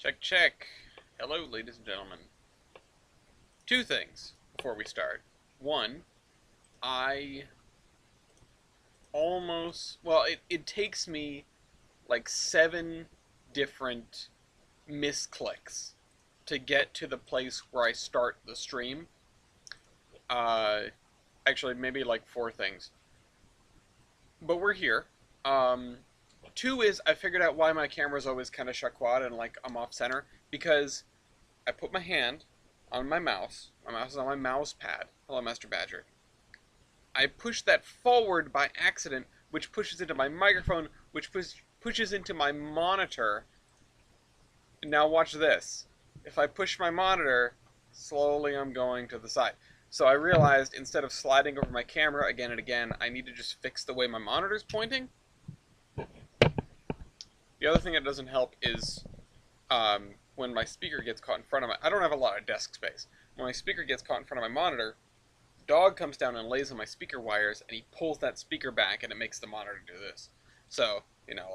Check, check. Hello, ladies and gentlemen. Two things before we start. One, I it takes me like 7 different misclicks to get to the place where I start the stream. Uh, Actually, maybe like 4 things. But we're here. Um, Two is I figured out why my camera's always kind of shakwad and like I'm off center because I put my hand on my mouse. My mouse is on my mouse pad. Hello, Master Badger. I push that forward by accident, which pushes into my microphone, which pushes into my monitor. Now watch this. If I push my monitor, slowly I'm going to the side. So I realized instead of sliding over my camera again and again, I need to just fix the way my monitor's pointing. The other thing that doesn't help is when my speaker gets caught in front of my... I don't have a lot of desk space. When my speaker gets caught in front of my monitor, dog comes down and lays on my speaker wires, and he pulls that speaker back, and it makes the monitor do this. So, you know,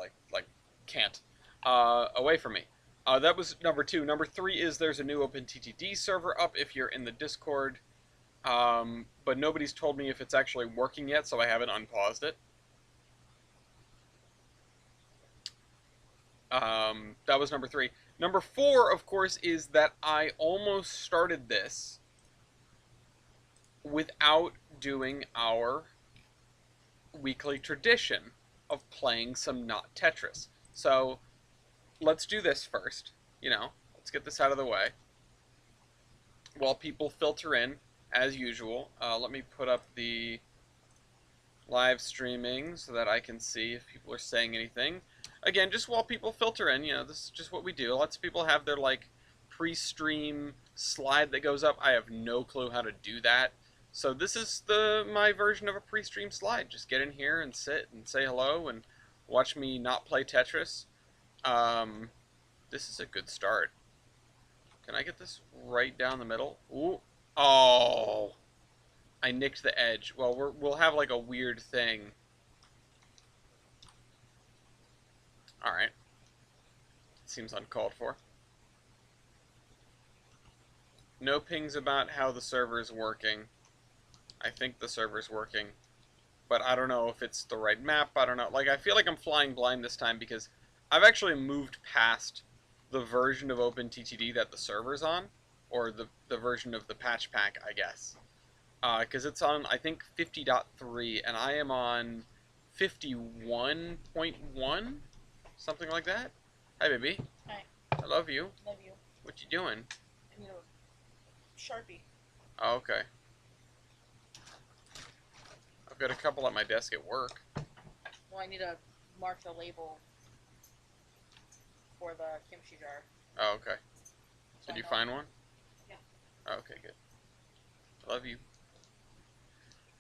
can't. Away from me. That was number 2. Number 3 is there's a new OpenTTD server up if you're in the Discord. But nobody's told me if it's actually working yet, so I haven't unpaused it. That was number 3. Number 4, of course, is that I almost started this without doing our weekly tradition of playing some not Tetris. So, let's do this first. You know, let's get this out of the way. While people filter in, as usual, let me put up the live streaming so that I can see if people are saying anything. Again, just while people filter in, you know, this is just what we do. Lots of people have their, like, pre-stream slide that goes up. I have no clue how to do that. So this is my version of a pre-stream slide. Just get in here and sit and say hello and watch me not play Tetris. This is a good start. Can I get this right down the middle? Ooh. Oh. I nicked the edge. Well, we'll have, like, a weird thing. Alright. Seems uncalled for. No pings about how the server's working. I think the server's working. But I don't know if it's the right map. I don't know. Like, I feel like I'm flying blind this time because I've actually moved past the version of OpenTTD that the server's on. Or the version of the patch pack, I guess. Because it's on, I think, 50.3, and I am on 51.1? Something like that? Hi, baby. Hi. I love you. Love you. What you doing? I need a Sharpie. Oh, okay. I've got a couple at my desk at work. Well, I need to mark the label for the kimchi jar. Oh, okay. So Did you find one? Yeah. Oh, okay, good. Love you.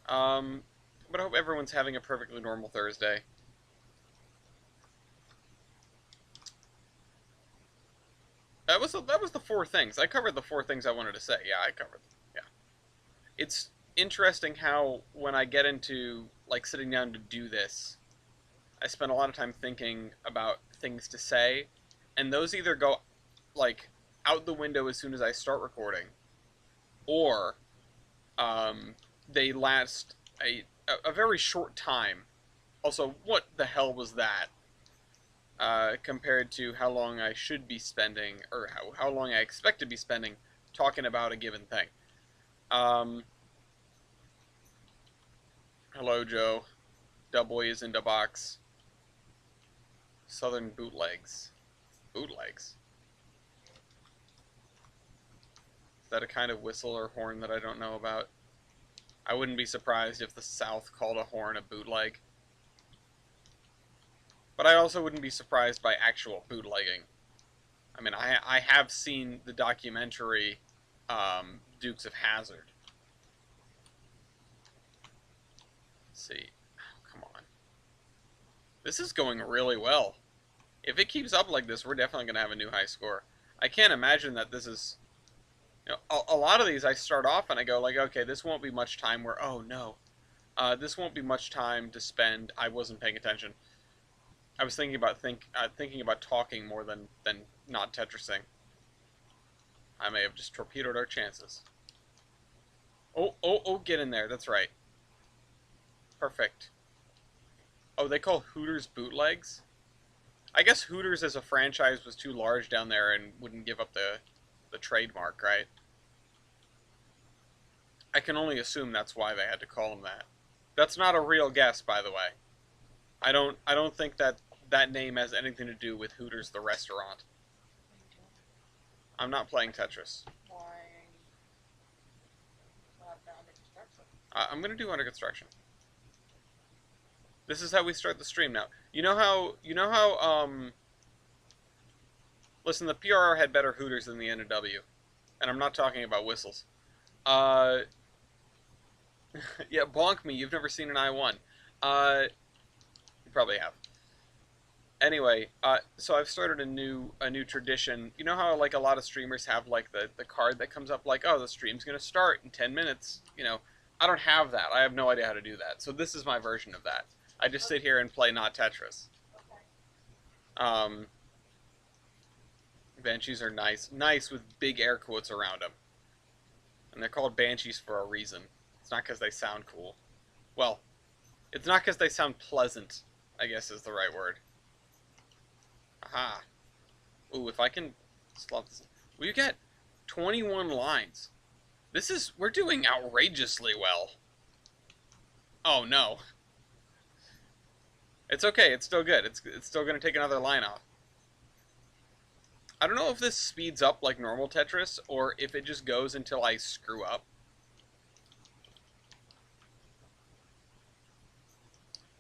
But I hope everyone's having a perfectly normal Thursday. That was the 4 things. I covered the 4 things I wanted to say. Yeah, I covered them. Yeah. It's interesting how when I get into, like, sitting down to do this, I spend a lot of time thinking about things to say, and those either go, like, out the window as soon as I start recording, or they last a very short time. Also, what the hell was that? Compared to how long I should be spending, or how long I expect to be spending talking about a given thing. Hello, Joe. Dubboy is in the box. Southern bootlegs. Bootlegs? Is that a kind of whistle or horn that I don't know about? I wouldn't be surprised if the South called a horn a bootleg. But I also wouldn't be surprised by actual bootlegging. I mean, I have seen the documentary Dukes of Hazzard. Let's see. Oh, come on. This is going really well. If it keeps up like this, we're definitely going to have a new high score. I can't imagine that this is... You know, a lot of these I start off and I go like, okay, this won't be much time where, oh no. This won't be much time to spend. I wasn't paying attention. I was thinking about talking more than not Tetrising. I may have just torpedoed our chances. Oh, get in there. That's right. Perfect. Oh, they call Hooters bootlegs? I guess Hooters as a franchise was too large down there and wouldn't give up the trademark, right? I can only assume that's why they had to call them that. That's not a real guess, by the way. I don't think that that name has anything to do with Hooters the restaurant. What are you doing? I'm not playing Tetris. Why not down to construction? I'm gonna do under construction. This is how we start the stream now. You know how listen, the PRR had better Hooters than the NW. And I'm not talking about whistles. Uh yeah, bonk me, you've never seen an I-1. You probably have. Anyway, so I've started a new tradition. You know how like a lot of streamers have like the card that comes up like, oh, the stream's gonna start in 10 minutes. I don't have that. I have no idea how to do that. So this is my version of that. I just sit here and play not Tetris. Okay. Um, Banshees are nice with big air quotes around them, and they're called Banshees for a reason. It's not because they sound cool. Well, it's not because they sound pleasant, I guess is the right word. Aha. Ooh, if I can slot this. We get 21 lines. We're doing outrageously well. Oh no. It's okay, it's still good. It's still gonna take another line off. I don't know if this speeds up like normal Tetris, or if it just goes until I screw up.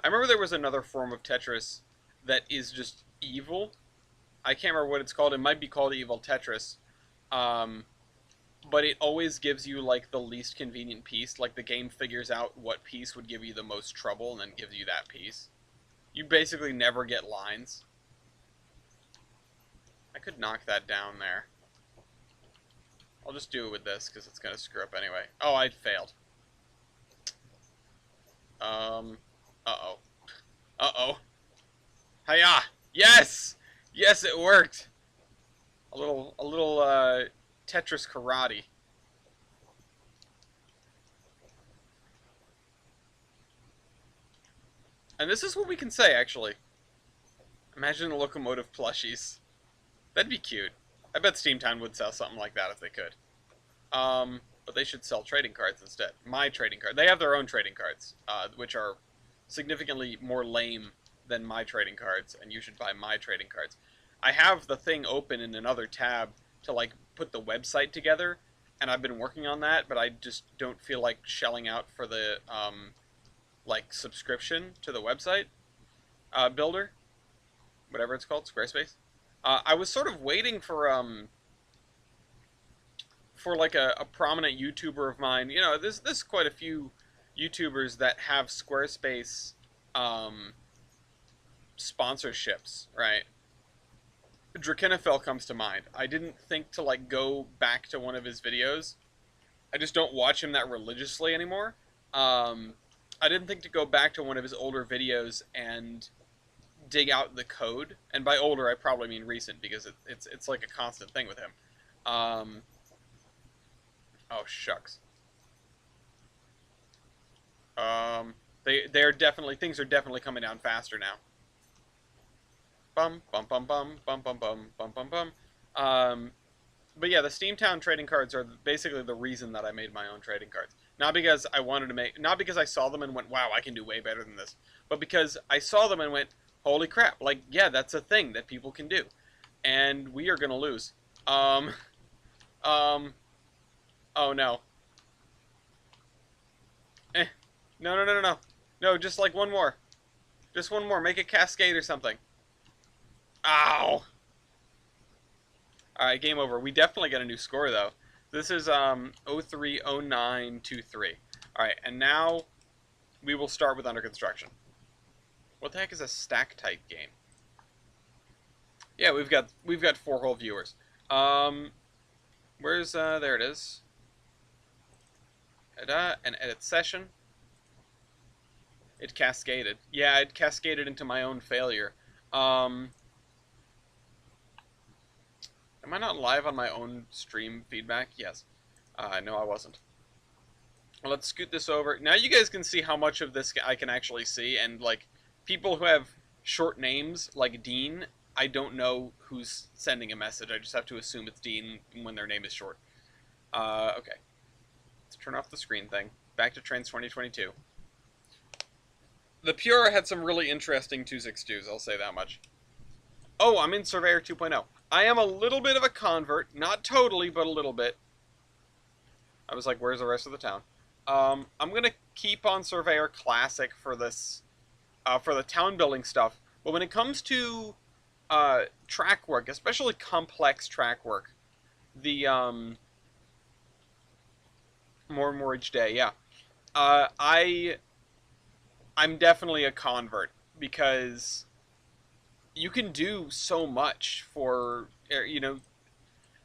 I remember there was another form of Tetris that is just evil. I can't remember what it's called. It might be called Evil Tetris. But it always gives you like the least convenient piece. Like the game figures out what piece would give you the most trouble and then gives you that piece. You basically never get lines. I could knock that down there. I'll just do it with this because it's going to screw up anyway. Oh, I failed. Uh-oh. Uh-oh. Hiya! Yes! Yes, it worked! A little Tetris karate. And this is what we can say, actually. Imagine the locomotive plushies. That'd be cute. I bet Steamtown would sell something like that if they could. But they should sell trading cards instead. My trading card. They have their own trading cards, which are significantly more lame than my trading cards, and you should buy my trading cards. I have the thing open in another tab to like put the website together, and I've been working on that, but I just don't feel like shelling out for the like subscription to the website builder, whatever it's called, Squarespace. I was sort of waiting for like a prominent YouTuber of mine. There's quite a few YouTubers that have Squarespace sponsorships, right? Drakenifel comes to mind. I didn't think to like go back to one of his videos. I just don't watch him that religiously anymore. I didn't think to go back to one of his older videos and dig out the code. And by older, I probably mean recent because it's like a constant thing with him. Oh shucks. They're definitely things are definitely coming down faster now. Bum bum bum bum bum bum bum bum bum bum. But yeah, the Steamtown trading cards are basically the reason that I made my own trading cards. Not because I wanted to not because I saw them and went, wow, I can do way better than this. But because I saw them and went, holy crap, like, yeah, that's a thing that people can do. And we are gonna lose. Oh no. No. No, just like one more. Just one more, make it cascade or something. Ow! Alright, game over. We definitely got a new score, though. This is 030923. Alright, and now we will start with Under Construction. What the heck is a stack type game? Yeah, we've got 4 whole viewers. Where's there it is. An edit session. It cascaded. Yeah, it cascaded into my own failure. Um, am I not live on my own stream feedback? Yes. No, I wasn't. Well, let's scoot this over. Now you guys can see how much of this I can actually see, and like people who have short names like Dean, I don't know who's sending a message. I just have to assume it's Dean when their name is short. Okay. Let's turn off the screen thing. Back to Trainz 2022. The PR had some really interesting 262s, I'll say that much. Oh, I'm in Surveyor 2.0. I am a little bit of a convert. Not totally, but a little bit. I was like, where's the rest of the town? I'm going to keep on Surveyor Classic for this, for the town building stuff. But when it comes to track work, especially complex track work, the, more and more each day, yeah. Uh, I I'm definitely a convert because you can do so much for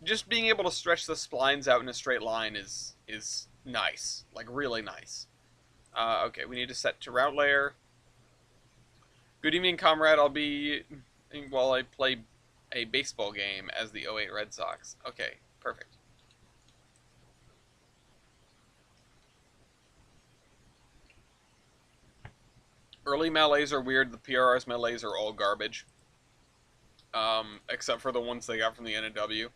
just being able to stretch the splines out in a straight line is nice, like really nice. Okay, we need to set to route layer. Good evening, comrade. I'll be while I play a baseball game as the '08 Red Sox. Okay, perfect. Early melees are weird. The PRR's melees are all garbage, except for the ones they got from the NW.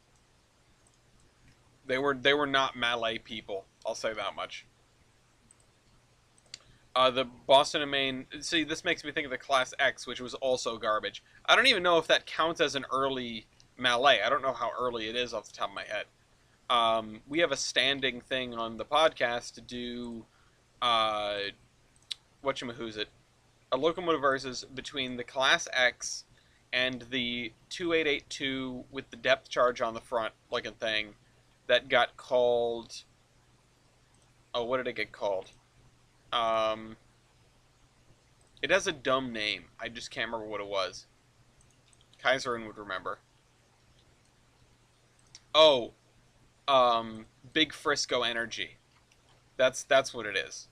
They were not melee people. I'll say that much. The Boston and Maine. See, this makes me think of the Class X, which was also garbage. I don't even know if that counts as an early melee. I don't know how early it is off the top of my head. We have a standing thing on the podcast to do whatchamahoo's it, a locomotive versus between the Class X and the 2882 with the depth charge on the front looking thing that got called. Oh, what did it get called? Um, it has a dumb name. I just can't remember what it was. Kaiserin would remember. Oh, Big Frisco Energy. That's what it is.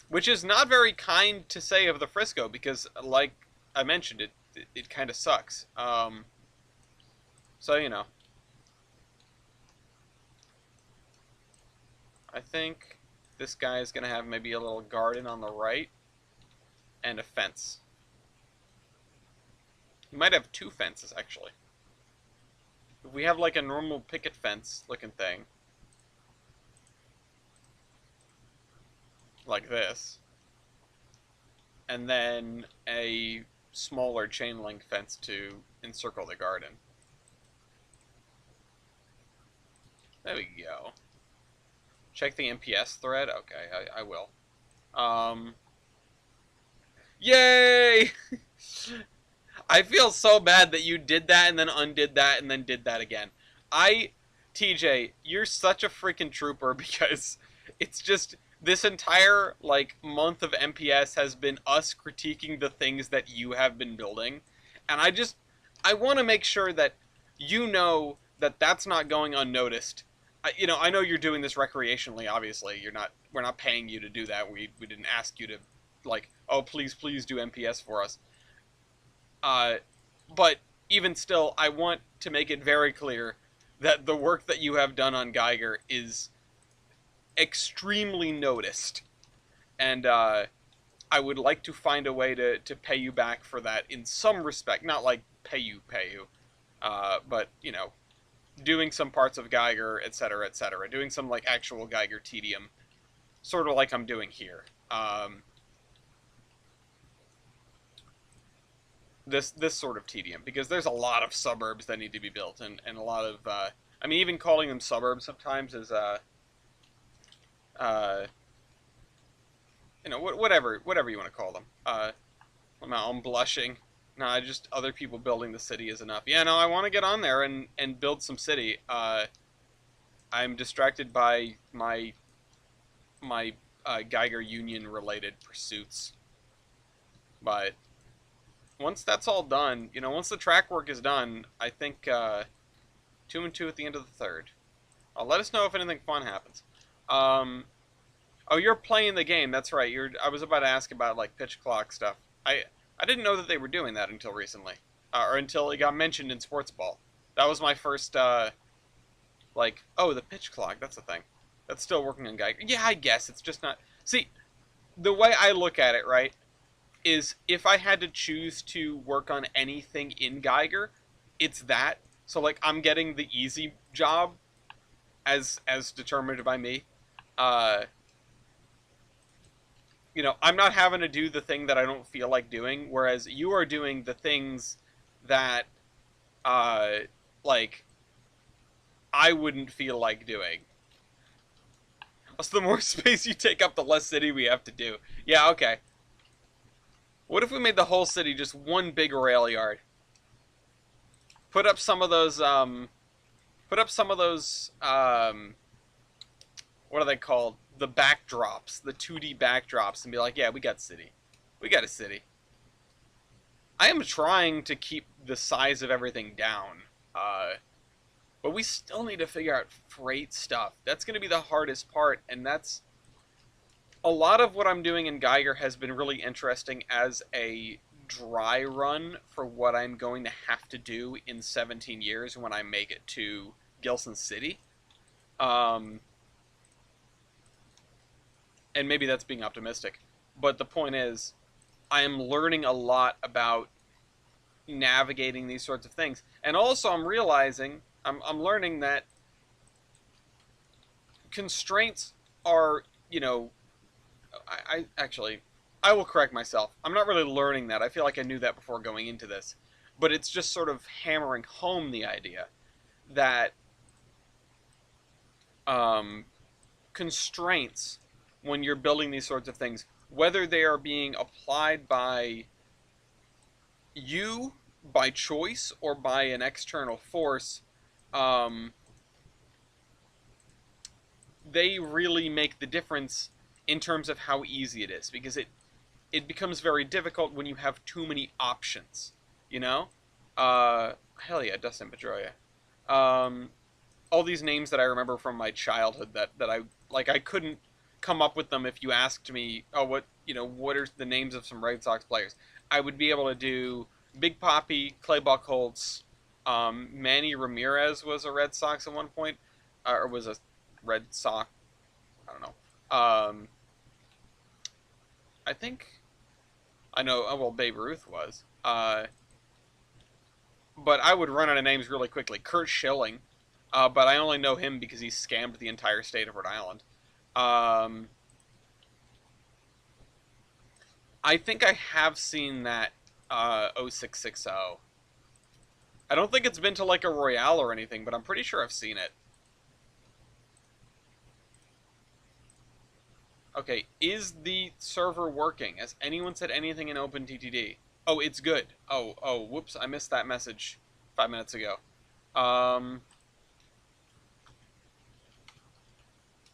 Which is not very kind to say of the Frisco because, like I mentioned, it kind of sucks. So I think this guy is gonna have maybe a little garden on the right and a fence. He might have two fences actually. If we have like a normal picket fence looking thing, like this, and then a smaller chain link fence to encircle the garden. There we go. Check the MPS thread? Okay, I will. Yay! I feel so bad that you did that and then undid that and then did that again. TJ, you're such a freaking trooper because it's just this entire like month of MPS has been us critiquing the things that you have been building, and I want to make sure that you know that that's not going unnoticed. I know you're doing this recreationally. Obviously, we're not paying you to do that. We didn't ask you to like, oh please do MPS for us. Uh, but even still, I want to make it very clear that the work that you have done on Geiger is extremely noticed, and I would like to find a way to pay you back for that in some respect. Not like pay you, but doing some parts of Geiger, etc., etc., doing some like actual Geiger tedium, sort of like I'm doing here. This sort of tedium because there's a lot of suburbs that need to be built and a lot of I mean even calling them suburbs sometimes is uh whatever you want to call them. I'm blushing. No, just other people building the city is enough. Yeah, no, I want to get on there and build some city. I'm distracted by my Geiger Union related pursuits, but once that's all done, once the track work is done, I think 2-2 at the end of the third. Let us know if anything fun happens. Oh, you're playing the game. That's right. I was about to ask about like pitch clock stuff. I didn't know that they were doing that until recently, or until it got mentioned in sports ball. That was my first like, oh, the pitch clock. That's a thing. That's still working on Geiger. Yeah, I guess it's just not. See, the way I look at it, right, is if I had to choose to work on anything in Geiger, it's that. So like I'm getting the easy job as determined by me. Uh, I'm not having to do the thing that I don't feel like doing, whereas you are doing the things that uh like I wouldn't feel like doing. So the more space you take up, the less city we have to do. Yeah, okay. What if we made the whole city just one big rail yard? Put up some of those put up some of those what are they called? The backdrops, the 2D backdrops, and be like, yeah, we got city. We got a city. I am trying to keep the size of everything down. But we still need to figure out freight stuff. That's going to be the hardest part, and that's a lot of what I'm doing in Geiger has been really interesting as a dry run for what I'm going to have to do in 17 years when I make it to Gilson City. Um, and maybe that's being optimistic. But the point is, I am learning a lot about navigating these sorts of things. And also, I'm realizing, I'm learning that constraints are, I actually, I will correct myself. I'm not really learning that. I feel like I knew that before going into this. But it's just sort of hammering home the idea that um, constraints, when you're building these sorts of things, whether they are being applied by you, by choice, or by an external force, um, they really make the difference in terms of how easy it is, because it becomes very difficult when you have too many options. You know, hell yeah, Dustin Pedroia. Um, all these names that I remember from my childhood that I like, I couldn't come up with them if you asked me, oh, what are the names of some Red Sox players? I would be able to do Big Poppy, Clay Buchholz, Manny Ramirez was a Red Sox at one point, or was a Red Sox. I don't know. I think I know. Well, Babe Ruth was. But I would run out of names really quickly. Kurt Schilling, but I only know him because he scammed the entire state of Rhode Island. Um, I think I have seen that 0660. I don't think it's been to like a Royale or anything, but I'm pretty sure I've seen it. Okay, is the server working? Has anyone said anything in OpenTTD? Oh, it's good. Oh, whoops, I missed that message 5 minutes ago. Um,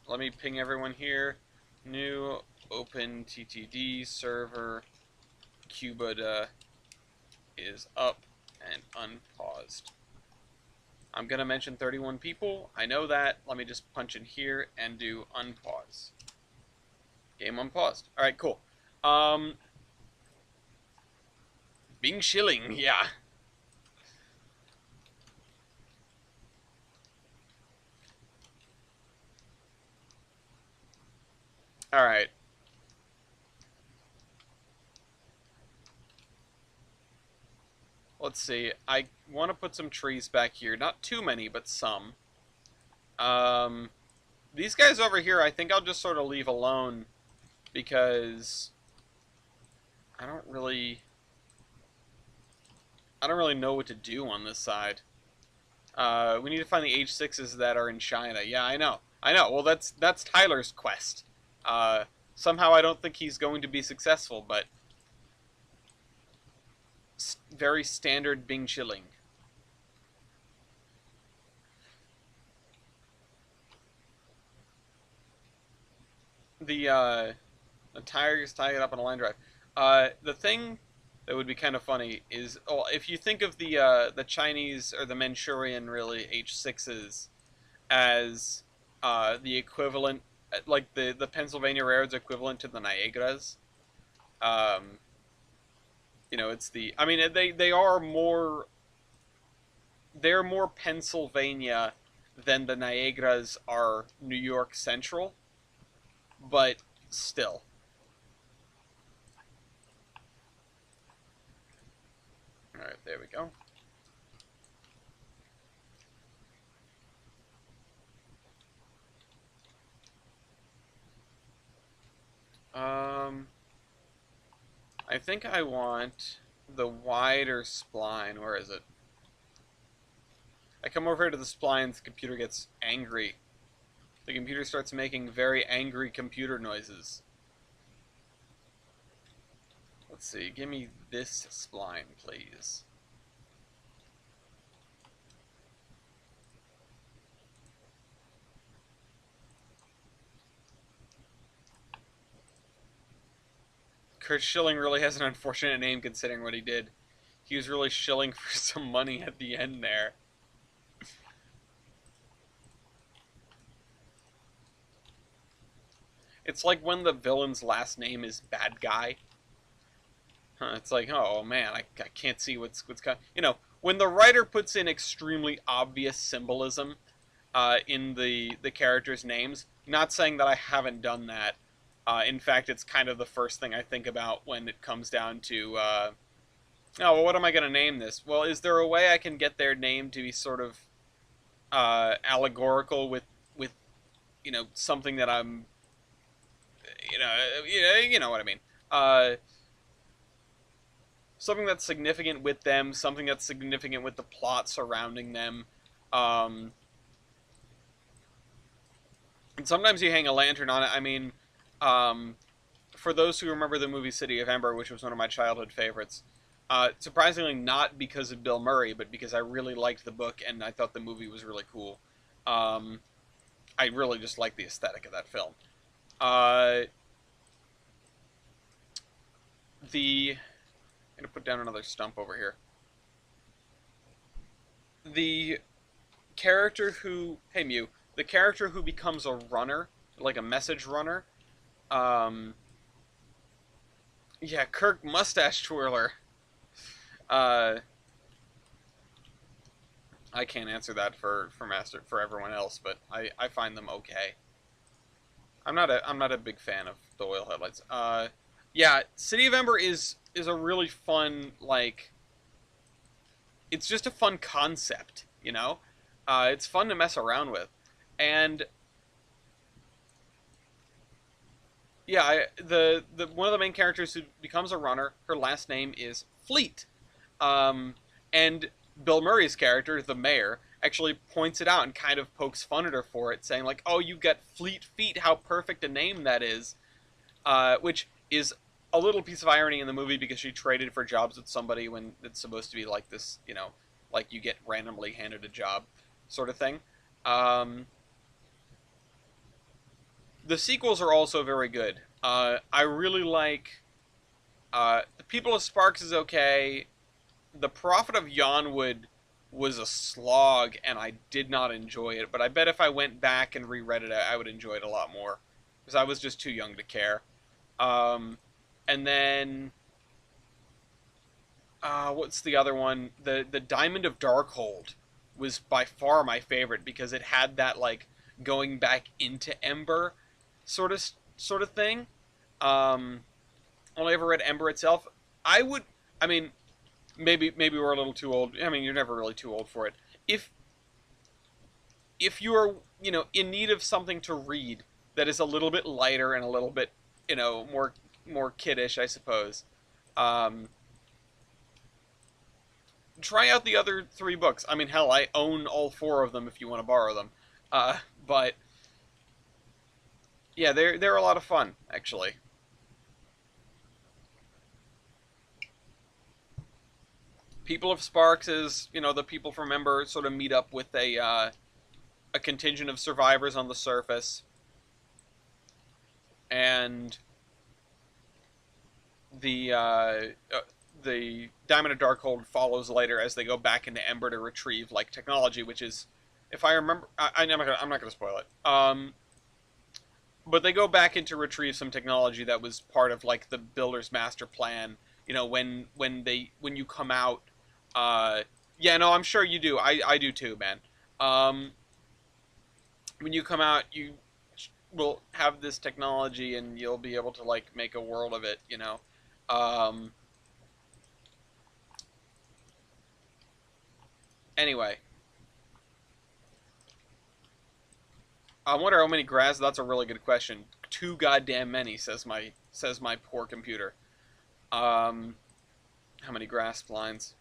let me ping everyone here. New OpenTTD server Cubada is up and unpaused. I'm going to mention 31 people. I know that. Let me just punch in here and do unpause. Game unpaused. Alright, cool. Bing Shilling, yeah. Alright. Let's see. I want to put some trees back here. Not too many, but some. These guys over here, I think I'll just sort of leave alone because I don't really know what to do on this side. We need to find the H6s that are in China. Yeah, I know. Well, that's Tyler's quest. Somehow I don't think he's going to be successful, but very standard Bing Chilling. The tires tie it up on a line drive. The thing that would be kind of funny is, oh, if you think of the Chinese or the Manchurian really H6s as the equivalent, like the Pennsylvania Railroad's equivalent to the Niagaras. Um, You know, it's the. I mean, they are more. They're more Pennsylvania than the Niagaras are New York Central, but still. All right, there we go. Um, I think I want the wider spline. Where is it? I come over here to the splines, the computer gets angry. The computer starts making very angry computer noises. Let's see, give me this spline, please. Kurt Schilling really has an unfortunate name considering what he did. He was really shilling for some money at the end there. It's like when the villain's last name is Bad Guy. It's like, oh man, I can't see what's coming. You know, when the writer puts in extremely obvious symbolism in the characters' names. Not saying that I haven't done that. In fact, it's kind of the first thing I think about when it comes down to, oh, well, what am I going to name this? Well, is there a way I can get their name to be sort of allegorical with something that I'm, you know what I mean? Uh, Something that's significant with them, something that's significant with the plot surrounding them. Um, and sometimes you hang a lantern on it. I mean, um, for those who remember the movie City of Ember, which was one of my childhood favorites, surprisingly not because of Bill Murray, but because I really liked the book and I thought the movie was really cool. Um, I really just liked the aesthetic of that film. Uh, the I'm gonna put down another stump over here. The character who, hey Mew, the character who becomes a runner, like a message runner. Um, yeah, Kirk Mustache Twirler. Uh, I can't answer that for everyone else, but I find them okay. I'm not a big fan of the oil headlights. Yeah, City of Ember is a really fun, like, it's just a fun concept, you know. It's fun to mess around with, and yeah, the one of the main characters who becomes a runner, her last name is Fleet. Um, and Bill Murray's character, the mayor, actually points it out and kind of pokes fun at her for it, saying like, "Oh, you got fleet feet. How perfect a name that is." Which is a little piece of irony in the movie because she traded for jobs with somebody when it's supposed to be like this, like you get randomly handed a job, sort of thing. Um, the sequels are also very good. I really like The People of Sparks is okay. The Prophet of Yonwood was a slog, and I did not enjoy it. But I bet if I went back and reread it, I would enjoy it a lot more because I was just too young to care. Um, and then what's the other one? The Diamond of Darkhold was by far my favorite because it had that like going back into Ember sort of sort of thing. Um, Only ever read Ember itself. I would. I mean, maybe we're a little too old. I mean, you're never really too old for it. If if you are in need of something to read that is a little bit lighter and a little bit more kiddish, I suppose. Um, Try out the other three books. I mean, hell, I own all four of them if you want to borrow them. But yeah, they're a lot of fun actually. People of Sparks is the people from Ember sort of meet up with a contingent of survivors on the surface, and the the Diamond of Darkhold follows later as they go back into Ember to retrieve like technology, which is, if I remember, I'm not gonna spoil it. But they go back in to retrieve some technology that was part of like the builder's master plan. You know, when you come out, yeah, no, I'm sure you do. I do too, man. Um, when you come out, you will have this technology, and you'll be able to like make a world of it. You know. Um, anyway, I wonder how many grass. That's a really good question. Too goddamn many, says my poor computer. Um, how many grass lines?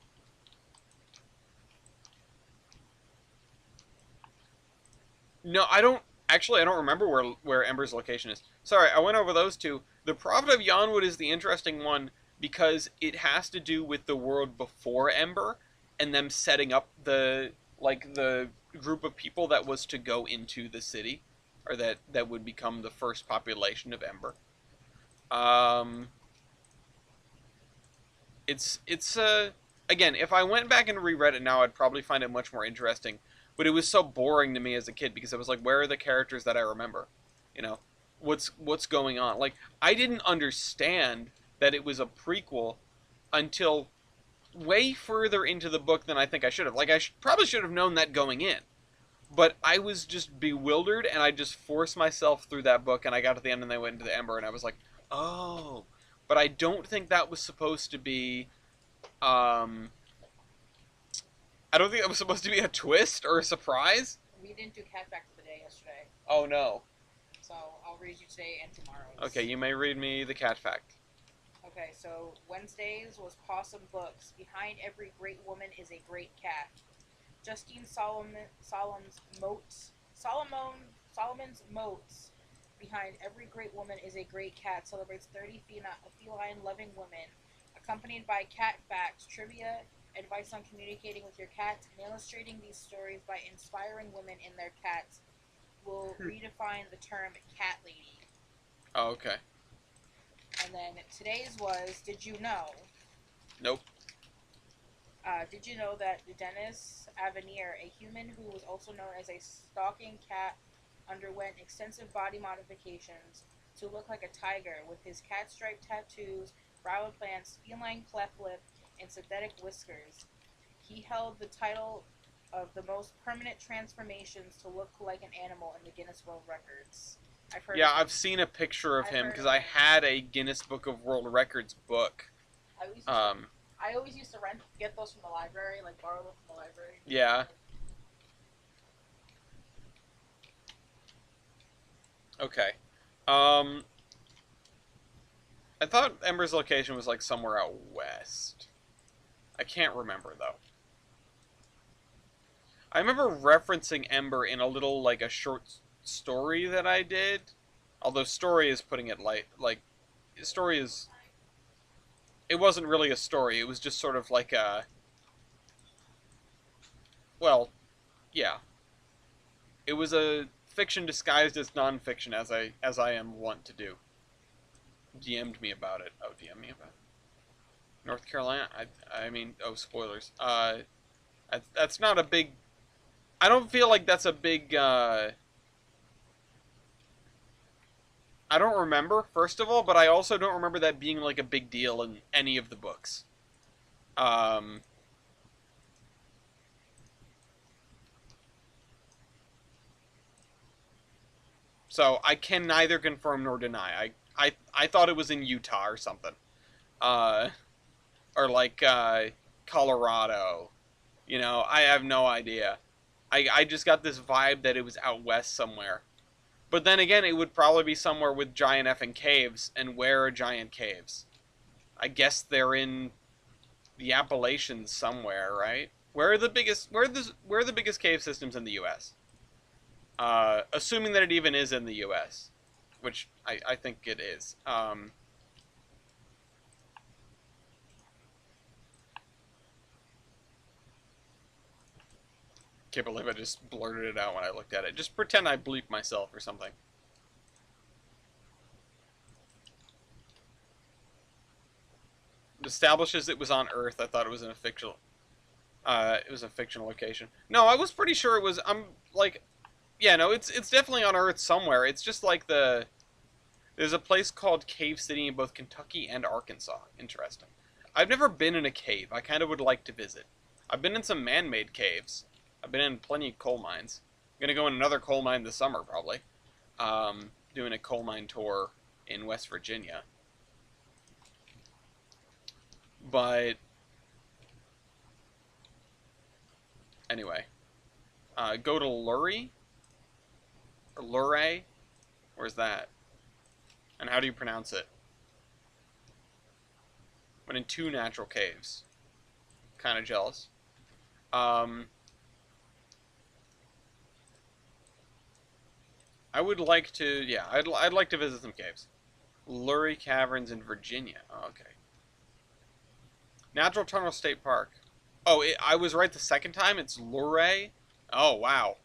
No, I don't. Actually, I don't remember where Ember's location is. Sorry, I went over those two. The Prophet of Yonwood is the interesting one because it has to do with the world before Ember and them setting up the group of people that was to go into the city, or that would become the first population of Ember. Um, it's again, if I went back and reread it now, I'd probably find it much more interesting. But it was so boring to me as a kid because I was like, where are the characters that I remember? You know, what's going on? Like, I didn't understand that it was a prequel until way further into the book than I think I should have. Like, probably should have known that going in. But I was just bewildered, and I just forced myself through that book, and I got to the end, and they went into the Ember, and I was like, oh. But I don't think that was supposed to be um, I don't think that was supposed to be a twist or a surprise. We didn't do cat facts today yesterday, Oh no. so I'll read you today and tomorrow's. Okay, you may read me the cat fact. Okay, so Wednesdays was Possum Books. Behind every great woman is a great cat. Justine Solomon's moats. Behind every great woman is a great cat. Celebrates 30 feline-loving women, accompanied by cat facts, trivia, advice on communicating with your cats, and illustrating these stories by inspiring women in their cats. Will redefine the term cat lady. Oh, okay. And then today's was, did you know? Nope. Did you know that Dennis Avenir, a human who was also known as a stalking cat, underwent extensive body modifications to look like a tiger with his cat-striped tattoos, brow implants, feline cleft lip, and synthetic whiskers. He held the title of the most permanent transformations to look like an animal in the Guinness World Records. Yeah, I've seen a picture of him because I had a Guinness Book of World Records book. I always used to get those from the library, like borrow them from the library. Yeah. Okay. I thought Ember's location was like somewhere out west. I can't remember though. I remember referencing Ember in a little like a short story that I did. Although story is putting it light. Like story is. It wasn't really a story. It was just sort of like a. Well, yeah. It was a fiction disguised as nonfiction, as I am wont to do. DM'd me about it. Oh, DM me about it. North Carolina. I mean, oh, spoilers. That's not a big. I don't feel like that's a big. I don't remember, first of all, but I also don't remember that being like a big deal in any of the books. Um, so I can neither confirm nor deny. I thought it was in Utah or something. Uh, or like Colorado. You know, I have no idea. I just got this vibe that it was out west somewhere. But then again, it would probably be somewhere with giant effing caves. And where are giant caves? I guess they're in the Appalachians somewhere, right? Where are the biggest? Where are the biggest cave systems in the U.S.? Assuming that it even is in the U.S., which I think it is. Can't believe I just blurted it out when I looked at it. Just pretend I bleeped myself or something. It establishes it was on Earth. I thought it was in a fictional. It was a fictional location. No, I was pretty sure it was. I'm like, yeah, no, it's definitely on Earth somewhere. It's just like there's a place called Cave City in both Kentucky and Arkansas. Interesting. I've never been in a cave. I kind of would like to visit. I've been in some man-made caves. I've been in plenty of coal mines. I'm gonna go in another coal mine this summer, probably. Doing a coal mine tour in West Virginia. But anyway, go to Lurie or Luray. Where's that? And how do you pronounce it? Went in 2 natural caves. Kind of jealous. I would like to, yeah, I'd like to visit some caves. Lurie Caverns in Virginia. Oh, okay. Natural Tunnel State Park. Oh, I was right the second time. It's Luray. Oh, wow.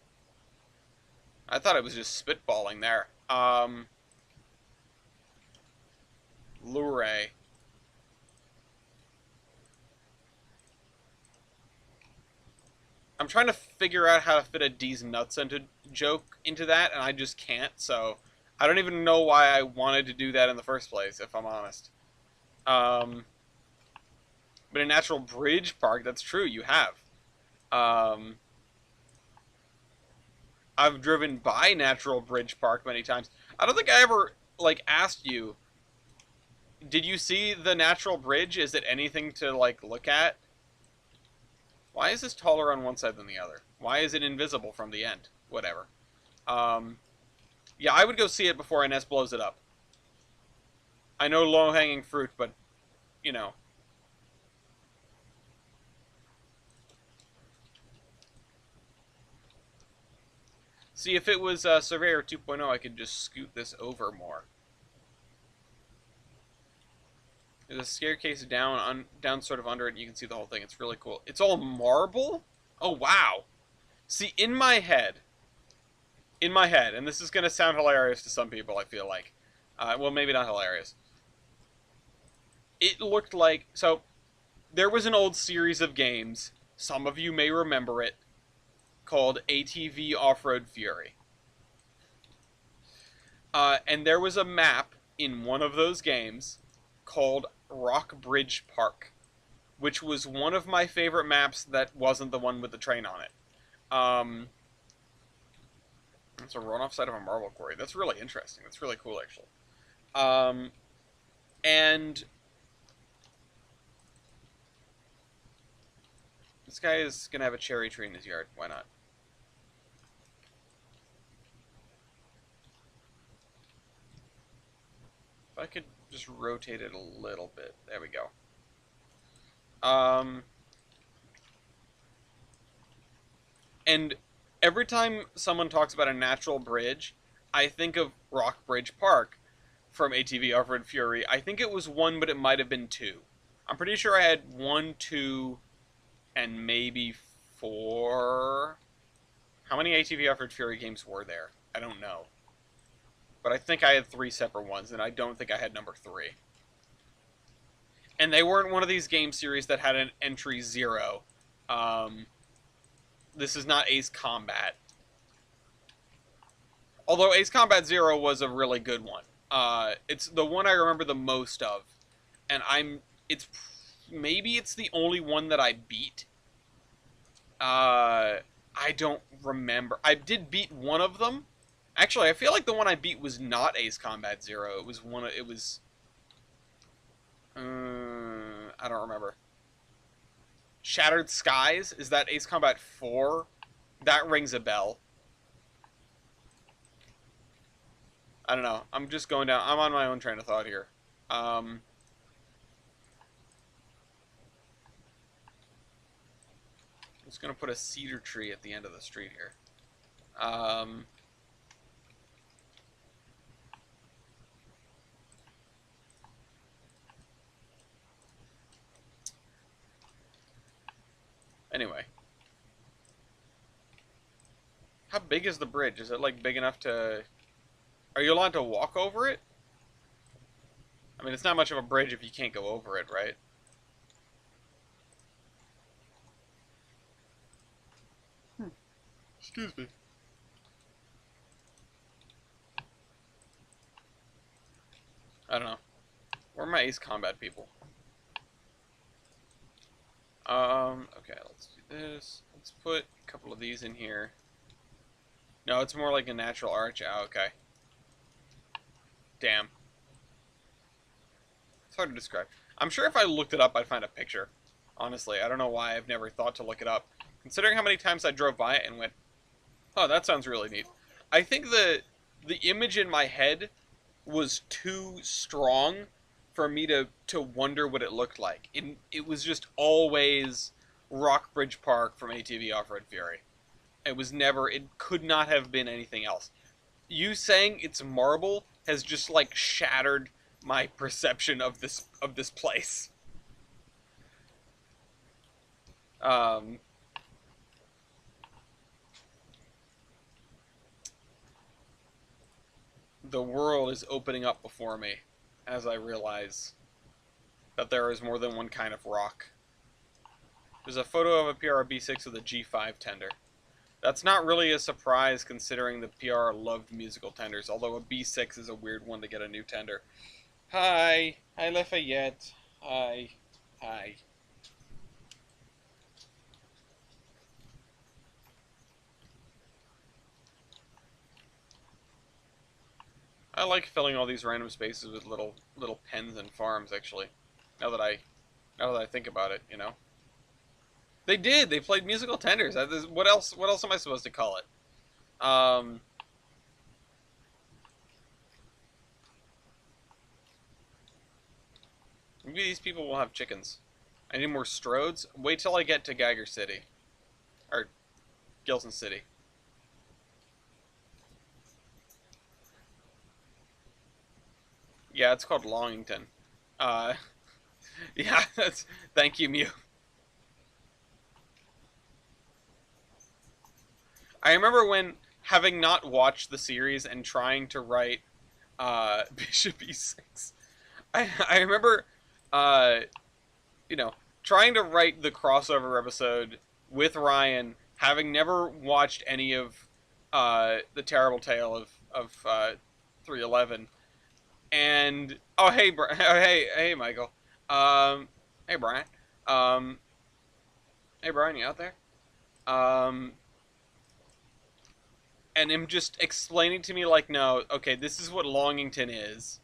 I thought it was just spitballing there. Luray. I'm trying to figure out how to fit a D's nuts into joke into that, and I just can't. So I don't even know why I wanted to do that in the first place, if I'm honest. Um, but a Natural Bridge Park, that's true. You have. Um, I've driven by Natural Bridge Park many times. I don't think I ever like asked you. Did you see the natural bridge? Is it anything to like look at? Why is this taller on one side than the other? Why is it invisible from the end? Whatever. Um, yeah, I would go see it before Ines blows it up. I know low-hanging fruit, but, you know. See, if it was Surveyor 2.0, I could just scoot this over more. There's a staircase down sort of under it, and you can see the whole thing. It's really cool. It's all marble? Oh, wow. See, in my head, and this is going to sound hilarious to some people, I feel like. Well, maybe not hilarious. It looked like, so, there was an old series of games, some of you may remember it, called ATV Off-Road Fury. And there was a map in one of those games called Rock Bridge Park, which was one of my favorite maps that wasn't the one with the train on it. It's a runoff side of a marble quarry. That's really interesting. That's really cool, actually. And this guy is going to have a cherry tree in his yard. Why not? If I could just rotate it a little bit. There we go. And every time someone talks about a natural bridge, I think of Rock Bridge Park from ATV Off-Road Fury. I think it was 1, but it might have been 2. I'm pretty sure I had 1, 2, and maybe 4. How many ATV Off-Road Fury games were there? I don't know. But I think I had 3 separate ones, and I don't think I had number 3. And they weren't one of these game series that had an entry 0. This is not Ace Combat. Although Ace Combat 0 was a really good one. It's the one I remember the most of. And maybe it's the only one that I beat. I don't remember. I did beat one of them. Actually, I feel like the one I beat was not Ace Combat 0. It was I don't remember. Shattered Skies? Is that Ace Combat 4? That rings a bell. I don't know. I'm just going down. I'm on my own train of thought here. I'm just going to put a cedar tree at the end of the street here. Anyway. How big is the bridge? Is it, like, big enough to... Are you allowed to walk over it? I mean, it's not much of a bridge if you can't go over it, right? Excuse me. I don't know. Where are my Ace Combat people? Okay, let's do this. Let's put a couple of these in here. No, it's more like a natural arch. Oh, okay. Damn. It's hard to describe. I'm sure if I looked it up, I'd find a picture. Honestly, I don't know why I've never thought to look it up. Considering how many times I drove by it and went, oh, that sounds really neat. I think the image in my head was too strong for me to wonder what it looked like. It was just always Rockbridge Park from ATV Off-Road Fury. It was never, it could not have been anything else. You saying it's marble has just like shattered my perception of this place. Um, the world is opening up before me as I realize that there is more than one kind of rock. There's a photo of a PRB6 with a G5 tender. That's not really a surprise considering the PR loved musical tenders, although a B6 is a weird one to get a new tender. Hi, hi Lafayette. Hi, hi. I like filling all these random spaces with little pens and farms. Actually, now that I now that I think about it, you know, they did. They played musical tenders. What else? What else am I supposed to call it? Um, Maybe these people will have chickens. I need more Strodes. Wait till I get to Geiger City. Or Gilson City. Yeah, it's called Longington. Uh, yeah, that's... Thank you, Mew. I remember when, having not watched the series and trying to write Bishop E6, I remember, uh, you know, trying to write the crossover episode with Ryan, having never watched any of the Terrible Tale of 311, and oh hey oh, hey Michael, um, hey Brian, um, hey Brian, you out there? Um, and him just explaining to me like, no, okay, this is what Longington is,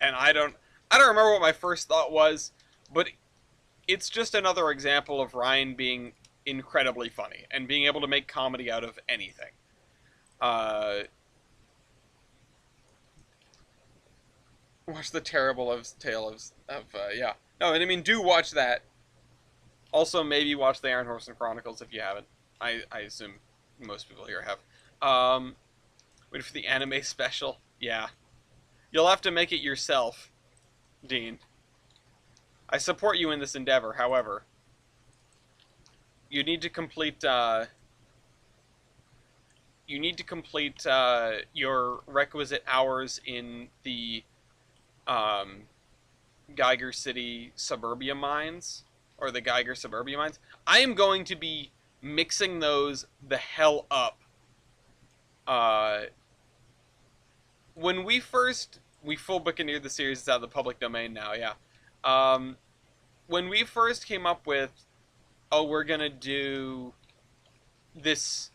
and I don't remember what my first thought was, but it's just another example of Ryan being incredibly funny and being able to make comedy out of anything. Uh, watch the terrible of tale of yeah. No, and I mean do watch that. Also, maybe watch the Iron Horse and Chronicles if you haven't. I assume most people here have. Wait for the anime special. Yeah, you'll have to make it yourself, Dean. I support you in this endeavor. However, you need to complete your requisite hours in the um, Geiger City Suburbia mines, or the Geiger Suburbia mines. I am going to be mixing those the hell up. Uh, when we full buccaneered the series, it's out of the public domain now. Yeah. Um, when we first came up with, oh, we're gonna do this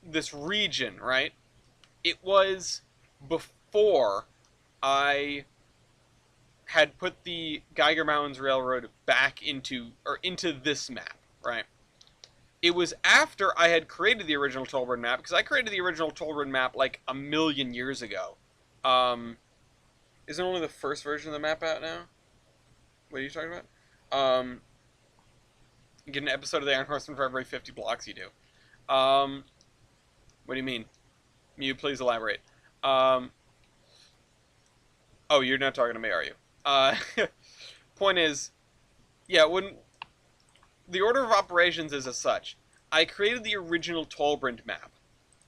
this region, right? It was before I had put the Geiger Mountains Railroad back into this map, right? It was after I had created the original Tolbert map, because I created the original Tolbert map like a million years ago. Um, isn't only the first version of the map out now? What are you talking about? You get an episode of the Iron Horseman for every 50 blocks you do. What do you mean? Mew, please elaborate. Um, oh, you're not talking to me, are you? Uh, point is, yeah, when the order of operations is as such. I created the original Tolbrand map.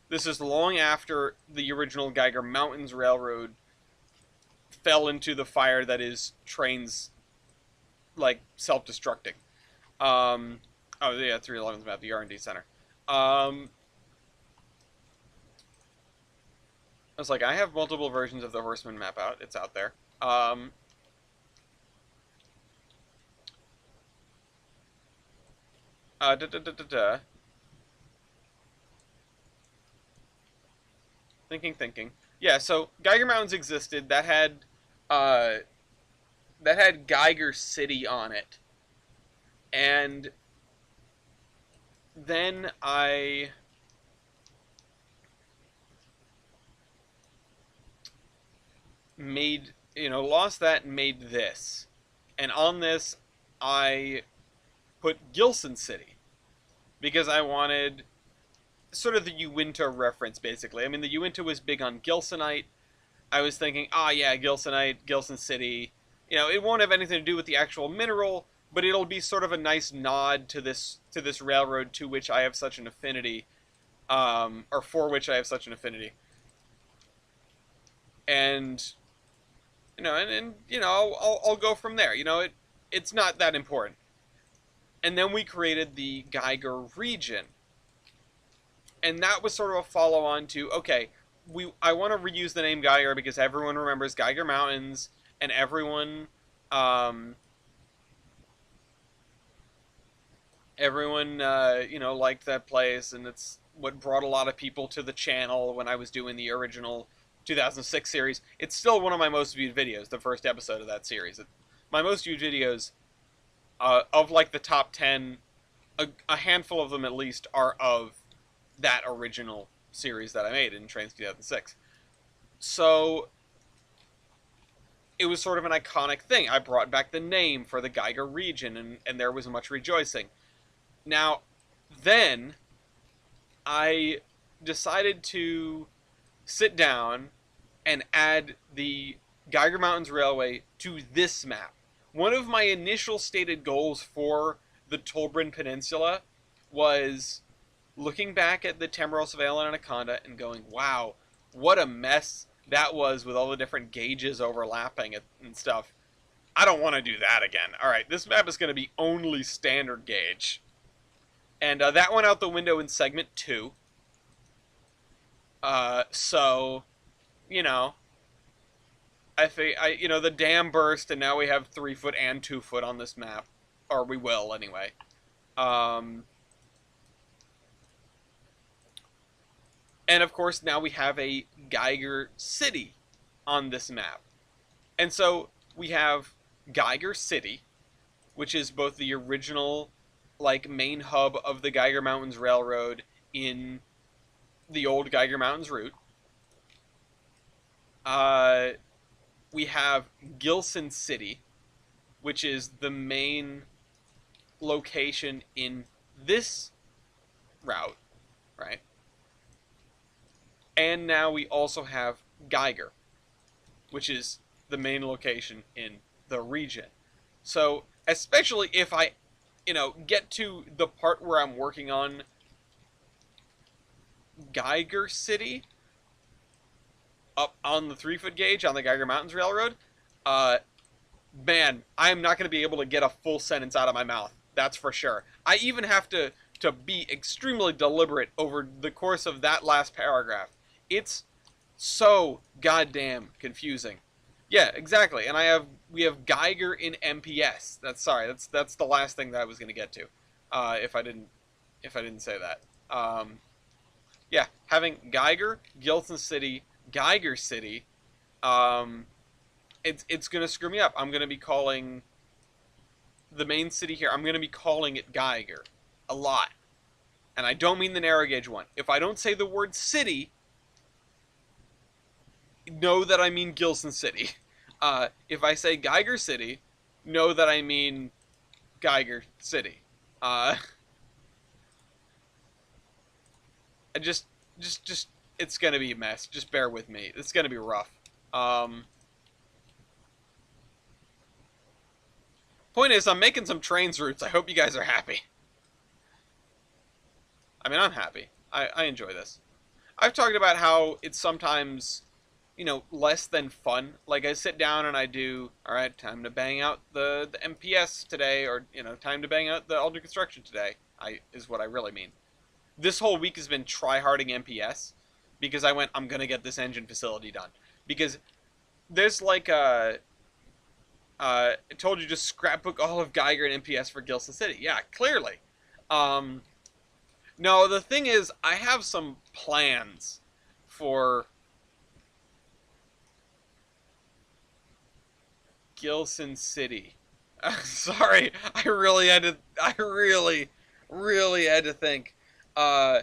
This is long after the original Geiger Mountains Railroad fell into the fire that is Trainz, like, self-destructing. Um, oh, yeah, 311's map, the R&D Center. I was like, I have multiple versions of the Horseman map out. It's out there. Da, da, da, da, da. Thinking. Yeah, so Geiger Mountains existed. Uh, that had Geiger City on it, and then I made lost that and made this, and on this I put Gilson City because I wanted sort of the Uinta reference, basically. I mean, the Uinta was big on Gilsonite. I was thinking, yeah, Gilsonite, Gilson City. It won't have anything to do with the actual mineral, but it'll be sort of a nice nod to this railroad to which I have such an affinity, or for which I have such an affinity. And I'll go from there. It's not that important. And then we created the Geiger region, and that was sort of a follow on to, okay, I want to reuse the name Geiger because everyone remembers Geiger Mountains, and um, everyone liked that place, and it's what brought a lot of people to the channel when I was doing the original 2006 series. It's still one of my most viewed videos, the first episode of that series. My most viewed videos, of like the top 10, a handful of them at least are of that original series that I made in Trainz 2006. So it was sort of an iconic thing. I brought back the name for the Geiger region, and there was much rejoicing. Now, then I decided to sit down and add the Geiger Mountains Railway to this map. One of my initial stated goals for the Tolbrin Peninsula was looking back at the Tamarosa Vale and Anaconda and going, wow, what a mess that was with all the different gauges overlapping and stuff. I don't want to do that again. Alright, this map is going to be only standard gauge. And that went out the window in segment 2. So, you know, the dam burst, and now we have 3 foot and 2 foot on this map, or we will anyway. And of course, now we have a Geiger City on this map, and so we have Geiger City, which is both the original, like, main hub of the Geiger Mountains Railroad in the old Geiger Mountains route. We have Gilson City, which is the main location in this route, right? And now we also have Geiger, which is the main location in the region. So, especially if I, get to the part where I'm working on Geiger City, up on the 3 foot gauge on the Geiger Mountains Railroad, man, I am not going to be able to get a full sentence out of my mouth. That's for sure. I even have to be extremely deliberate over the course of that last paragraph. It's so goddamn confusing. Yeah, exactly. And we have Geiger in MPS. That's the last thing that I was going to get to, if I didn't say that. Yeah, having Geiger, Gilson City, Geiger City, it's gonna screw me up. I'm gonna be calling the main city here, I'm gonna be calling it Geiger a lot. And I don't mean the narrow gauge one. If I don't say the word city, know that I mean Gilson City. If I say Geiger City, know that I mean Geiger City. Just, it's gonna be a mess. Just bear with me. It's gonna be rough. Point is, I'm making some Trainz routes. I hope you guys are happy. I mean, I'm happy. I enjoy this. I've talked about how it's sometimes, less than fun. Like, I sit down and I do, alright, time to bang out the MPS today, or, time to bang out the Alder Construction today, is what I really mean. This whole week has been try-harding MPS, because I'm gonna get this engine facility done. Because there's like I told you to scrapbook all of Geiger and MPS for Gilson City. Yeah, clearly. Um, no, the thing is, I have some plans for Gilson City. Sorry, I really had to. I really had to think. Uh,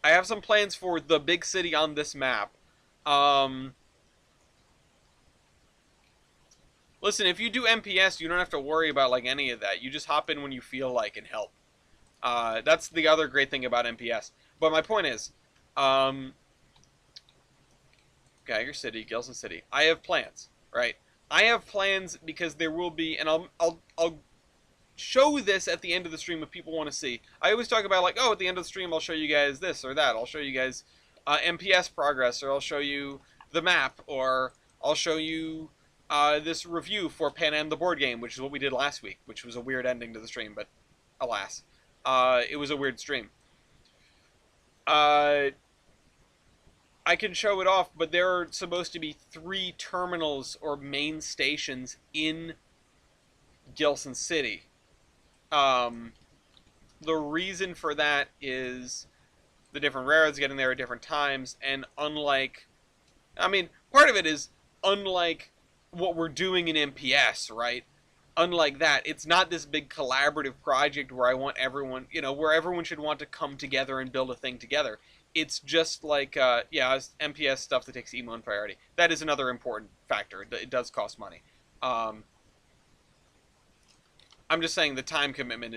I have some plans for the big city on this map. Um, Listen, if you do MPS, you don't have to worry about like any of that. You just hop in when you feel like and help. That's the other great thing about MPS. But my point is, um, Geiger City, Gilson City. I have plans, right? I have plans because there will be, and I'll show this at the end of the stream if people want to see. I always talk about like, oh, at the end of the stream, I'll show you guys this or that. I'll show you guys MPS progress, or I'll show you the map, or I'll show you this review for Pan Am the board game, which is what we did last week, which was a weird ending to the stream, but alas, it was a weird stream. Uh, I can show it off, but there are supposed to be 3 terminals or main stations in Gilson City. Um, the reason for that is the different railroads getting there at different times, and part of it is unlike what we're doing in MPS, right? Unlike that, it's not this big collaborative project where I want everyone, where everyone should want to come together and build a thing together. It's just like, it's MPS stuff that takes emo and priority. That is another important factor. It does cost money. I'm just saying the time commitment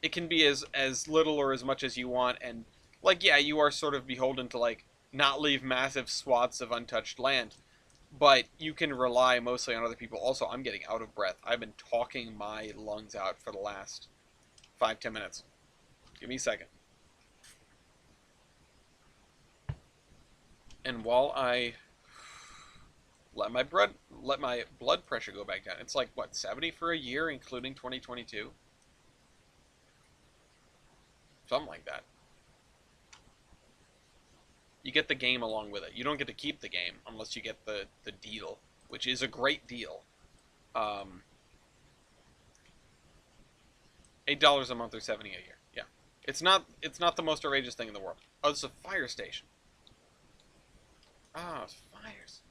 it can be as little or as much as you want, and like, yeah, you are sort of beholden to like not leave massive swaths of untouched land, but you can rely mostly on other people. Also, I'm getting out of breath. I've been talking my lungs out for the last 5-10 minutes. Give me a second. And while I let my blood pressure go back down, it's like what, 70 for a year, including 2022, something like that. You get the game along with it. You don't get to keep the game unless you get the deal, which is a great deal. $8 a month or 70 a year. Yeah, it's not the most outrageous thing in the world. Oh, it's a fire station. Ah, it's fires.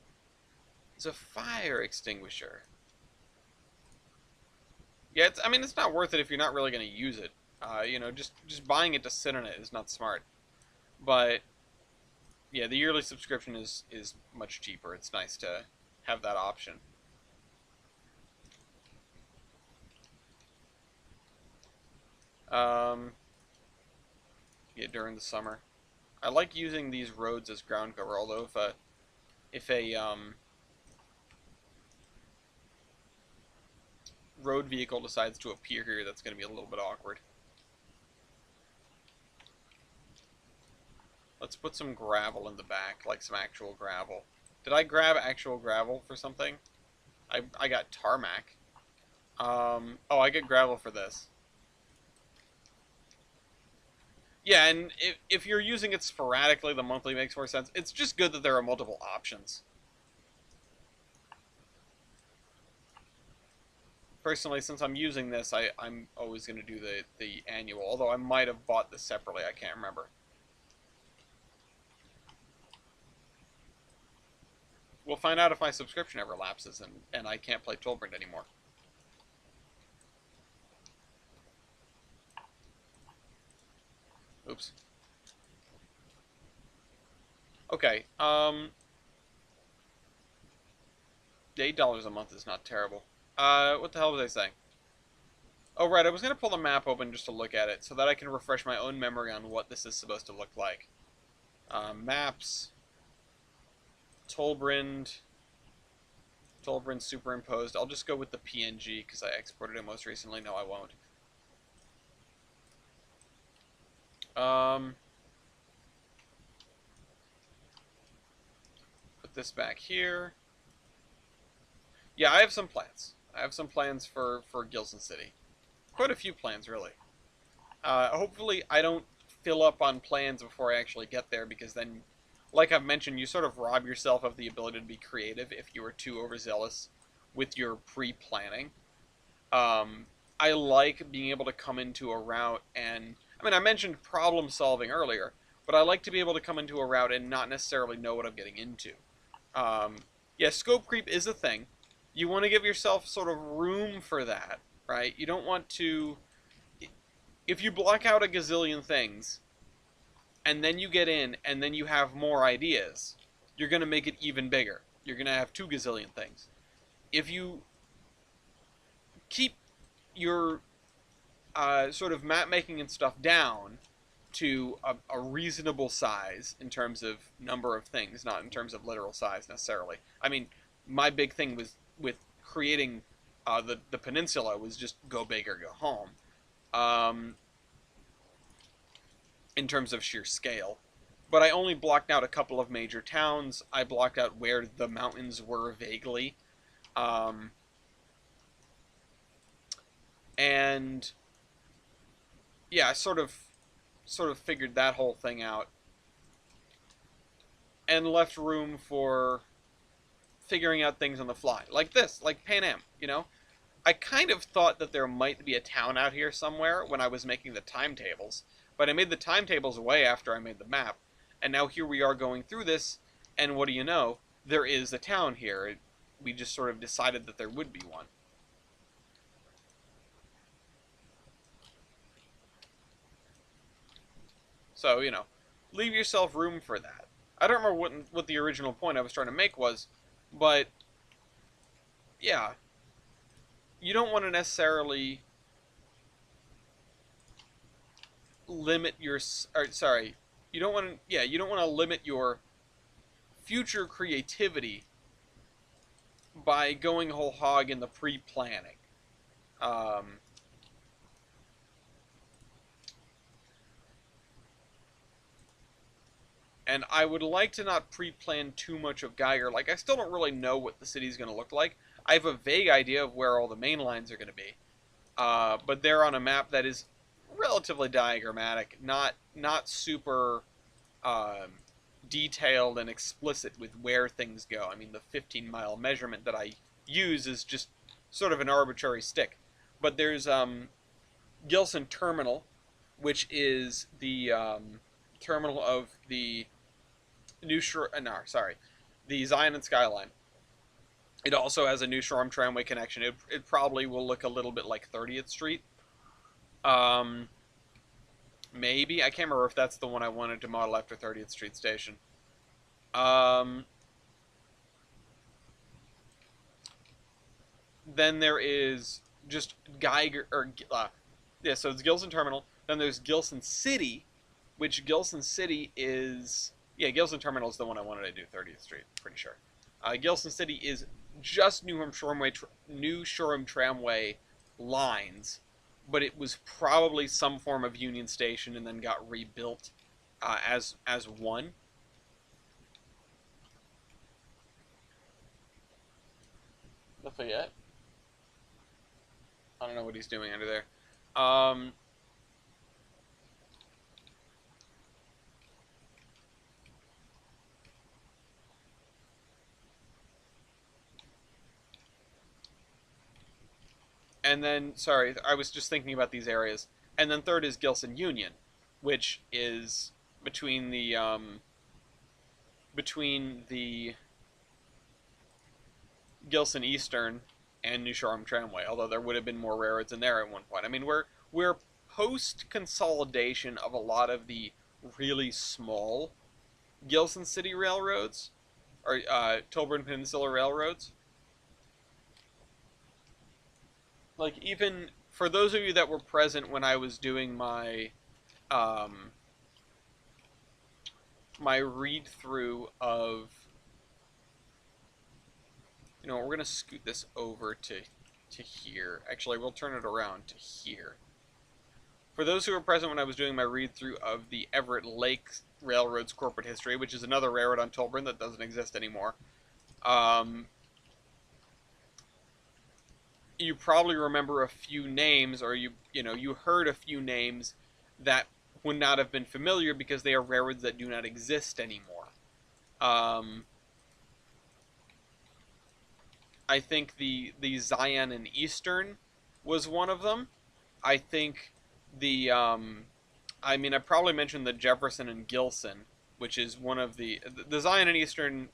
It's a fire extinguisher. Yeah, it's not worth it if you're not really going to use it. Just buying it to sit on it is not smart. But yeah, the yearly subscription is much cheaper. It's nice to have that option. Yeah, during the summer, I like using these roads as ground cover. Although if a road vehicle decides to appear here, that's going to be a little bit awkward. Let's put some gravel in the back, like some actual gravel. Did I grab actual gravel for something? I got tarmac. Oh, I get gravel for this. Yeah, and if you're using it sporadically, the monthly makes more sense. It's just good that there are multiple options. Personally, since I'm using this, I'm always going to do the annual, although I might have bought this separately, I can't remember. We'll find out if my subscription ever lapses and I can't play Tollbrand anymore. Oops. Okay, $8 a month is not terrible. What the hell was I saying? Oh, right, I was going to pull the map open just to look at it, so that I can refresh my own memory on what this is supposed to look like. Maps. Tollbrand superimposed. I'll just go with the PNG, because I exported it most recently. No, I won't. Put this back here. Yeah, I have some plans. I have some plans for Gilson City. Quite a few plans, really. Hopefully, I don't fill up on plans before I actually get there, because then, like I've mentioned, you sort of rob yourself of the ability to be creative if you are too overzealous with your pre-planning. I like being able to come into a route and I mean I mentioned problem solving earlier, but I like to be able to come into a route and not necessarily know what I'm getting into. Um, yeah, scope creep is a thing. You want to give yourself sort of room for that, right? You don't want to if you block out a gazillion things and then you get in and then you have more ideas, you're going to make it even bigger. You're going to have 2 gazillion things. If you keep your sort of map making and stuff down to a reasonable size in terms of number of things, not in terms of literal size necessarily. I mean, my big thing was with creating the peninsula was just go big or go home. Um, in terms of sheer scale. But I only blocked out a couple of major towns. I blocked out where the mountains were vaguely. Um, and yeah, I sort of figured that whole thing out and left room for figuring out things on the fly. Like this, like Pan Am, you know? I kind of thought that there might be a town out here somewhere when I was making the timetables, but I made the timetables way after I made the map, and now here we are going through this, and what do you know? There is a town here. We just sort of decided that there would be one. So, leave yourself room for that. I don't remember what the original point I was trying to make was, but yeah, you don't want to necessarily limit your or sorry, you don't want to limit your future creativity by going whole hog in the pre-planning. Um, and I would like to not pre-plan too much of Geiger. Like, I still don't really know what the city's going to look like. I have a vague idea of where all the main lines are going to be, but they're on a map that is relatively diagrammatic, not super um, detailed and explicit with where things go. I mean, the 15-mile measurement that I use is just sort of an arbitrary stick. But there's Gilson Terminal, which is the terminal of the New Shore. No, sorry, the Zion and Skyline. It also has a New Shoreham tramway connection. It probably will look a little bit like 30th Street. Um, maybe I can't remember if that's the one I wanted to model after 30th Street Station. Um, then there is just Geiger or yeah, so it's Gilson Terminal. Then there's Gilson City, which Gilson City is Gilson Terminal is the one I wanted to do 30th Street. Pretty sure. Gilson City is just New Shoreham Tramway lines, but it was probably some form of Union Station and then got rebuilt as one. Lafayette. I don't know what he's doing under there. Um, and then, sorry, I was just thinking about these areas. And then third is Gilson Union, which is between the Gilson Eastern and New Shoreham Tramway. Although there would have been more railroads in there at one point. I mean, we're post consolidation of a lot of the really small Gilson City railroads or Tilburn Peninsula railroads. Like, even for those of you that were present when I was doing um, my read through of, we're gonna scoot this over to here. Actually, we'll turn it around to here. For those who were present when I was doing my read through of the Everett Lake Railroad's corporate history, which is another railroad on Tilburn that doesn't exist anymore, you probably remember a few names, or you heard a few names that would not have been familiar because they are railroads that do not exist anymore. I think the Zion and Eastern was one of them. I think the I mean, I probably mentioned the Jefferson and Gilson, which is one of the Zion and Eastern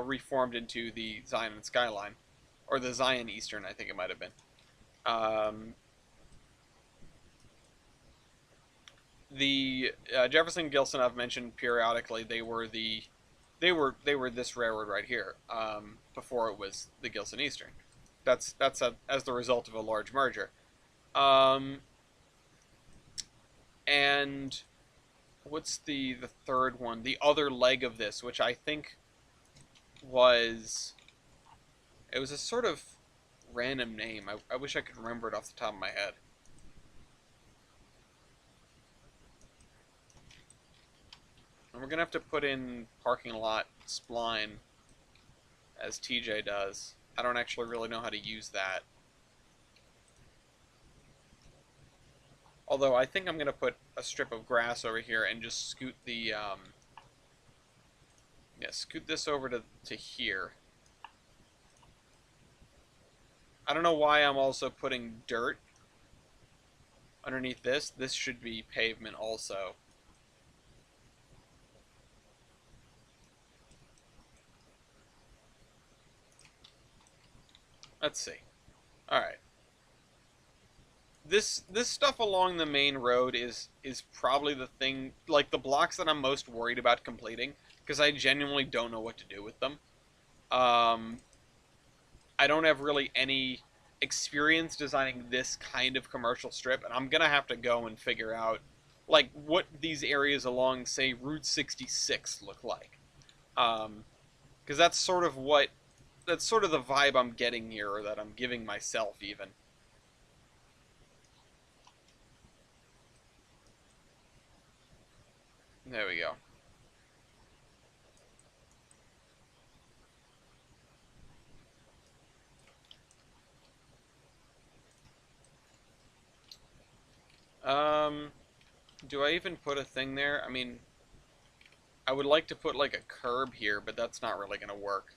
reformed into the Zion and Skyline, or the Zion Eastern, I think it might have been. Um, the Jefferson Gilson I've mentioned periodically. They were this railroad right here before it was the Gilson Eastern. As the result of a large merger. Um, and what's the third one? The other leg of this, which I think was it was a sort of random name. I wish I could remember it off the top of my head. And we're gonna have to put in parking lot spline as TJ does. I don't actually really know how to use that. Although I think I'm gonna put a strip of grass over here and just scoot the yeah, scoot this over to here. I don't know why I'm also putting dirt underneath this. This should be pavement also. Let's see. All right. This stuff along the main road is probably the thing, like the blocks that I'm most worried about completing because I genuinely don't know what to do with them. Um, I don't have really any experience designing this kind of commercial strip, and I'm gonna have to go and figure out like what these areas along, say, Route 66 look like. Because that's sort of the vibe I'm getting here, or that I'm giving myself even. There we go. Um, do I even put a thing there? I mean, I would like to put like a curb here, but that's not really gonna work.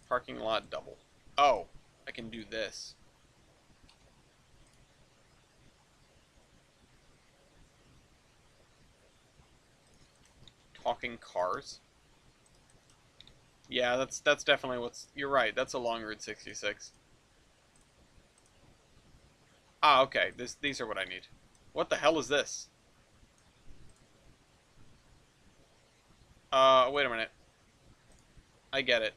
Parking lot double. Oh, I can do this. Talking cars. Yeah, that's definitely what's. You're right. That's along Route 66. Ah, okay. These are what I need. What the hell is this? Wait a minute. I get it.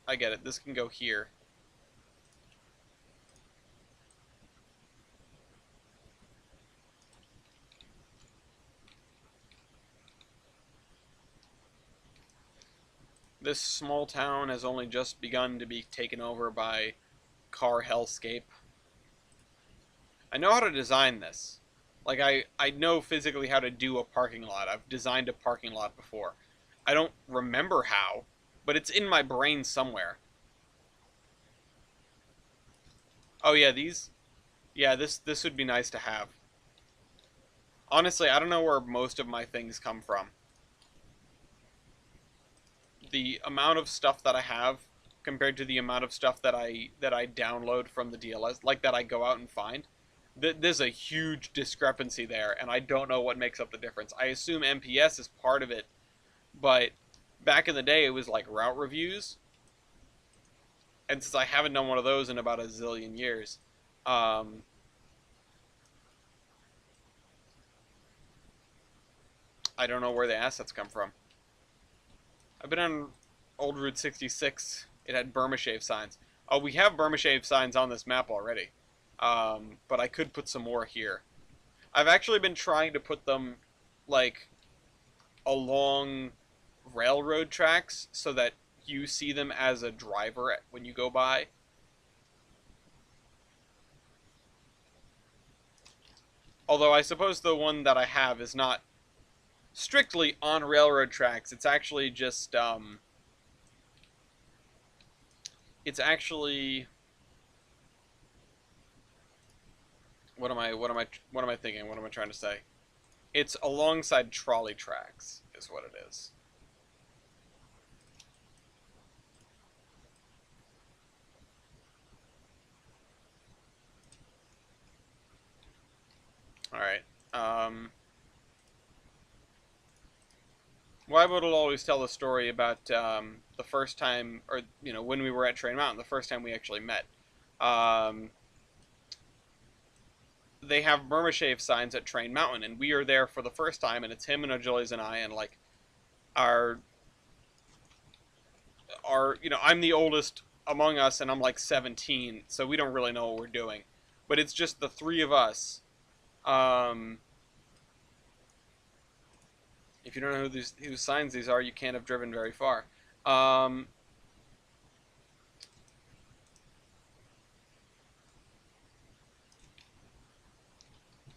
I get it. This can go here. This small town has only just begun to be taken over by car hellscape. I know how to design this. Like, I know physically how to do a parking lot. I've designed a parking lot before. I don't remember how, but it's in my brain somewhere. Oh yeah, these. Yeah, this would be nice to have. Honestly, I don't know where most of my things come from. The amount of stuff that I have compared to the amount of stuff that I download from the DLS, like that I go out and find, there's a huge discrepancy there, and I don't know what makes up the difference. I assume MPS is part of it, but back in the day it was like route reviews, and since I haven't done one of those in about a zillion years, um, I don't know where the assets come from. I've been on old Route 66. It had Burma Shave signs. Oh, we have Burma Shave signs on this map already. But I could put some more here. I've actually been trying to put them, like, along railroad tracks so that you see them as a driver when you go by. Although I suppose the one that I have is not strictly on railroad tracks. It's actually just, it's actually what am I thinking? What am I trying to say? It's alongside trolley tracks is what it is. Wybo will always tell the story about the first time, or when we were at Train Mountain, the first time we actually met. Um, they have Burma Shave signs at Train Mountain, and we are there for the first time, and it's him and Agiles and I, and like our I'm the oldest among us, and I'm like 17, so we don't really know what we're doing, but it's just the three of us. Um, if you don't know whose signs these are, you can't have driven very far. Um,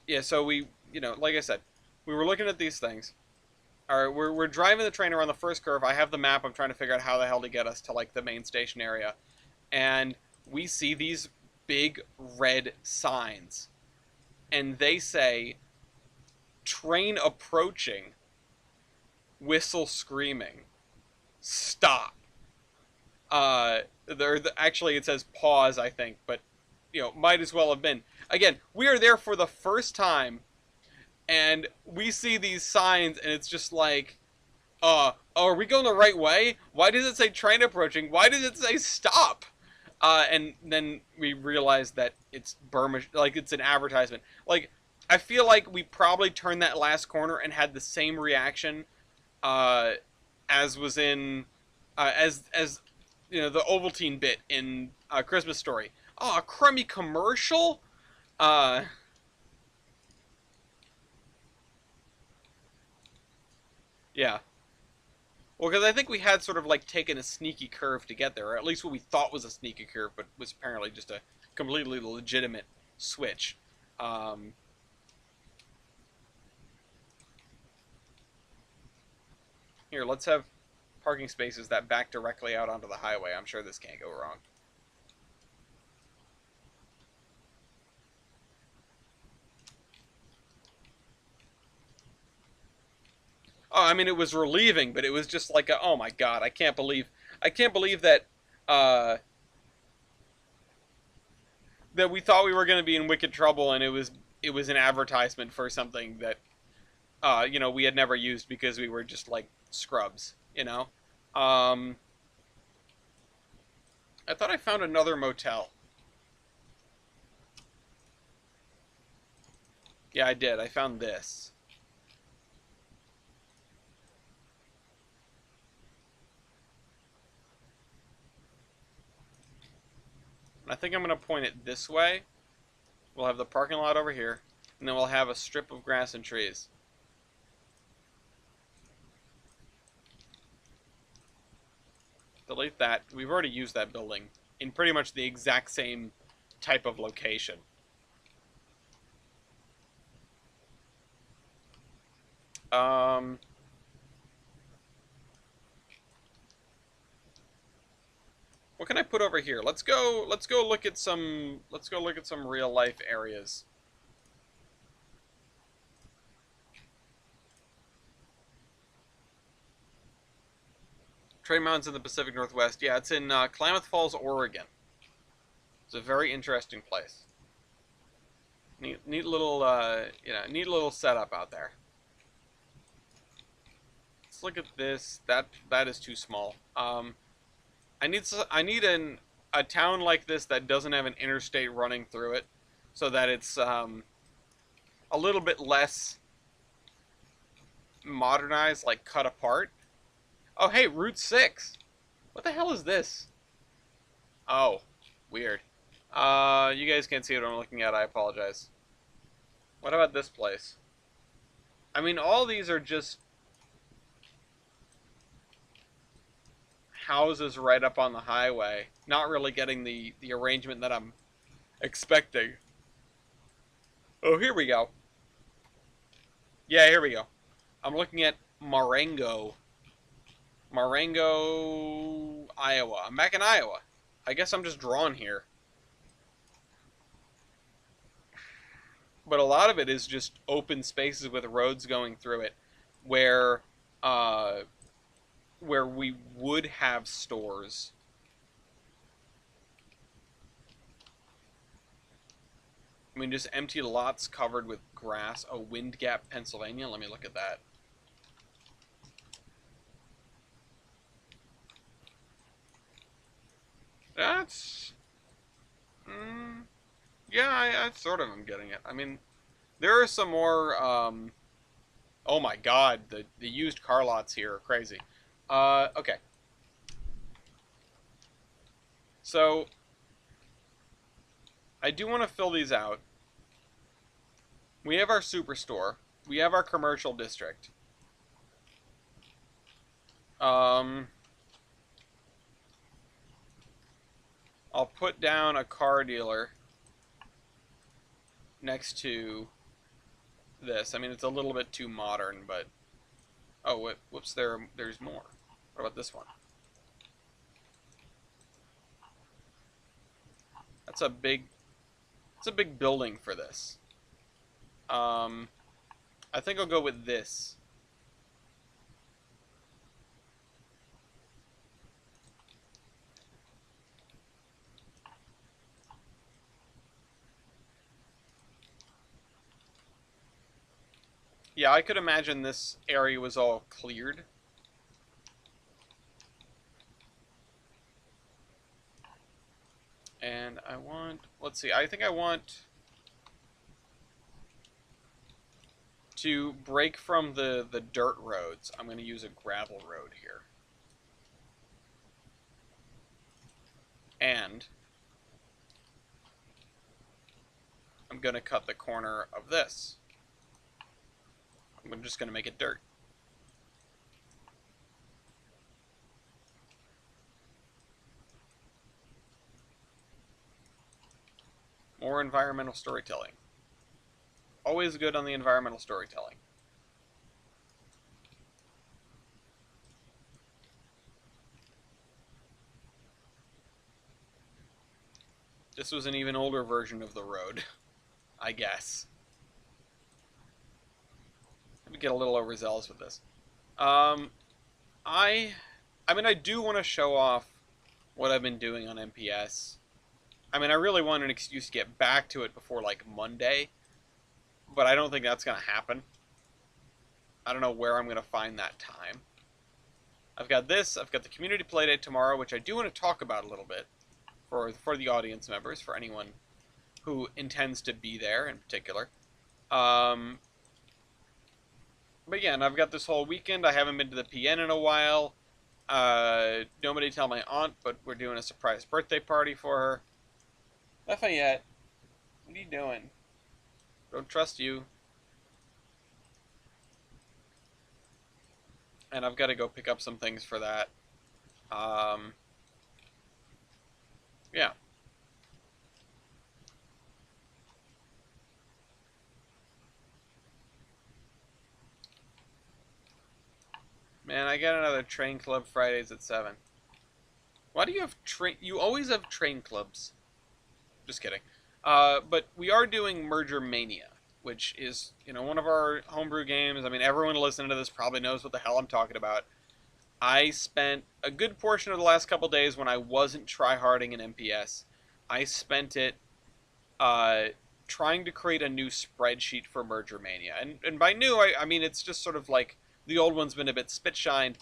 yeah, so like I said, we were looking at these things. All right, we're driving the train around the first curve. I have the map. I'm trying to figure out how the hell to get us to like the main station area, and we see these big red signs, and they say "train approaching, whistle screaming, stop." Actually it says pause, I think, but might as well have been. Again, we are there for the first time, and we see these signs, and it's just like, are we going the right way? Why does it say train approaching? Why does it say stop? And then we realize that it's Burma, like it's an advertisement. Like, I feel like we probably turned that last corner and had the same reaction, uh, as was in, as the Ovaltine bit in Christmas Story. Oh, a crummy commercial. Uh, yeah. Well, because I think we had sort of like taken a sneaky curve to get there, or at least what we thought was a sneaky curve, but was apparently just a completely legitimate switch. Um, Here, let's have parking spaces that back directly out onto the highway. I'm sure this can't go wrong. Oh, I mean, it was relieving, but it was just like, oh my god, I can't believe that, uh, that we thought we were going to be in wicked trouble, and it was an advertisement for something that we had never used because we were just like scrubs, I thought I found another motel. Yeah, I did. I found this. And I think I'm going to point it this way. We'll have the parking lot over here, and then we'll have a strip of grass and trees. Delete that. We've already used that building in pretty much the exact same type of location. Um, what can I put over here? Let's go look at some real life areas. Train Mountain's in the Pacific Northwest. Yeah, it's in Klamath Falls, Oregon. It's a very interesting place. Neat little neat little setup out there. Let's look at this. That is too small. I need a town like this that doesn't have an interstate running through it, so that it's a little bit less modernized, like cut apart. Oh, hey, Route 6. What the hell is this? Oh, weird. You guys can't see what I'm looking at. I apologize. What about this place? I mean, all these are just houses right up on the highway. Not really getting the arrangement that I'm expecting. Oh, here we go. Yeah, here we go. I'm looking at Marengo, Iowa. I'm back in Iowa. I guess I'm just drawn here. But a lot of it is just open spaces with roads going through it, where uh, where we would have stores. I mean, just empty lots covered with grass. Oh, Wind Gap, Pennsylvania. Let me look at that. That's... yeah, I sort of am getting it. I mean, there are some more... oh my god, the used car lots here are crazy. Okay. So, I do want to fill these out. We have our superstore. We have our commercial district. I'll put down a car dealer next to this. I mean, it's a little bit too modern, but... oh, whoops, there's more. What about this one? That's a big... it's a big building for this. I think I'll go with this. Yeah, I could imagine this area was all cleared. And I want... let's see, I think I want to break from the dirt roads. I'm going to use a gravel road here. And I'm going to cut the corner of this. I'm just going to make it dirt. More environmental storytelling. Always good on the environmental storytelling. This was an even older version of the road, I guess. Let me get a little overzealous with this. I mean, I do want to show off what I've been doing on MPS. I mean, I really want an excuse to get back to it before, like, Monday. But I don't think that's going to happen. I don't know where I'm going to find that time. I've got this. I've got the community playdate tomorrow, which I do want to talk about a little bit for the audience members, for anyone who intends to be there in particular. But yeah, and I've got this whole weekend. I haven't been to the PN in a while. Nobody tell my aunt, but we're doing a surprise birthday party for her. Lafayette, what are you doing? Don't trust you. And I've got to go pick up some things for that. Yeah. Man, I got another train club Fridays at 7. Why do you have train... you always have train clubs. Just kidding. But we are doing Merger Mania, which is, you know, one of our homebrew games. I mean, everyone listening to this probably knows what the hell I'm talking about. I spent a good portion of the last couple days when I wasn't tryharding in MPS. I spent it trying to create a new spreadsheet for Merger Mania. And by new, I mean it's just sort of like the old one's been a bit spit-shined,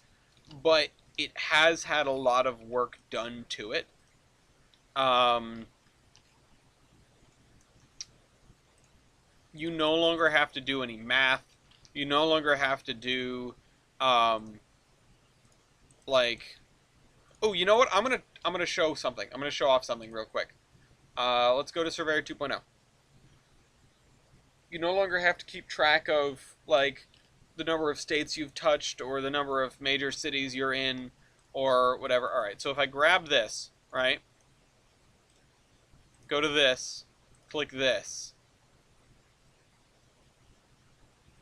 but it has had a lot of work done to it. You no longer have to do any math. You no longer have to do, like, oh, you know what? I'm gonna show something. I'm gonna show off something real quick. Let's go to Surveyor 2.0. You no longer have to keep track of, like, the number of states you've touched or the number of major cities you're in or whatever. All right, so if I grab this, right, go to this, click this,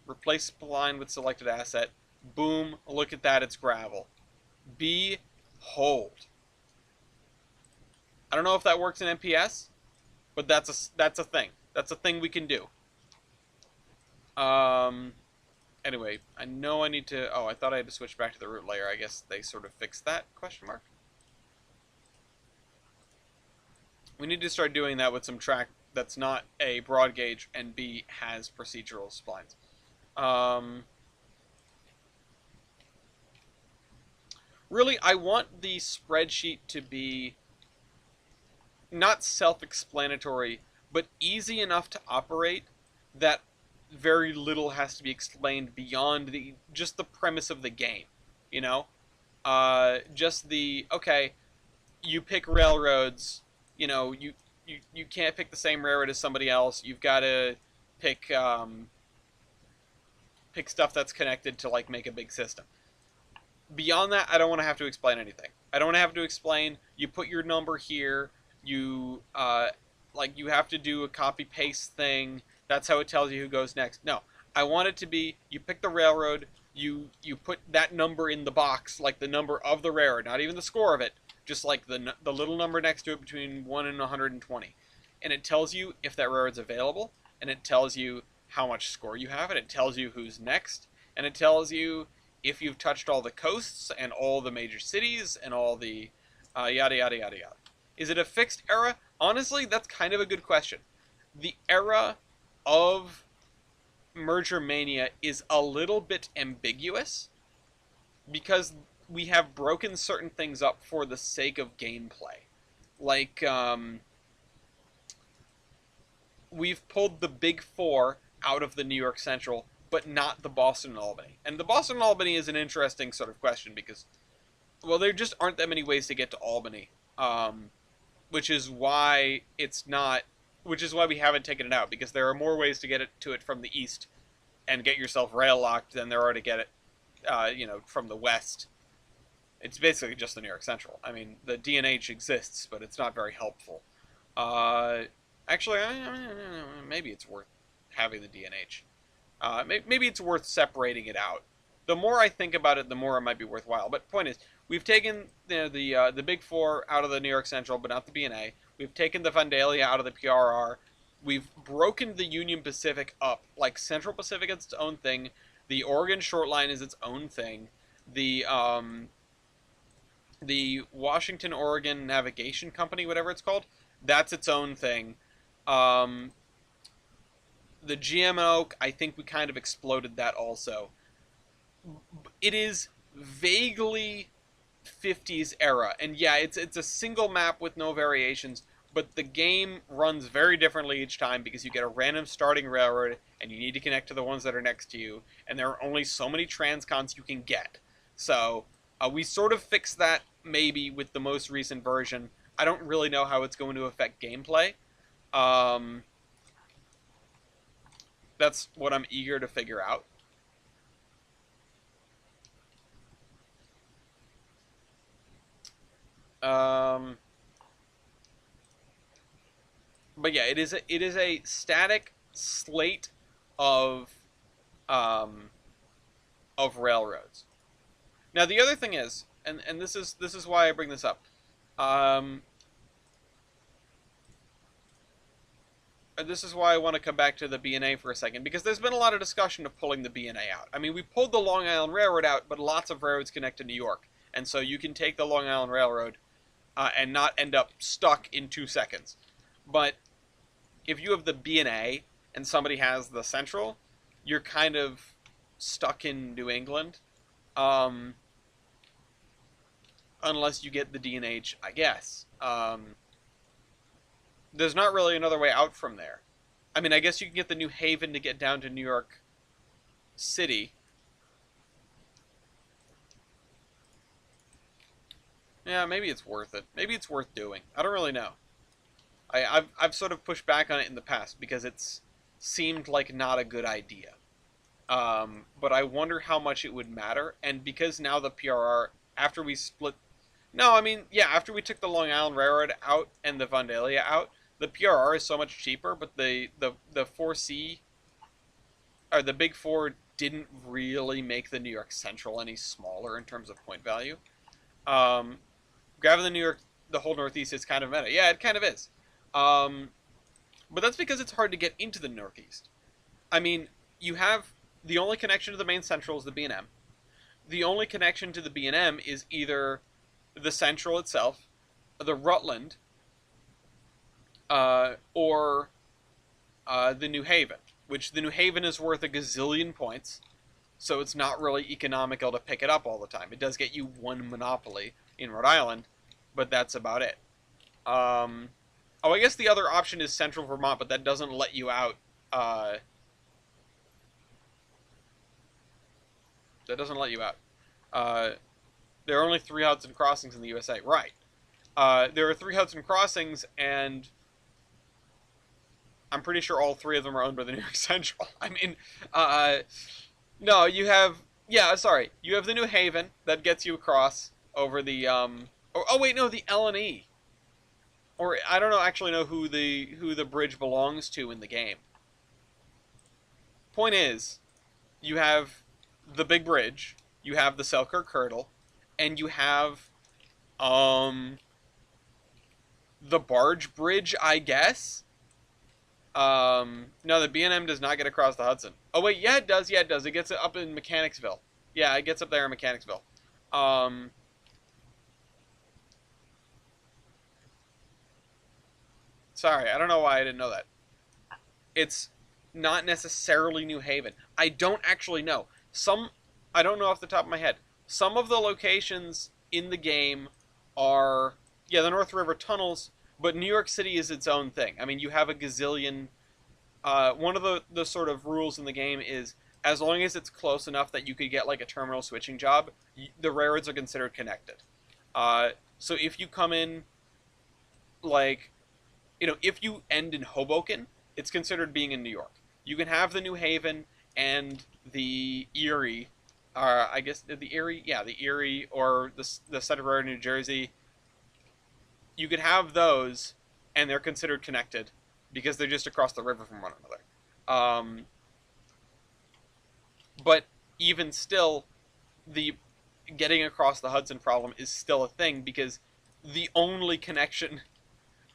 replace line with selected asset, boom, look at that, it's gravel. Behold. I don't know if that works in MPS, but that's a thing. That's a thing we can do. Anyway, I know I need to... oh, I thought I had to switch back to the root layer. I guess they sort of fixed that, question mark. We need to start doing that with some track that's not a broad gauge, and B has procedural splines. Um, Really, I want the spreadsheet to be not self-explanatory, but easy enough to operate that very little has to be explained beyond the just the premise of the game. You know, just the okay. You pick railroads. You know, you can't pick the same railroad as somebody else. You've got to pick pick stuff that's connected to like make a big system. Beyond that, I don't want to have to explain anything. I don't want to have to explain. You put your number here. You like you have to do a copy paste thing. That's how it tells you who goes next. No, I want it to be you pick the railroad. You put that number in the box, like the number of the railroad, not even the score of it, just like the little number next to it between 1 and 120, and it tells you if that railroad's available, and it tells you how much score you have, and it tells you who's next, and it tells you if you've touched all the coasts and all the major cities and all the yada yada yada yada. Is it a fixed era? Honestly, that's kind of a good question. The era of Merger Mania is a little bit ambiguous because we have broken certain things up for the sake of gameplay. Like, we've pulled the big four out of the New York Central, but not the Boston and Albany. And the Boston and Albany is an interesting sort of question because, well, there just aren't that many ways to get to Albany, which is why it's not, which is why we haven't taken it out, because there are more ways to get it to it from the east and get yourself rail locked than there are to get it, from the west. It's basically just the New York Central. I mean, the DNH exists, but it's not very helpful. Uh, Actually, maybe it's worth having the DNH. Maybe it's worth separating it out. The more I think about it, the more it might be worthwhile. But point is, we've taken the big four out of the New York Central, but not the BNA. We've taken the Vandalia out of the PRR. We've broken the Union Pacific up. Like Central Pacific is its own thing. The Oregon Short Line is its own thing. The Washington Oregon Navigation Company, whatever it's called, that's its own thing. Um, the GMO, I think we kind of exploded that also. It is vaguely 50s era, and yeah, it's a single map with no variations, but the game runs very differently each time because you get a random starting railroad, and you need to connect to the ones that are next to you, and there are only so many transcons you can get. So, we sort of fixed that, maybe, with the most recent version. I don't really know how it's going to affect gameplay. Um, that's what I'm eager to figure out. Um, but yeah, it is a static slate of um, of railroads. Now the other thing is, and this is why I bring this up. Um, this is why I want to come back to the BNA for a second, because there's been a lot of discussion of pulling the BNA out. I mean, we pulled the Long Island Railroad out, but lots of railroads connect to New York, and so you can take the Long Island Railroad and not end up stuck in 2 seconds. But if you have the BNA and somebody has the Central, you're kind of stuck in New England, um, unless you get the DNH, I guess. There's not really another way out from there. I mean, I guess you can get the New Haven to get down to New York City. Yeah, maybe it's worth it. Maybe it's worth doing. I don't really know. I've sort of pushed back on it in the past because it's seemed like not a good idea. But I wonder how much it would matter. And because now the PRR, after we split, no, I mean, yeah, after we took the Long Island Railroad out and the Vandalia out, the PRR is so much cheaper. But the 4C or the Big Four didn't really make the New York Central any smaller in terms of point value. Um, Grabbing the whole Northeast is kind of meta. Yeah, it kind of is. Um, but that's because it's hard to get into the Northeast. I mean, you have the only connection to the main Central is the B&M. The only connection to the B&M is either the Central itself, the Rutland, or the New Haven, which the New Haven is worth a gazillion points, so it's not really economical to pick it up all the time. It does get you one monopoly in Rhode Island, but that's about it. Oh, I guess the other option is Central Vermont, but that doesn't let you out. That doesn't let you out. Uh, there are only 3 Hudson crossings in the USA. Right. There are 3 Hudson crossings, and I'm pretty sure all 3 of them are owned by the New York Central. I mean, no, you have. Yeah, sorry. You have the New Haven that gets you across over the. Oh wait, no, the L&E. Or I don't know actually know who the bridge belongs to in the game. Point is, you have the big bridge, you have the Selkirk Hurdle, and you have the barge bridge, I guess. No, the B&M does not get across the Hudson. Oh wait, yeah it does. Yeah it does. It gets up in Mechanicsville. Yeah, it gets up there in Mechanicsville. Sorry, I don't know why I didn't know that. It's not necessarily New Haven. I don't actually know. I don't know off the top of my head. Some of the locations in the game are, yeah, the North River tunnels, but New York City is its own thing. I mean, you have a gazillion. One of the sort of rules in the game is as long as it's close enough that you could get like a terminal switching job, the railroads are considered connected. So if you come in, like, if you end in Hoboken, it's considered being in New York. You can have the New Haven and the Erie, I guess the Erie, yeah, the Erie or the Center Road, New Jersey. You could have those, and they're considered connected because they're just across the river from one another. But even still, the getting across the Hudson problem is still a thing because the only connection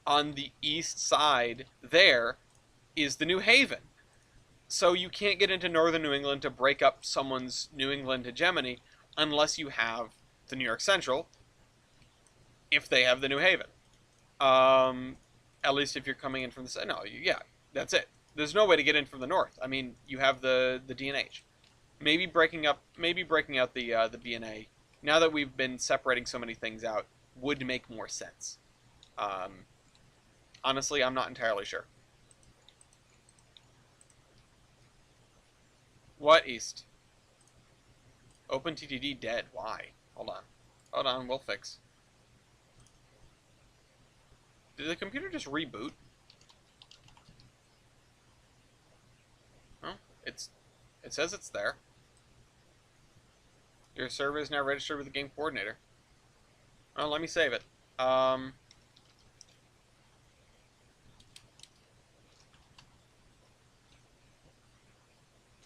on the east side there is the New Haven. So you can't get into northern New England to break up someone's New England hegemony unless you have the New York Central, if they have the New Haven. At least if you're coming in from the no, yeah, that's it. There's no way to get in from the north. I mean, you have the D&H. Maybe breaking out the B&A. Now that we've been separating so many things out, would make more sense. Honestly, I'm not entirely sure. What east? OpenTTD dead. Why? Hold on. Hold on, we'll fix. Did the computer just reboot? Oh, it says it's there. Your server is now registered with the game coordinator. Oh, let me save it.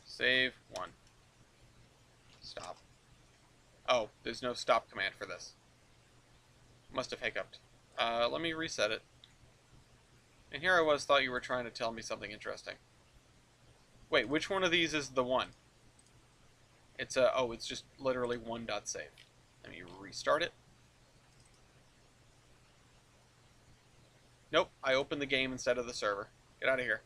Save 1. Stop. Oh, there's no stop command for this. Must have hiccuped. Let me reset it. And here I was, thought you were trying to tell me something interesting. Wait, which one of these is the one? It's it's just literally one.save. Let me restart it. Nope, I opened the game instead of the server. Get out of here.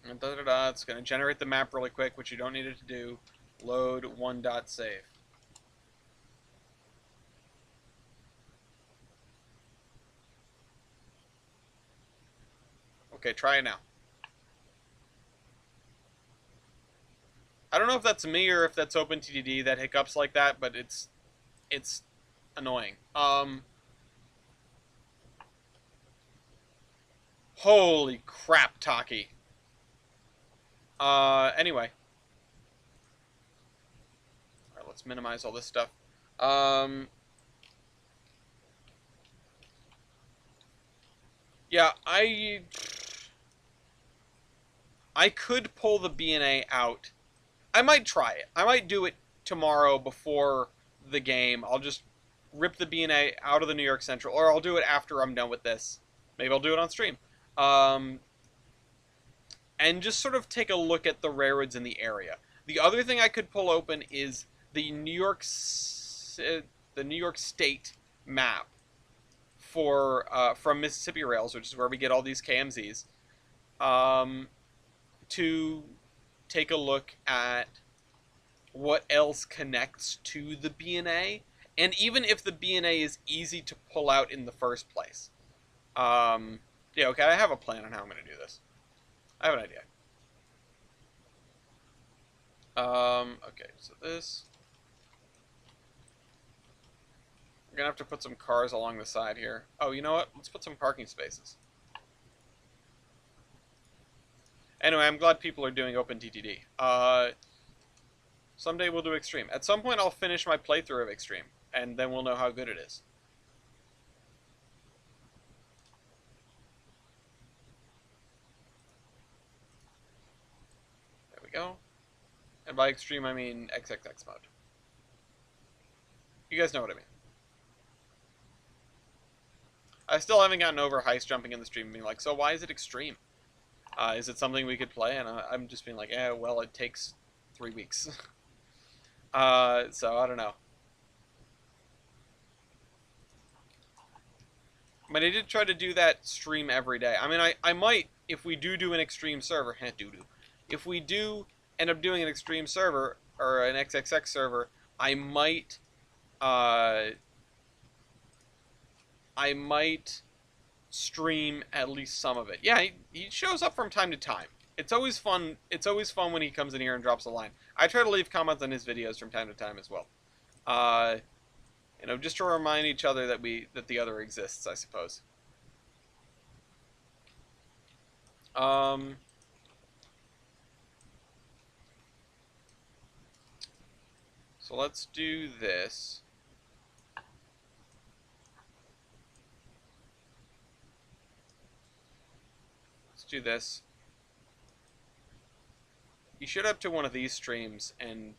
And it's going to generate the map really quick, which you don't need it to do. Load one.save. Okay, try it now. I don't know if that's me or if that's OpenTTD that hiccups like that, but it's annoying. Holy crap, Taki. Anyway. Alright, let's minimize all this stuff. Yeah, I could pull the B&A out. I might try it. I might do it tomorrow before the game. I'll just rip the B&A out of the New York Central, or I'll do it after I'm done with this. Maybe I'll do it on stream. And just sort of take a look at the railroads in the area. The other thing I could pull open is the New York State map for from Mississippi Rails, which is where we get all these KMZs, um, to take a look at what else connects to the BNA, and even if the BNA is easy to pull out in the first place. Um, yeah, okay, I have a plan on how I'm going to do this. I have an idea. Okay, so this... We're going to have to put some cars along the side here. Oh, you know what? Let's put some parking spaces. Anyway, I'm glad people are doing OpenTTD. Someday we'll do Extreme. At some point I'll finish my playthrough of Extreme, and then we'll know how good it is. There we go. And by Extreme I mean XXX mode. You guys know what I mean. I still haven't gotten over Heist jumping in the stream and being like, so why is it Extreme? Is it something we could play? And I'm just being like, well, it takes 3 weeks. So I don't know. But I did try to do that stream every day. I mean, I might, if we do an Extreme server, if we do end up doing an Extreme server, or an XXX server, I might stream at least some of it. Yeah, he shows up from time to time. It's always fun. It's always fun when he comes in here and drops a line. I try to leave comments on his videos from time to time as well. You know, just to remind each other that the other exists, I suppose. So let's do this. Do this. You showed up to one of these streams and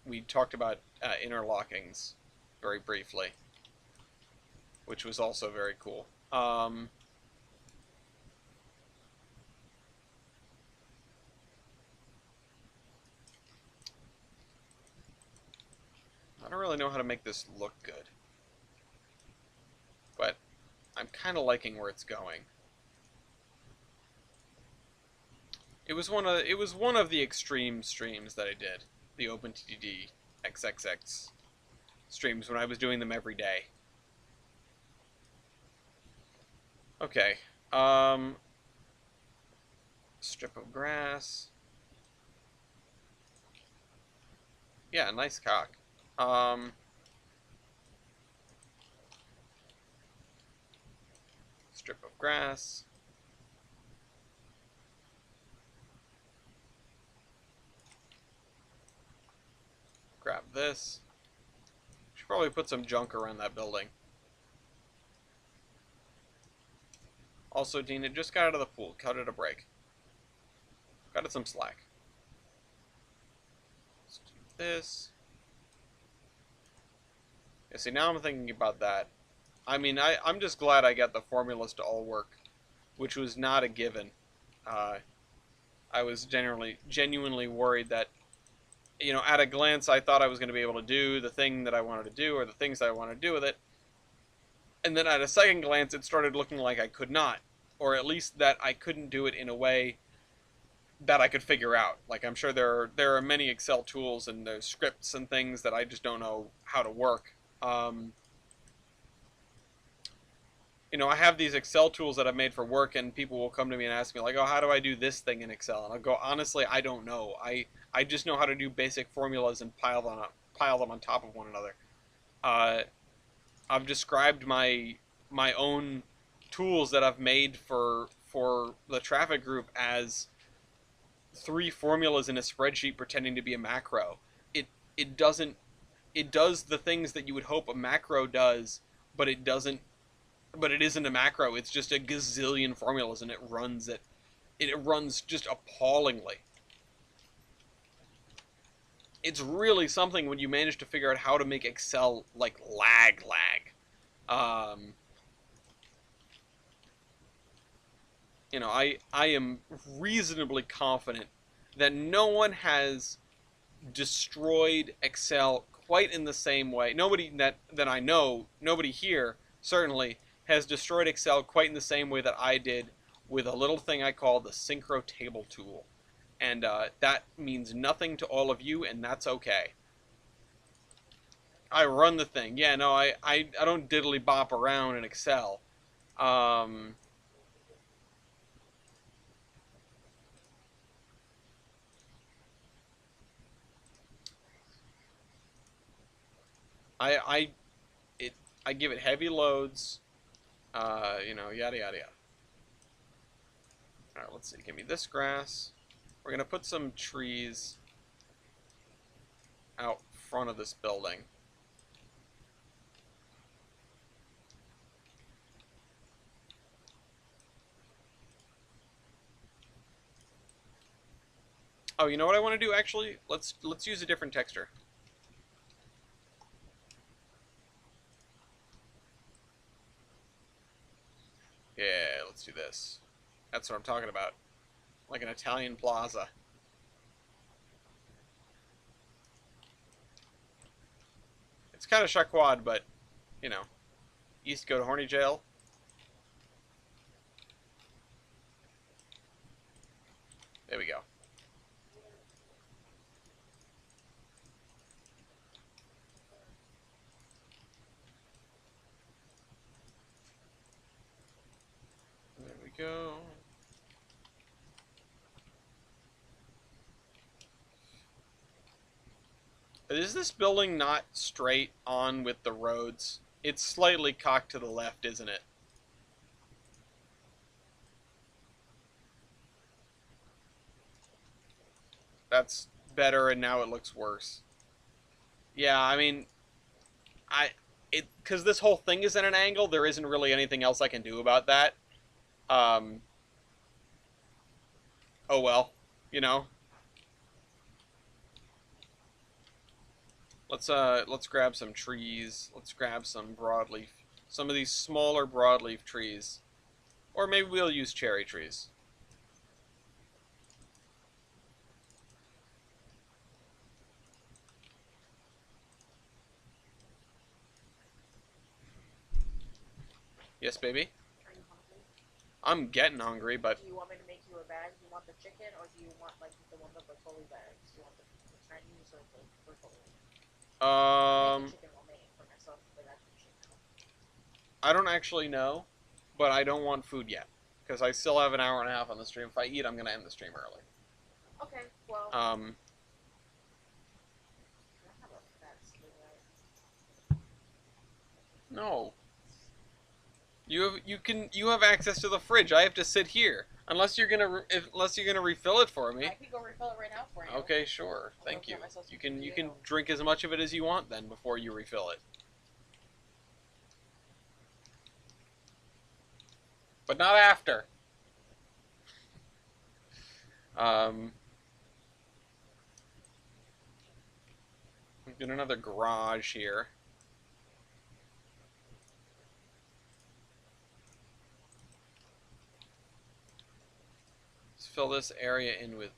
we talked about interlockings very briefly, which was also very cool. I don't really know how to make this look good, but I'm kind of liking where it's going. It was one of the Extreme streams that I did, the OpenTTD XXX streams when I was doing them every day. Okay, strip of grass. Yeah, nice cock. Strip of grass. Grab this. Should probably put some junk around that building. Also, Dean, it just got out of the pool. Cut it a break. Cut it some slack. Let's do this. Yeah, see, now I'm thinking about that. I mean, I'm just glad I got the formulas to all work, which was not a given. I was genuinely worried that, you know, at a glance, I thought I was going to be able to do the thing that I wanted to do, or the things that I wanted to do with it. And then at a second glance, it started looking like I could not. Or at least that I couldn't do it in a way that I could figure out. Like, I'm sure there are many Excel tools and there's scripts and things that I just don't know how to work. You know, I have these Excel tools that I've made for work, and people will come to me and ask me, like, oh, how do I do this thing in Excel? And I'll go, honestly, I don't know. I just know how to do basic formulas and pile them on top of one another. I've described my own tools that I've made for the traffic group as 3 formulas in a spreadsheet pretending to be a macro. It does the things that you would hope a macro does, but it doesn't. But it isn't a macro. It's just a gazillion formulas, and it runs just appallingly. It's really something when you manage to figure out how to make Excel like lag. You know, I am reasonably confident that no one has destroyed Excel quite in the same way. Nobody that I know, nobody here certainly has destroyed Excel quite in the same way that I did with a little thing I call the Synchro Table Tool. And that means nothing to all of you, and that's okay. I run the thing. Yeah, no, I don't diddly bop around in Excel. Um, I it I give it heavy loads. Yada yada yada. All right, let's see. Give me this grass. We're gonna put some trees out front of this building. Oh, you know what I want to do actually? Let's use a different texture. Yeah, let's do this. That's what I'm talking about. Like an Italian plaza. It's kind of shaquad, but you know, East go to horny jail. There we go. There we go. Is this building not straight on with the roads? It's slightly cocked to the left, isn't it? That's better, and now it looks worse. Yeah, I mean, because this whole thing is at an angle, there isn't really anything else I can do about that. Um, oh well, you know. Let's grab some trees. Let's grab some broadleaf, some of these smaller broadleaf trees, or maybe we'll use cherry trees. Yes, baby. Are you hungry? I'm getting hungry, but Do you want me to make you a bag? Do you want the chicken, or do you want like the one with the fully bags? Do you want the Chinese or the fully? I'm making chicken romaine for myself, but that's chicken. I don't actually know, but I don't want food yet because I still have an hour and a half on the stream. If I eat, I'm gonna end the stream early. Okay, well. Um, no, you have access to the fridge. I have to sit here unless you're gonna refill it for me. I can go refill it right now for you. Okay, sure. Thank you. You can drink as much of it as you want then before you refill it. But not after. Get another garage here. Let's fill this area in with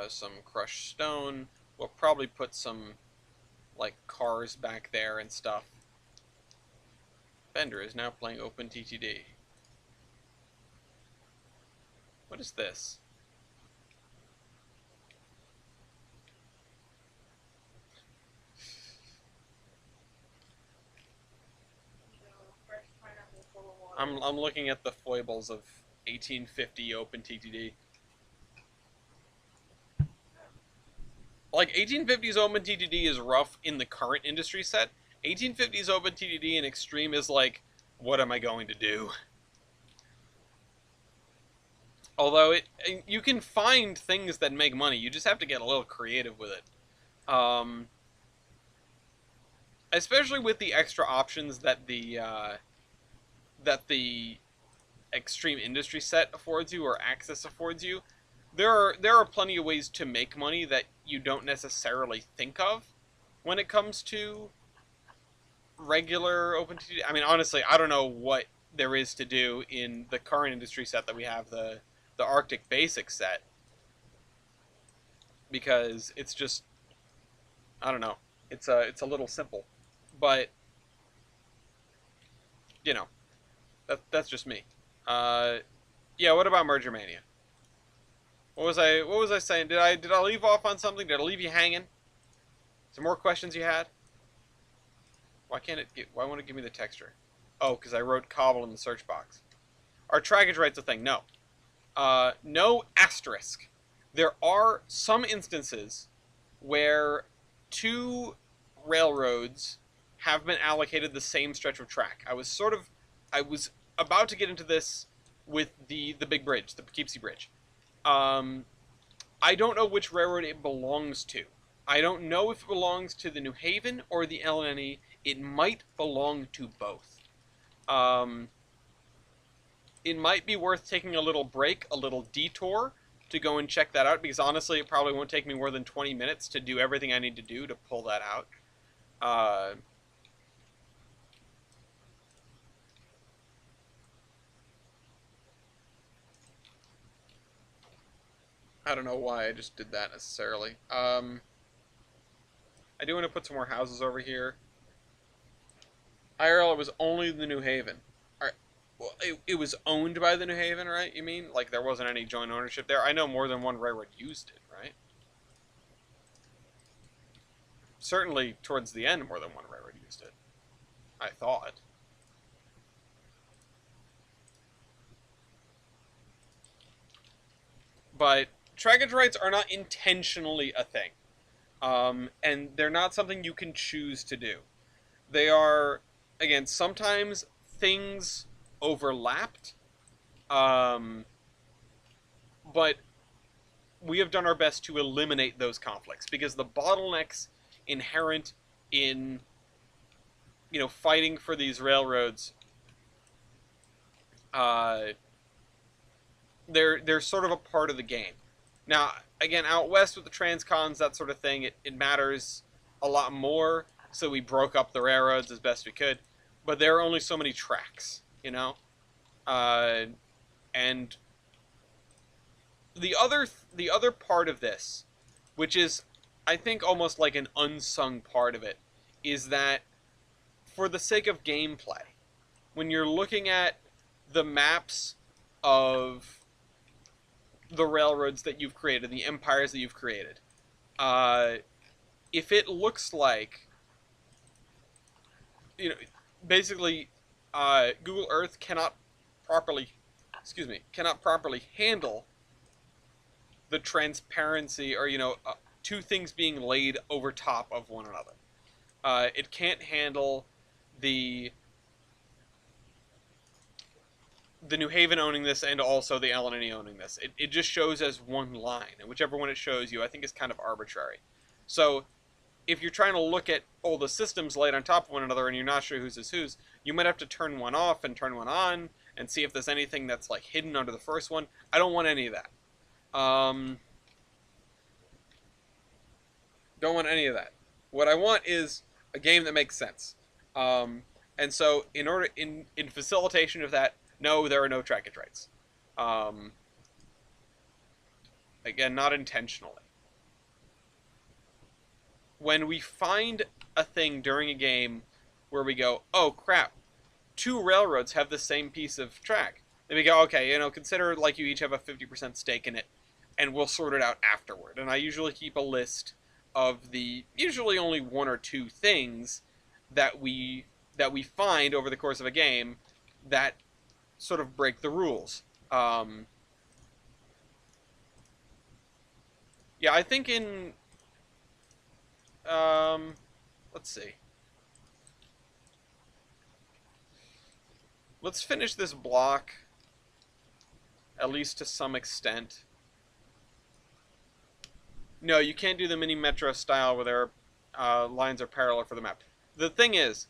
some crushed stone. We'll probably put some like cars back there and stuff. Bender is now playing OpenTTD. What is this? I'm looking at the foibles of 1850 OpenTTD. Like 1850's OpenTTD is rough in the current industry set. 1850's OpenTTD in Extreme is like, what am I going to do? Although you can find things that make money, you just have to get a little creative with it. Especially with the extra options that the Extreme Industry set affords you or Access affords you. There are plenty of ways to make money that you don't necessarily think of when it comes to regular OpenTTD. I mean, honestly, I don't know what there is to do in the current industry set that we have, the Arctic Basic set, because it's just, I don't know, it's a little simple, but you know, That's just me. Uh, yeah. What about Merger Mania? What was I saying? Did I leave off on something? Did I leave you hanging? Is there more questions you had? Why won't it give me the texture? Oh, because I wrote cobble in the search box. Are trackage rights a thing? No. No asterisk. There are some instances where two railroads have been allocated the same stretch of track. I was about to get into this with the big bridge, the Poughkeepsie Bridge. Um, I don't know which railroad it belongs to. I don't know if it belongs to the New Haven or the LNE. It might belong to both. Um, it might be worth taking a little break, a little detour to go and check that out because honestly, it probably won't take me more than 20 minutes to do everything I need to do to pull that out. Uh, I don't know why I just did that necessarily. I do want to put some more houses over here. IRL, it was only the New Haven. All right. Well, it was owned by the New Haven, right? You mean? Like there wasn't any joint ownership there? I know more than one railroad used it, right? Certainly towards the end, more than one railroad used it. I thought. But trackage rights are not intentionally a thing. And they're not something you can choose to do. They are, again, sometimes things overlapped, um, but we have done our best to eliminate those conflicts because the bottlenecks inherent in fighting for these railroads, uh, they're sort of a part of the game. Now, again, out west with the transcons, that sort of thing, it matters a lot more. So we broke up the railroads as best we could, but there are only so many tracks, uh, and the other part of this, which is I think almost like an unsung part of it, is that for the sake of gameplay, when you're looking at the maps of the railroads that you've created, the empires that you've created, uh, if it looks like, you know, basically, Google Earth properly, cannot properly handle the transparency or two things being laid over top of one another. It can't handle the the New Haven owning this and also the LNE owning this. It just shows as one line, and whichever one it shows you, I think is kind of arbitrary. So if you're trying to look at all the systems laid on top of one another and you're not sure whose is whose, you might have to turn one off and turn one on and see if there's anything that's like hidden under the first one. I don't want any of that. Don't want any of that. What I want is a game that makes sense. And so in facilitation of that, no, there are no trackage rights. Um, Again, not intentionally. When we find a thing during a game where we go, oh crap, two railroads have the same piece of track, then we go, okay, consider like you each have a 50% stake in it, and we'll sort it out afterward. And I usually keep a list of the usually only one or two things that we find over the course of a game that sort of break the rules. Yeah, I think in let's see. Let's finish this block at least to some extent. No, you can't do the mini metro style where their lines are parallel for the map. The thing is,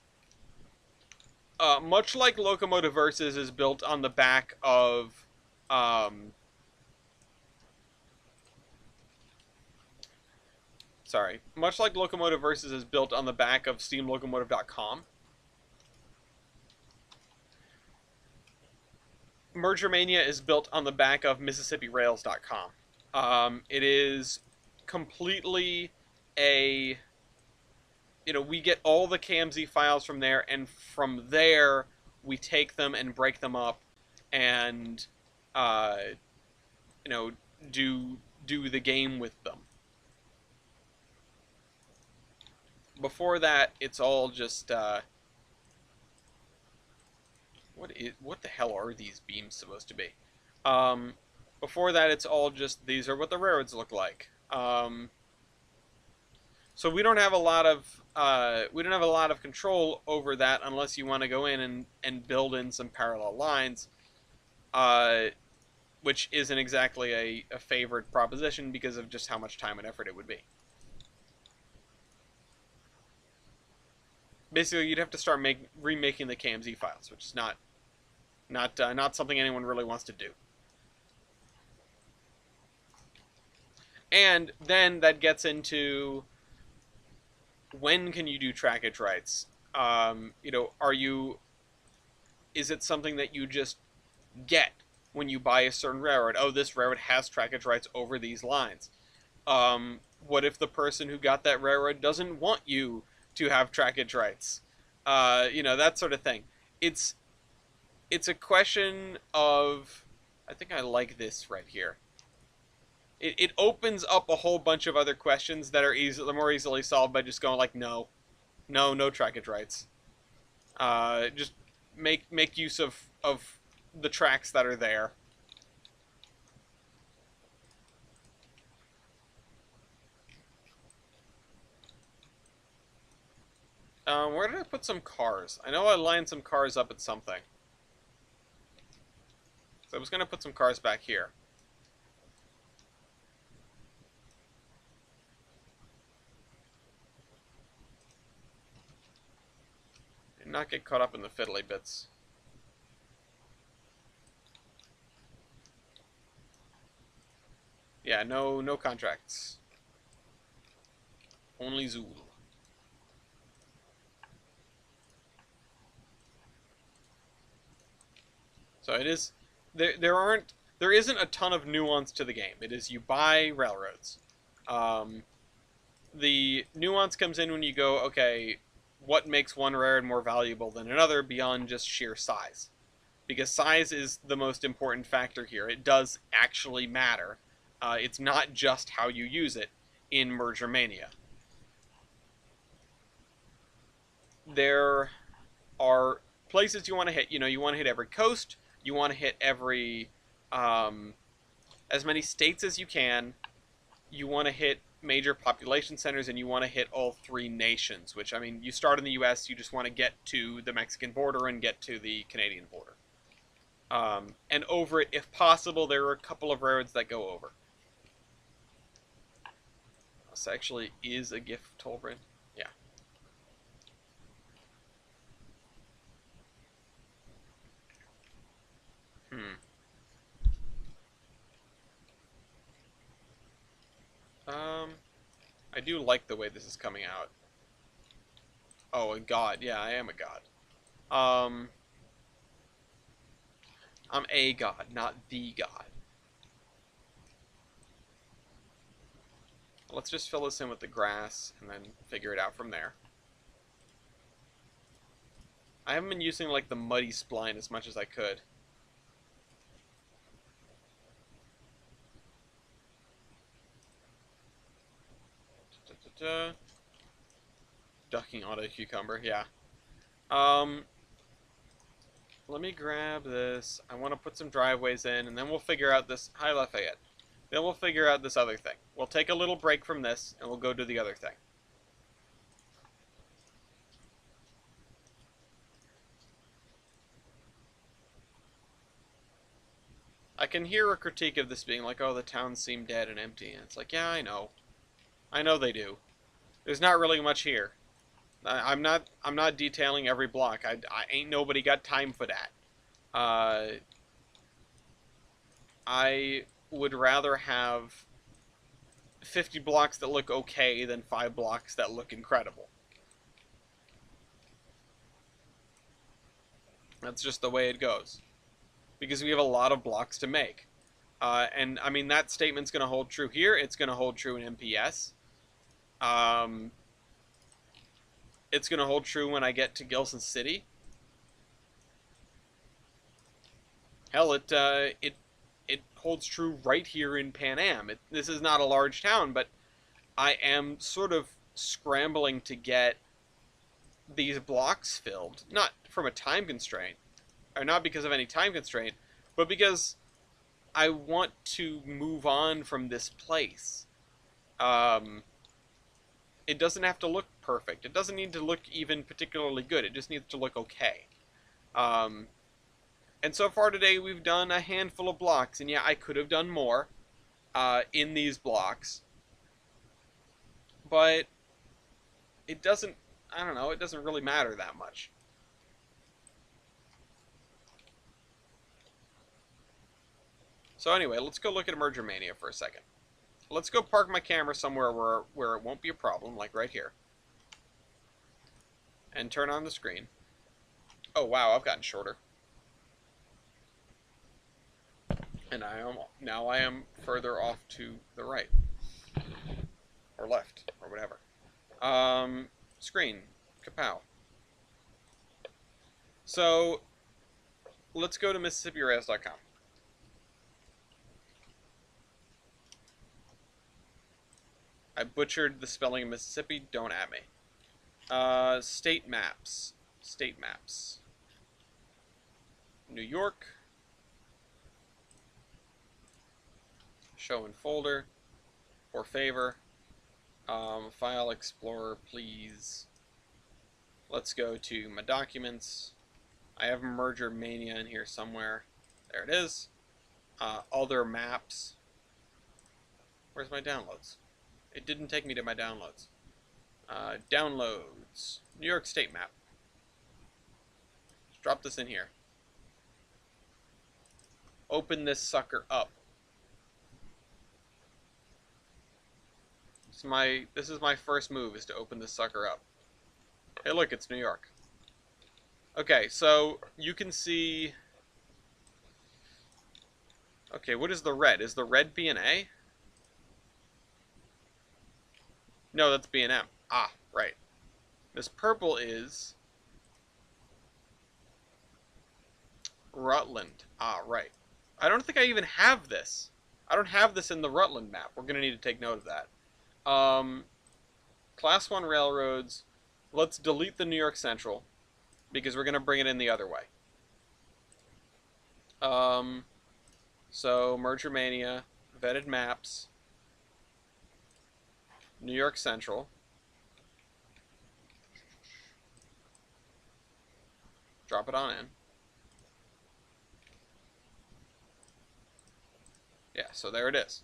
much like Locomotive Versus is built on the back of much like Locomotive Versus is built on the back of SteamLocomotive.com, Merger Mania is built on the back of MississippiRails.com. It is completely a we get all the KMZ files from there, and from there we take them and break them up, and uh, you know, do the game with them. Before that, it's all just what the hell are these beams supposed to be? Um, Before that, it's all just these are what the railroads look like. So we don't have a lot of control over that unless you want to go in and build in some parallel lines, uh, which isn't exactly a favored proposition because of just how much time and effort it would be. Basically, you'd have to start remaking the KMZ files, which is not something anyone really wants to do. And then that gets into when can you do trackage rights? Are you? Is it something that you just get when you buy a certain railroad? Oh, this railroad has trackage rights over these lines. What if the person who got that railroad doesn't want you to have trackage rights? That sort of thing. It's it's a question of. I think I like this right here. It opens up a whole bunch of other questions that are more easily solved by just going like no, no trackage rights. Just make use of the tracks that are there. Where did I put some cars? I know I lined some cars up at something. So I was gonna put some cars back here. And not get caught up in the fiddly bits. Yeah, no contracts. Only Zool. So it is there isn't a ton of nuance to the game. It is you buy railroads. Um, the nuance comes in when you go, okay, what makes one railroad more valuable than another beyond just sheer size? Because size is the most important factor here. It does actually matter. It's not just how you use it in Merger Mania. There are places you want to hit. You want to hit every coast. You want to hit every as many states as you can. You want to hit major population centers, and you want to hit all three nations. Which, I mean, you start in the U.S. You just want to get to the Mexican border and get to the Canadian border. And over it, if possible, there are a couple of railroads that go over. This actually is a GIF toll bridge. Yeah. Hmm. I do like the way this is coming out. Oh, a god. Yeah, I am a god. Um, I'm a god, not the god. Let's just fill this in with the grass and then figure it out from there. I haven't been using like the muddy spline as much as I could. Ducking auto cucumber, yeah. Um, Let me grab this. I want to put some driveways in, and then we'll figure out this. Hi, Lafayette. Then we'll figure out this other thing. We'll take a little break from this, and we'll go do the other thing. I can hear a critique of this being like, oh, the towns seem dead and empty. And it's like, yeah, I know. I know they do. There's not really much here. I'm not detailing every block. I ain't nobody got time for that. I would rather have 50 blocks that look okay than 5 blocks that look incredible. That's just the way it goes. Because we have a lot of blocks to make. And, I mean, that statement's going to hold true here. It's going to hold true in MPS. It's going to hold true when I get to Gilson City. Hell, it holds true right here in Pan Am. This is not a large town, but I am sort of scrambling to get these blocks filled, not from a time constraint, or not because of any time constraint, but because I want to move on from this place. Um, it doesn't have to look perfect. It doesn't need to look even particularly good. It just needs to look okay. Um, and so far today, we've done a handful of blocks, and yeah, I could have done more in these blocks, but it doesn't. I don't know. It doesn't really matter that much. So anyway, let's go look at Merger Mania for a second. Let's go park my camera somewhere where it won't be a problem, like right here. And turn on the screen. Oh wow, I've gotten shorter. And I am further off to the right. Or left, or whatever. Screen. Kapow. So, let's go to MississippiRails.com. I butchered the spelling of Mississippi, don't at me. State maps. State maps. New York. Show in folder. For favor. File Explorer, please. Let's go to my documents. I have Merger Mania in here somewhere. There it is. Other maps. Where's my downloads? It didn't take me to my downloads. Downloads. New York State map. Let's drop this in here. Open this sucker up. This is my first move, is to open this sucker up. Hey look, it's New York. Okay, so you can see... Okay, what is the red? Is the red B and A? No, that's B and M. Ah, right. This purple is... Rutland. Ah, right. I don't think I even have this. I don't have this in the Rutland map. We're going to need to take note of that. Class 1 railroads. Let's delete the New York Central, because we're going to bring it in the other way. So, Merger Mania, vetted maps, New York Central. Drop it on in. Yeah, so there it is.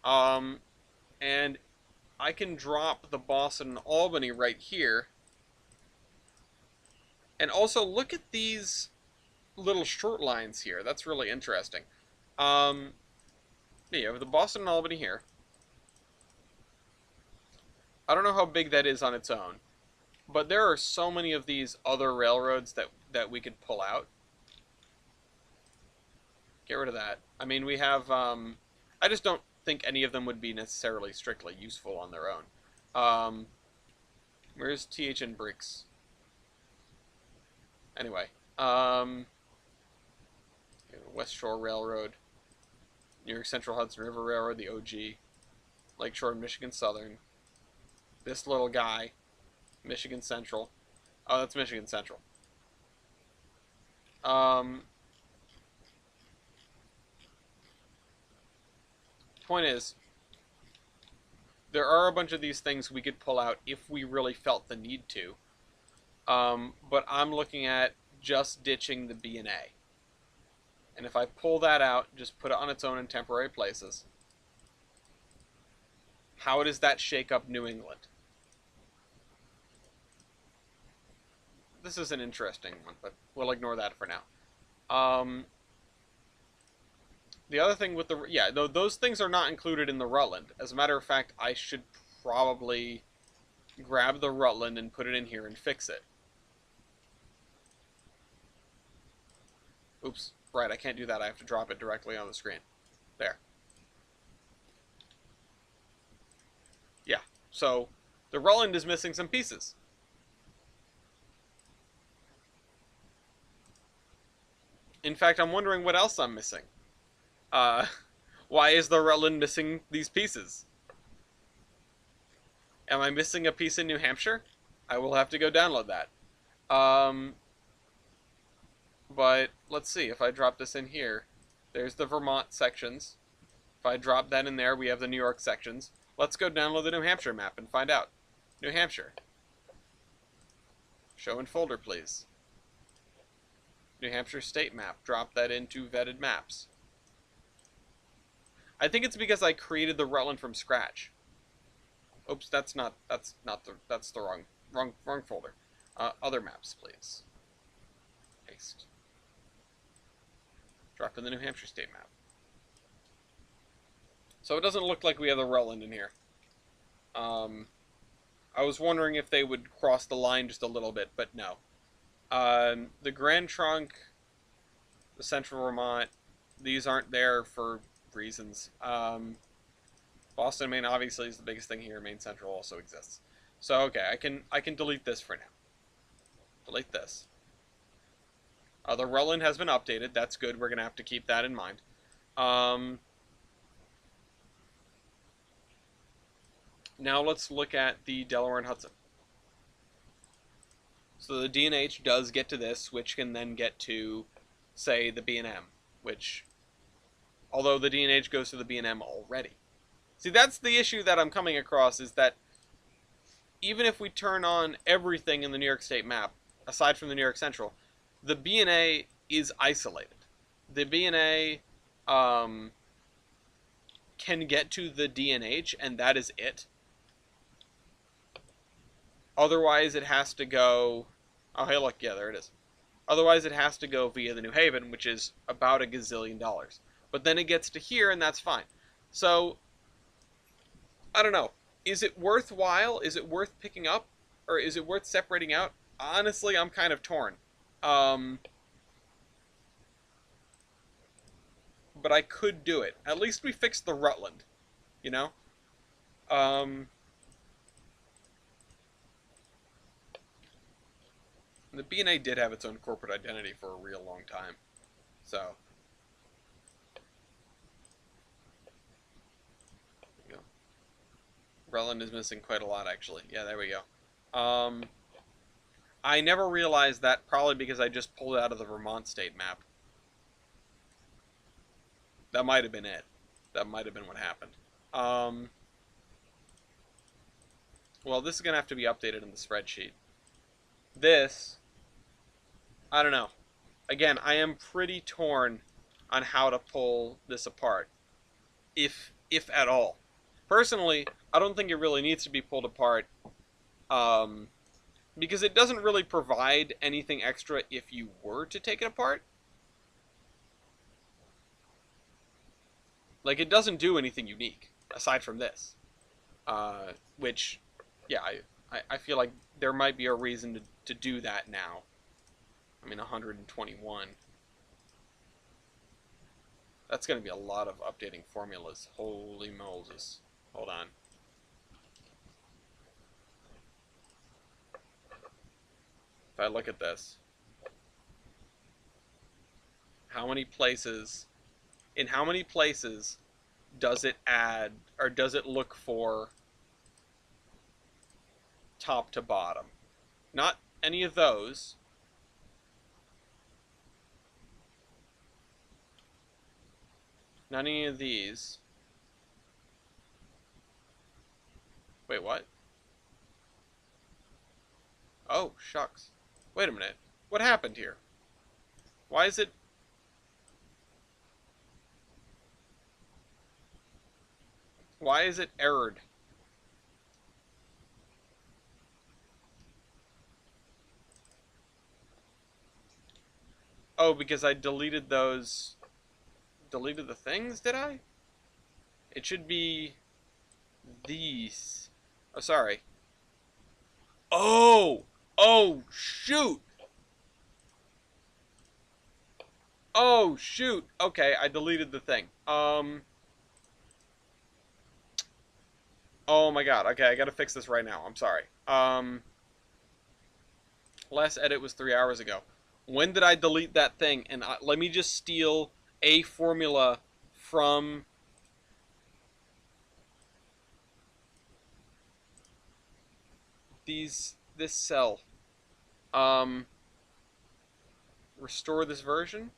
And I can drop the Boston and Albany right here. And also, look at these little short lines here. That's really interesting. Yeah, you have the Boston and Albany here. I don't know how big that is on its own, but there are so many of these other railroads that we could pull out. Get rid of that. I mean, we have, I just don't think any of them would be necessarily strictly useful on their own. Where's THN Bricks? Anyway, West Shore Railroad, New York Central Hudson River Railroad, the OG, Lakeshore Michigan Southern, this little guy, Michigan Central. Oh, that's Michigan Central. Point is, there are a bunch of these things we could pull out if we really felt the need to. But I'm looking at just ditching the B and A. And if I pull that out, just put it on its own in temporary places, how does that shake up New England? This is an interesting one, but we'll ignore that for now. The other thing with the... Yeah, those things are not included in the Rutland. As a matter of fact, I should probably grab the Rutland and put it in here and fix it. Oops. Right, I can't do that. I have to drop it directly on the screen. There. Yeah. So, the Rutland is missing some pieces. In fact, I'm wondering what else I'm missing. Uh, why is the Rutland missing these pieces? Am I missing a piece in New Hampshire? I will have to go download that. Um, but let's see, if I drop this in here, there's the Vermont sections. If I drop that in there, we have the New York sections. Let's go download the New Hampshire map and find out. New Hampshire. Show in folder, please. New Hampshire state map. Drop that into vetted maps. I think it's because I created the Rutland from scratch. Oops, that's the wrong folder. Other maps, please. Paste. Drop in the New Hampshire state map. So it doesn't look like we have the Rutland in here. I was wondering if they would cross the line just a little bit, but no. The Grand Trunk, the Central Vermont, these aren't there for reasons. Boston, Maine obviously is the biggest thing here. Maine Central also exists. So okay, I can delete this for now. Delete this. The Rutland has been updated. That's good. We're gonna have to keep that in mind. Now let's look at the Delaware and Hudson. So the D&H does get to this, which can then get to, say, the B&M, which, although the D&H goes to the B&M already. See, that's the issue that I'm coming across, is that even if we turn on everything in the New York State map, aside from the New York Central, the B&A is isolated. The B&A can get to the D&H, and that is it. Otherwise, it has to go... Oh, hey, look, yeah, there it is. Otherwise, it has to go via the New Haven, which is about $1 gazillion. But then it gets to here, and that's fine. So, I don't know. Is it worthwhile? Is it worth picking up? Or is it worth separating out? Honestly, I'm kind of torn. But I could do it. At least we fixed the Rutland. You know? The B&A did have its own corporate identity for a real long time. So, there we go. Rutland is missing quite a lot, actually. Yeah, there we go. I never realized that, probably because I just pulled it out of the Vermont state map. That might have been it. That might have been what happened. Well, this is going to have to be updated in the spreadsheet. This, I don't know. Again, I am pretty torn on how to pull this apart, if at all. Personally, I don't think it really needs to be pulled apart, because it doesn't really provide anything extra if you were to take it apart. Like, it doesn't do anything unique, aside from this. Which, yeah, I feel like there might be a reason to do that now. I mean, 121. That's going to be a lot of updating formulas. Holy Moses. Hold on. If I look at this, in how many places does it add, or does it look for top to bottom? Not any of those. Not any of these. Wait, what? Oh, shucks. Wait a minute. What happened here? Why is it... Why is it errored? Oh, because I deleted those... Deleted the things, did I? It should be... these. Oh, sorry. Oh! Oh, shoot! Oh, shoot! Okay, I deleted the thing. Oh my god, okay, I gotta fix this right now. I'm sorry. Last edit was 3 hours ago. When did I delete that thing? And let me just steal a formula from this cell. Um, Restore this version?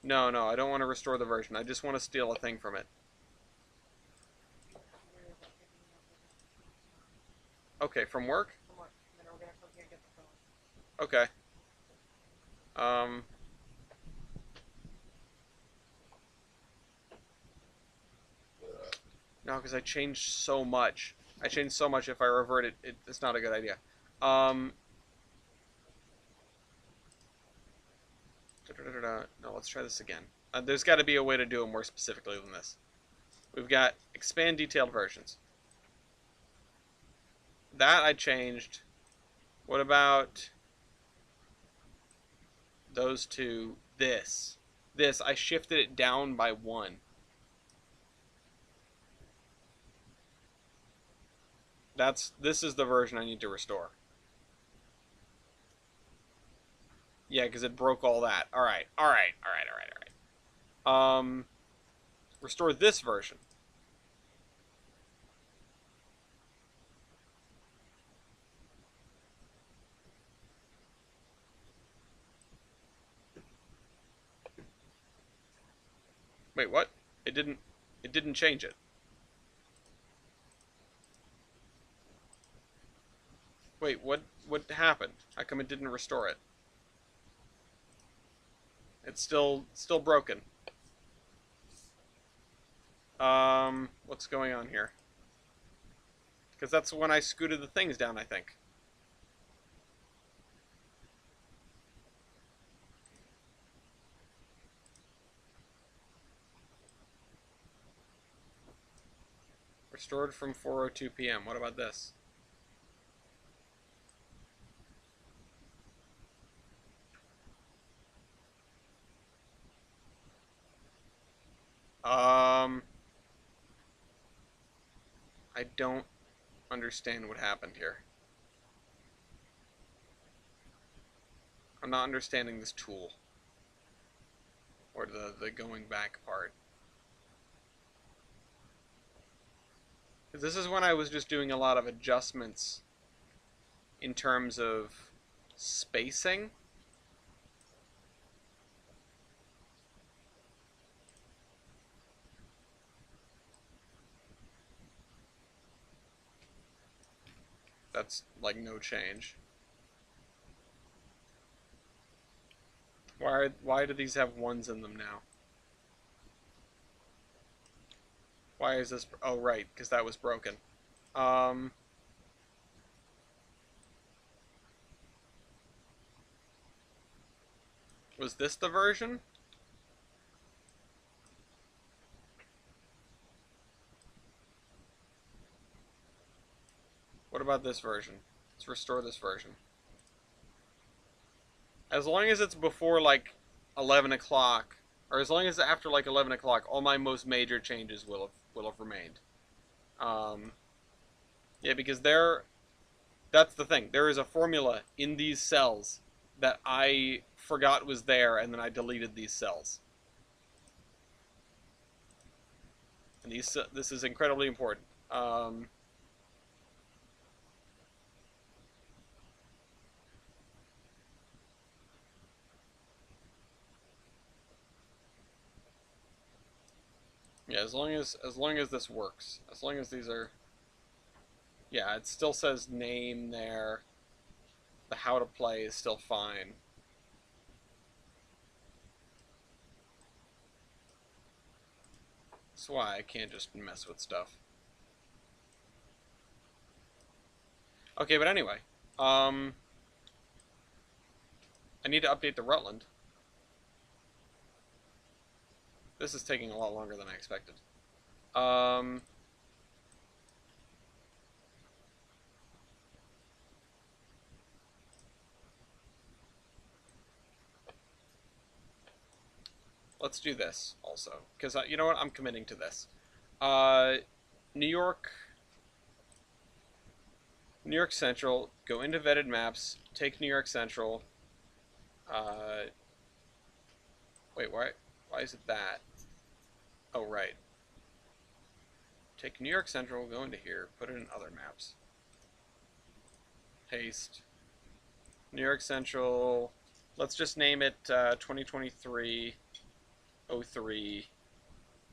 No, no, I don't want to restore the version. I just want to steal a thing from it. Okay, from work? Okay. Um, no, because I changed so much. I changed so much. If I revert it, it's not a good idea. Um, no, let's try this again. There's got to be a way to do it more specifically than this. We've got expand detailed versions. That I changed. What about those two? This. I shifted it down by 1. This is the version I need to restore. Yeah, because it broke all that. Alright. Restore this version. Wait, what? It didn't change it. Wait, what happened? How come it didn't restore it? It's still broken. What's going on here? Because that's when I scooted the things down, I think. Restored from 4:02 p.m. What about this? I don't understand what happened here. I'm not understanding this tool. Or the going back part. This is when I was just doing a lot of adjustments in terms of spacing. That's like no change. Why do these have 1s in them now? Why is this? Oh, right, because that was broken. Um, was this the version? What about this version? Let's restore this version. As long as it's before like 11 o'clock, or as long as after like 11 o'clock, all my most major changes will have remained. Yeah, because that's the thing. There is a formula in these cells that I forgot was there, and then I deleted these cells. And this is incredibly important. Yeah, as long as this works, as long as these are, yeah, it still says name there. The how to play is still fine. That's why I can't just mess with stuff. Okay, but anyway, I need to update the Rutland. This is taking a lot longer than I expected. Let's do this also, because you know what? I'm committing to this. Uh, New York, New York Central. Go into vetted maps. Take New York Central. Uh, wait, why is it that? Oh, right. Take New York Central, go into here, put it in other maps. Paste. New York Central. Let's just name it 2023 03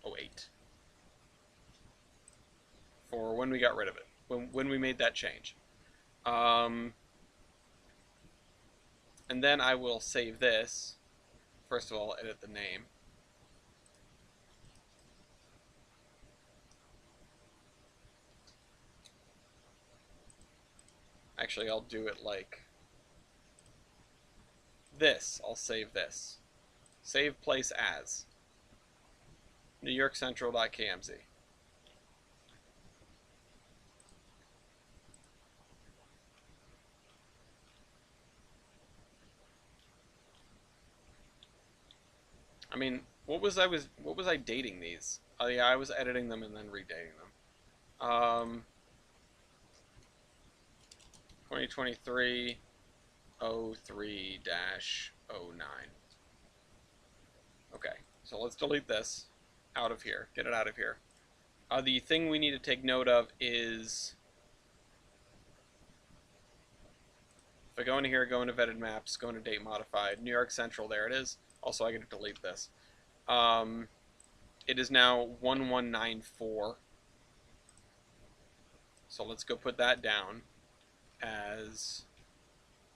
08 for when we got rid of it, when we made that change. And then I will save this. First of all, edit the name. Actually, I'll do it like this. I'll save this. Save place as NewYorkCentral.kmz. I mean, what was I dating these? Oh yeah, I was editing them and then redating them. 2023 03-09. Okay, so let's delete this out of here. Get it out of here. The thing we need to take note of is, if I go into here, go into vetted maps, go into date modified, New York Central, there it is. Also, I get to delete this. It is now 1194. So let's go put that down as,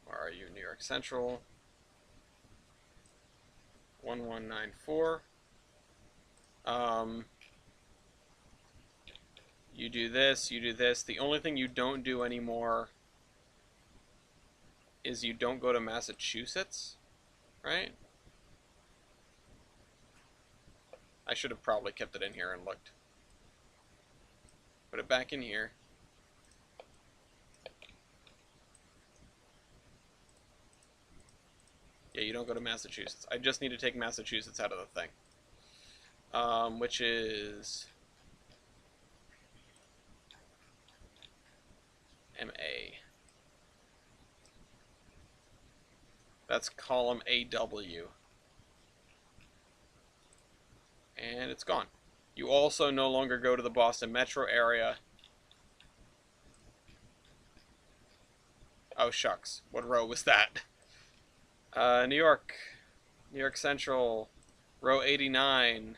where are you, New York Central, 1194. You do this, you do this. The only thing you don't do anymore is you don't go to Massachusetts, right? I should have probably kept it in here and looked. Put it back in here. Yeah, you don't go to Massachusetts. I just need to take Massachusetts out of the thing. Which is MA. That's column AW. And it's gone. You also no longer go to the Boston metro area. Oh, shucks. What row was that? New York Central, row 89.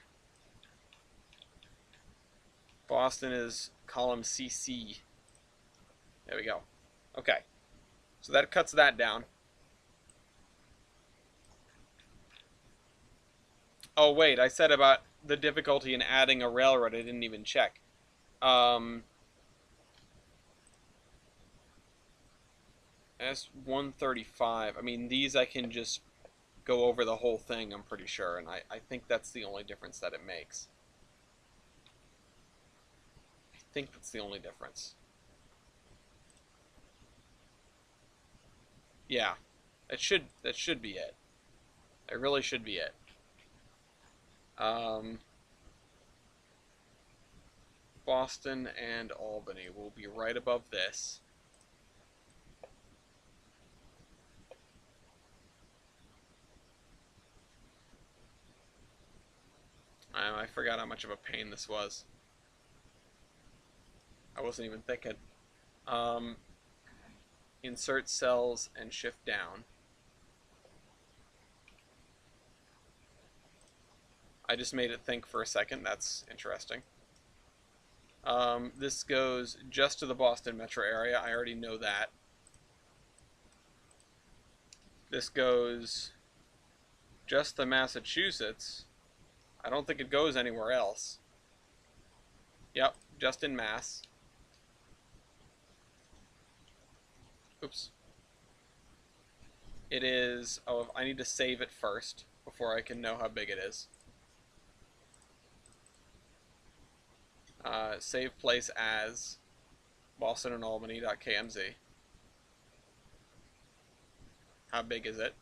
Boston is column CC. There we go. Okay. So that cuts that down. Oh, wait. I said about the difficulty in adding a railroad. I didn't even check. S135. I mean, these I can just go over the whole thing, I'm pretty sure. And I think that's the only difference that it makes. I think that's the only difference. Yeah. That should be it. It really should be it. Boston and Albany will be right above this. I forgot how much of a pain this was. I wasn't even thinking. Insert cells and shift down. I just made it think for a second. That's interesting. This goes just to the Boston metro area. I already know that. This goes just to Massachusetts. I don't think it goes anywhere else. Yep, just in Mass. Oops. It is, oh, I need to save it first before I can know how big it is. Save place as Boston and Albany.kmz. How big is it?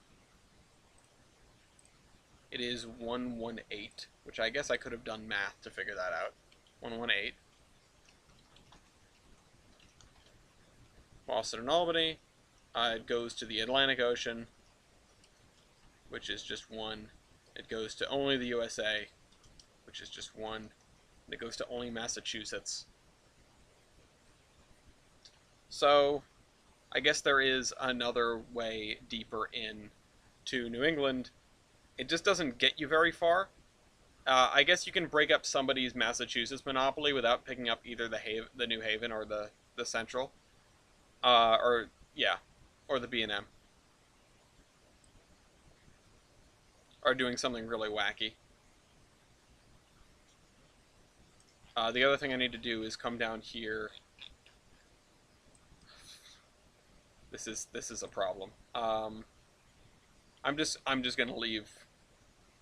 It is 118, which I guess I could have done math to figure that out. 118. Boston and Albany. It goes to the Atlantic Ocean. which is just 1. It goes to only the USA, which is just 1. And it goes to only Massachusetts. So, I guess there is another way deeper in to New England. It just doesn't get you very far. I guess you can break up somebody's Massachusetts monopoly without picking up either the New Haven or the Central, or yeah, or the B&M, or doing something really wacky. The other thing I need to do is come down here. This is a problem. I'm just gonna leave.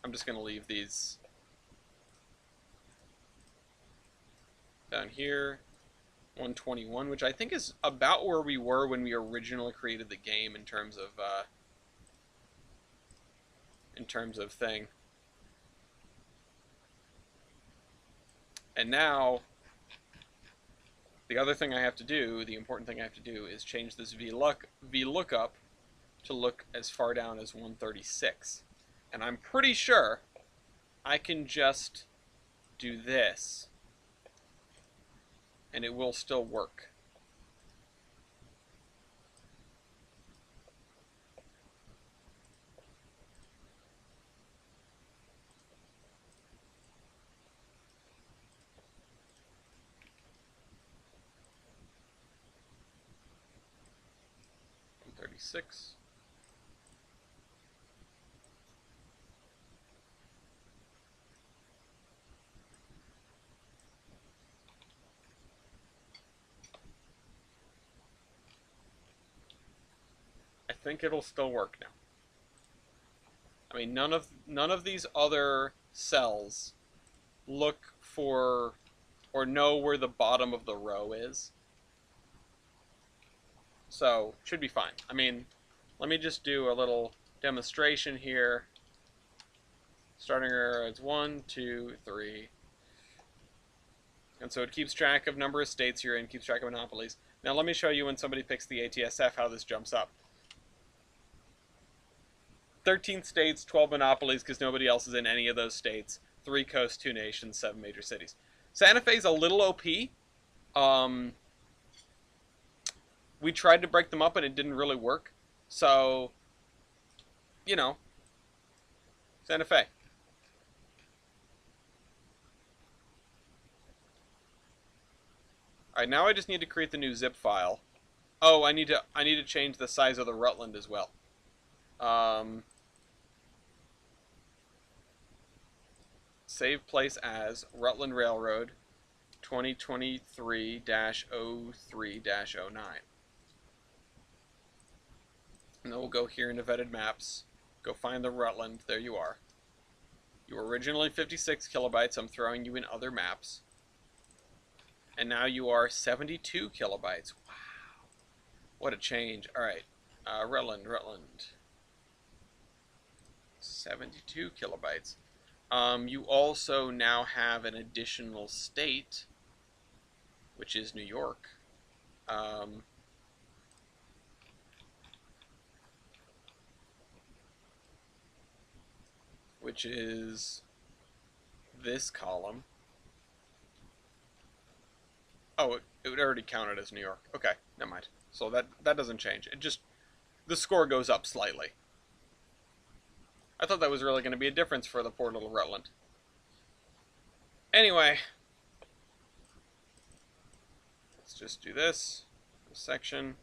I'm just gonna leave these down here. 121, which I think is about where we were when we originally created the game in terms of thing. And now, the other thing I have to do, the important thing I have to do, is change this VLOOKUP to look as far down as 136. And I'm pretty sure I can just do this, and it will still work. Six. I think it'll still work now. I mean, none of these other cells look for or know where the bottom of the row is. So, should be fine. I mean, let me just do a little demonstration here. Starting here, it's 1, 2, 3. And so it keeps track of number of states you're in, keeps track of monopolies. Now let me show you when somebody picks the ATSF how this jumps up. 13 states, 12 monopolies because nobody else is in any of those states. 3 coasts, 2 nations, 7 major cities. Santa Fe's a little OP. We tried to break them up and it didn't really work. So, you know, Santa Fe. Alright, now I just need to create the new zip file. Oh, I need to change the size of the Rutland as well. Save place as Rutland Railroad 2023-03-09. And then we'll go here into vetted maps, go find the Rutland, there you are. You were originally 56 kilobytes, I'm throwing you in other maps. And now you are 72 kilobytes. Wow. What a change. Alright. Rutland. 72 kilobytes. You also now have an additional state, which is New York. Which is this column. Oh, it already counted as New York. Okay, never mind. So that doesn't change. It just, the score goes up slightly. I thought that was really going to be a difference for the poor little Rutland. Anyway, let's just do this section.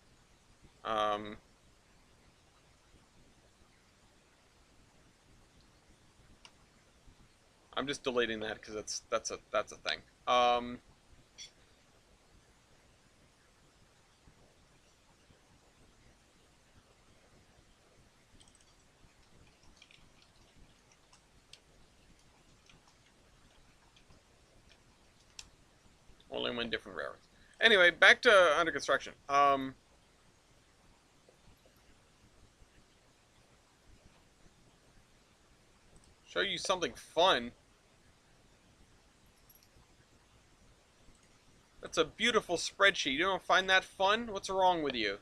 I'm just deleting that because that's a thing. Only when different railroads. Anyway, back to under construction. Show you something fun. That's a beautiful spreadsheet. You don't find that fun? What's wrong with you?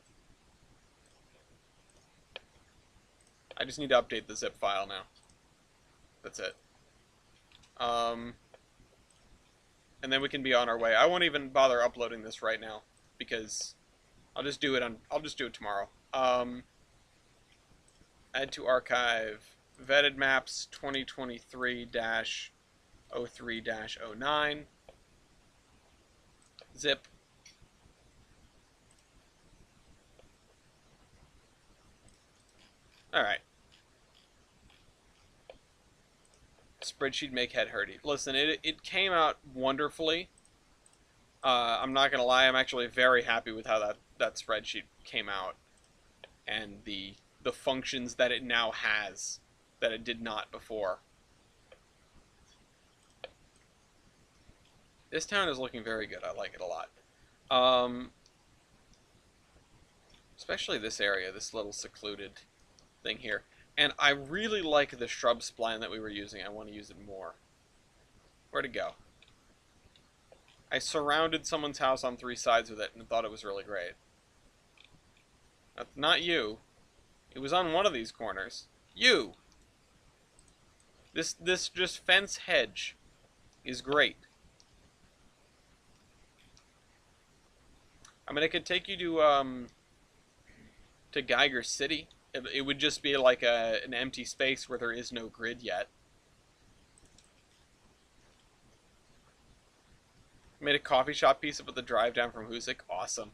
I just need to update the zip file now. That's it. And then we can be on our way. I won't even bother uploading this right now because I'll just do it tomorrow. Add to archive vetted maps 2023-03-09 zip. All right. Spreadsheet make head hurty. Listen, it came out wonderfully. I'm not gonna lie, I'm actually very happy with how that spreadsheet came out and the functions that it now has that it did not before. This town is looking very good. I like it a lot. Especially this area, this little secluded thing here. And I really like the shrub spline that we were using. I want to use it more. Where'd it go? I surrounded someone's house on 3 sides with it and thought it was really great. That's not you. It was on one of these corners. You! This just fence hedge is great. I mean, it could take you to Geiger City. It would just be like an empty space where there is no grid yet. Made a coffee shop piece up at the drive down from Hoosick. Awesome.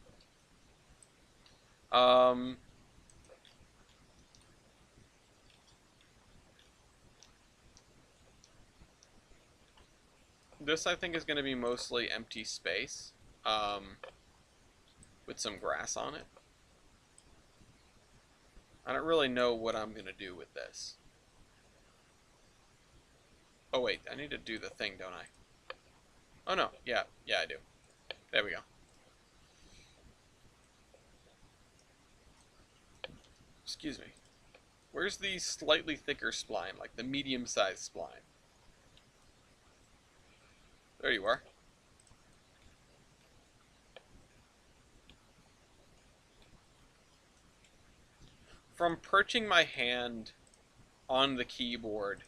This I think is going to be mostly empty space, with some grass on it. I don't really know what I'm going to do with this. Oh wait, I need to do the thing, don't I? Oh no, yeah, I do. There we go. Excuse me. Where's the slightly thicker spline, like the medium-sized spline? There you are. From perching my hand on the keyboard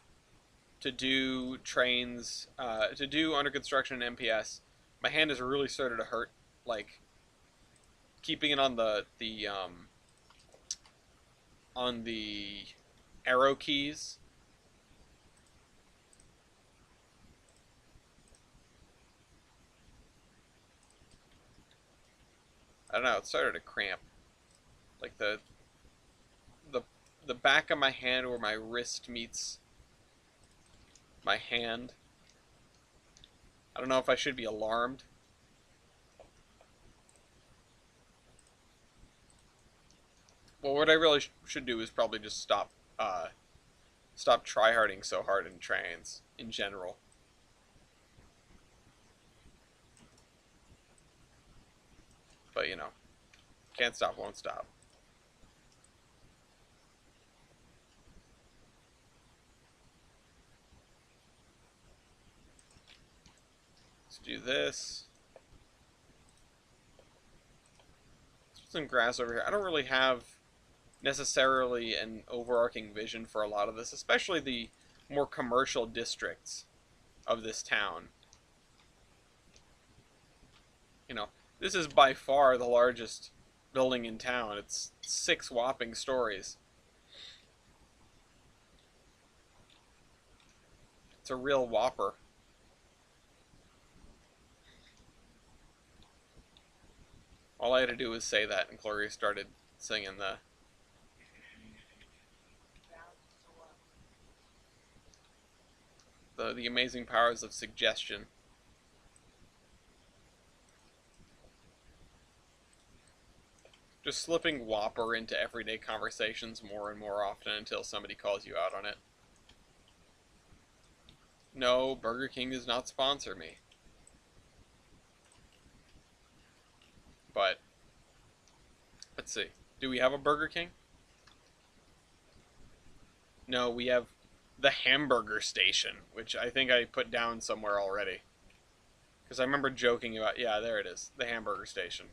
to do Trainz, to do under construction and MPS, my hand has really started to hurt. Like keeping it on the arrow keys. I don't know. It started to cramp. Like the back of my hand where my wrist meets my hand. I don't know if I should be alarmed. Well, what I really should do is probably just stop tryharding so hard in Trainz in general. But you know, can't stop, won't stop. Let's do this. Let's put some grass over here. I don't really have necessarily an overarching vision for a lot of this, especially the more commercial districts of this town. You know, this is by far the largest building in town. It's 6 whopping stories. It's a real whopper. All I had to do was say that, and Gloria started singing the amazing powers of suggestion. Just slipping Whopper into everyday conversations more and more often until somebody calls you out on it. No, Burger King does not sponsor me. But, let's see. Do we have a Burger King? No, we have the Hamburger Station, which I think I put down somewhere already. Because I remember joking about, yeah, there it is, the Hamburger Station.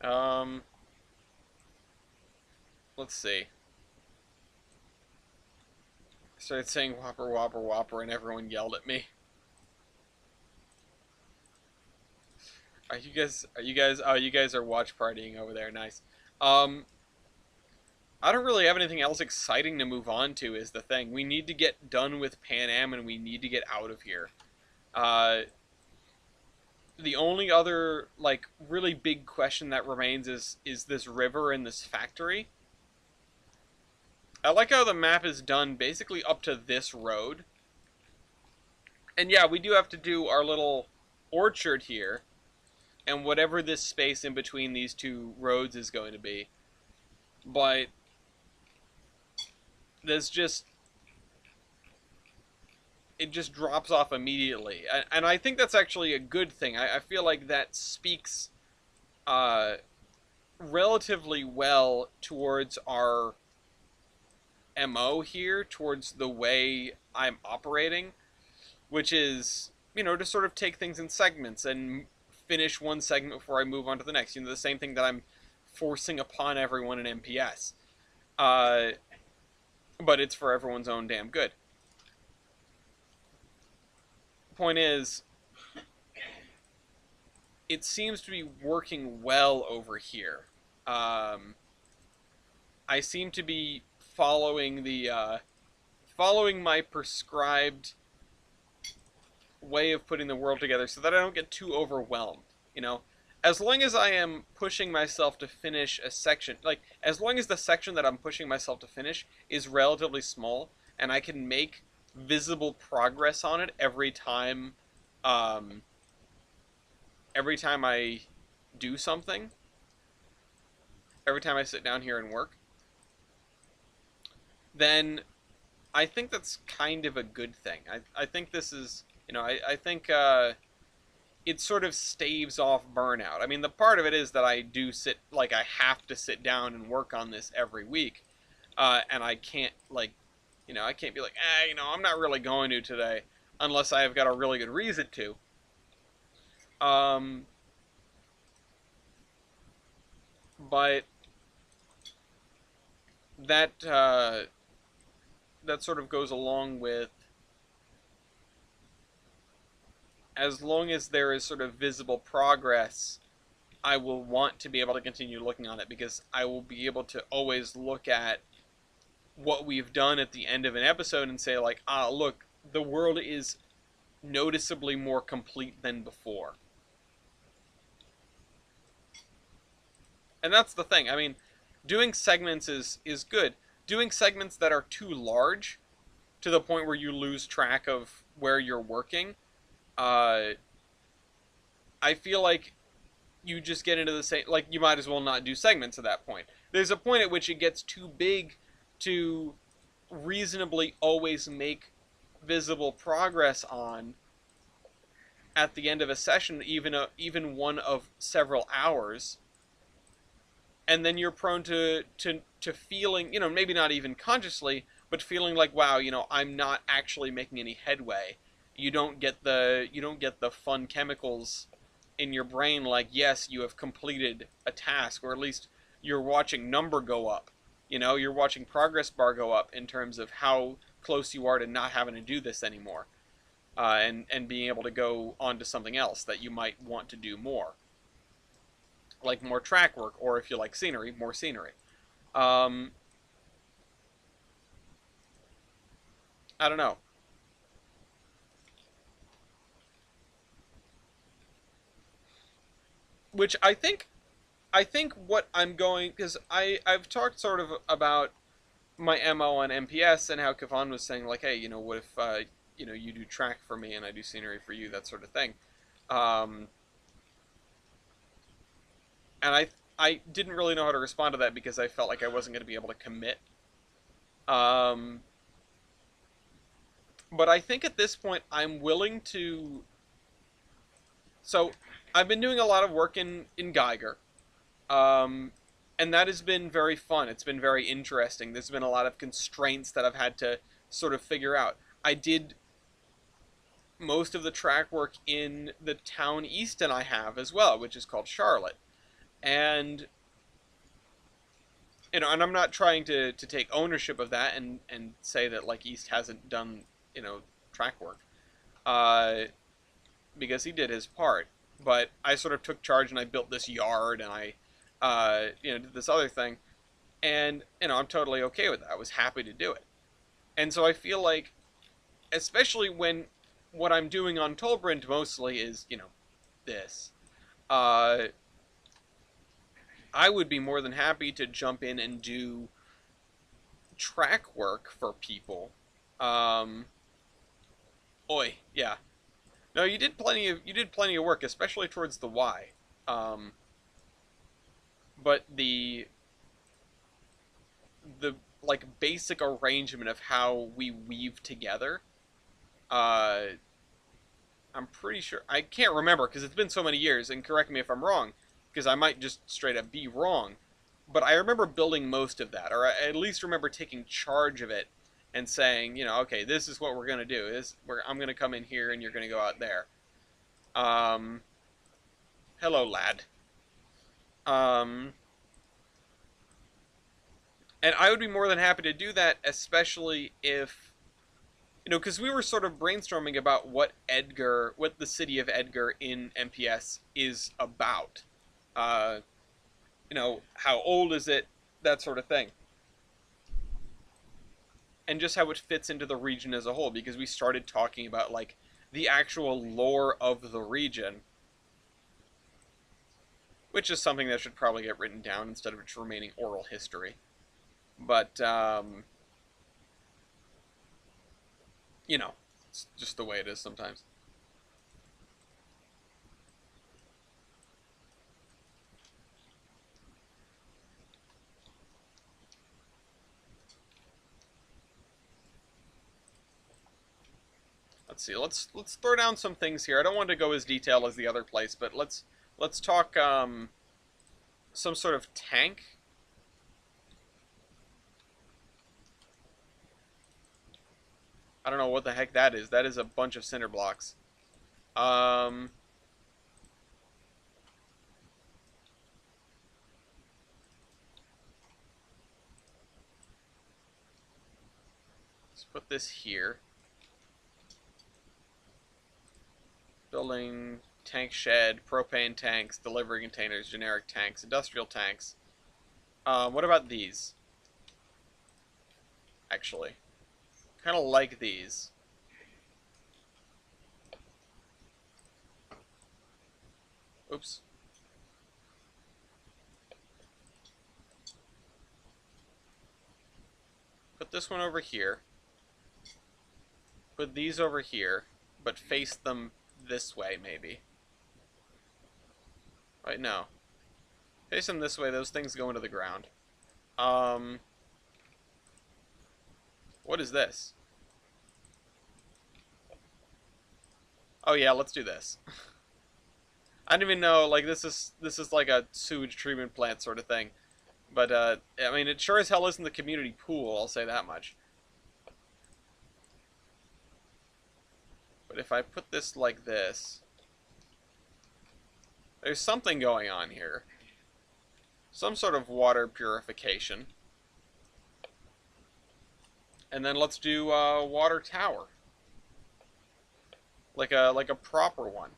Um, let's see. I started saying Whopper, Whopper, Whopper, and everyone yelled at me. Are you guys? Are you guys? Oh, you guys are watch partying over there. Nice. Um, I don't really have anything else exciting to move on to. Is the thing. We need to get done with Pan Am, and we need to get out of here. Uh, the only other like really big question that remains is this river and this factory. I like how the map is done basically up to this road. And yeah, we do have to do our little orchard here and whatever this space in between these two roads is going to be. But there's just it just drops off immediately. And I think that's actually a good thing. I feel like that speaks uh, relatively well towards our MO here, towards the way I'm operating, which is, to sort of take things in segments and finish one segment before I move on to the next. The same thing that I'm forcing upon everyone in MPS. Uh, but it's for everyone's own damn good. Point is, it seems to be working well over here. I seem to be following my prescribed way of putting the world together so that I don't get too overwhelmed. You know, as long as I am pushing myself to finish a section, like as long as the section that I'm pushing myself to finish is relatively small and I can make visible progress on it um, every time I do something, every time I sit down here and work, then I think that's kind of a good thing. I think this is, I think it sort of staves off burnout. I mean, the part of it is that I do I have to sit down and work on this every week. And I can't, I can't be like, I'm not really going to today unless I have got a really good reason to. Um, but that that sort of goes along with as long as there is sort of visible progress, I will want to be able to continue looking on it because I will be able to always look at what we've done at the end of an episode and say like, look, the world is noticeably more complete than before. And that's the thing. I mean, doing segments is good. Doing segments that are too large to the point where you lose track of where you're working, uh, I feel like you just get into the same, like you might as well not do segments at that point. There's a point at which it gets too big to reasonably always make visible progress on at the end of a session, even one of several hours, and then you're prone to feeling, maybe not even consciously, but feeling like, wow, I'm not actually making any headway. You don't get the fun chemicals in your brain like, yes, you have completed a task, or at least you're watching number go up. You're watching progress bar go up in terms of how close you are to not having to do this anymore, and being able to go on to something else that you might want to do more, like more track work, or if you like scenery, more scenery. Um, I don't know. Which I think what I'm going, because I've talked sort of about my MO on MPS and how Kavan was saying like, hey, what if you do track for me and I do scenery for you, that sort of thing. Um, and I didn't really know how to respond to that because I felt like I wasn't going to be able to commit. Um, but I think at this point I'm willing to. So I've been doing a lot of work in Geiger. Um, and that has been very fun. It's been very interesting. There's been a lot of constraints that I've had to sort of figure out. I did most of the track work in the town Easton I have as well, which is called Charlotte. And and I'm not trying to take ownership of that and say that like East hasn't done track work, uh, because he did his part. But I sort of took charge and I built this yard and I did this other thing, and I'm totally okay with that. I was happy to do it, and so I feel like, especially when what I'm doing on Tolbrand mostly is this. Uh, I would be more than happy to jump in and do track work for people. Um, oi, yeah. No, you did plenty of work, especially towards the Y. Um, but the like basic arrangement of how we weave together, uh, I'm pretty sure I can't remember because it's been so many years. And correct me if I'm wrong, because I might just straight up be wrong. But I remember building most of that, or I at least remember taking charge of it and saying, okay, this is what we're gonna do. I'm gonna come in here and you're gonna go out there. Um, hello, lad. Um, and I would be more than happy to do that, especially if because we were sort of brainstorming about what the city of Edgar in MPS is about. Uh, how old is it? That sort of thing. And just how it fits into the region as a whole, because we started talking about like the actual lore of the region, which is something that should probably get written down instead of its remaining oral history. But it's just the way it is sometimes. Let's see. Let's throw down some things here. I don't want to go as detailed as the other place, but let's talk some sort of tank. I don't know what the heck that is. That is a bunch of cinder blocks. Um, let's put this here. Building tank shed, propane tanks, delivery containers, generic tanks, industrial tanks. What about these? Actually, kind of like these. Oops. Put this one over here. Put these over here, but face them this way, maybe. Right, no. Face them this way, those things go into the ground. Um, what is this? Oh yeah, let's do this. I don't even know, like, this is like a sewage treatment plant sort of thing. But, I mean, it sure as hell isn't the community pool, I'll say that much. But if I put this like this, there's something going on here. Some sort of water purification. And then let's do a water tower. Like a proper one.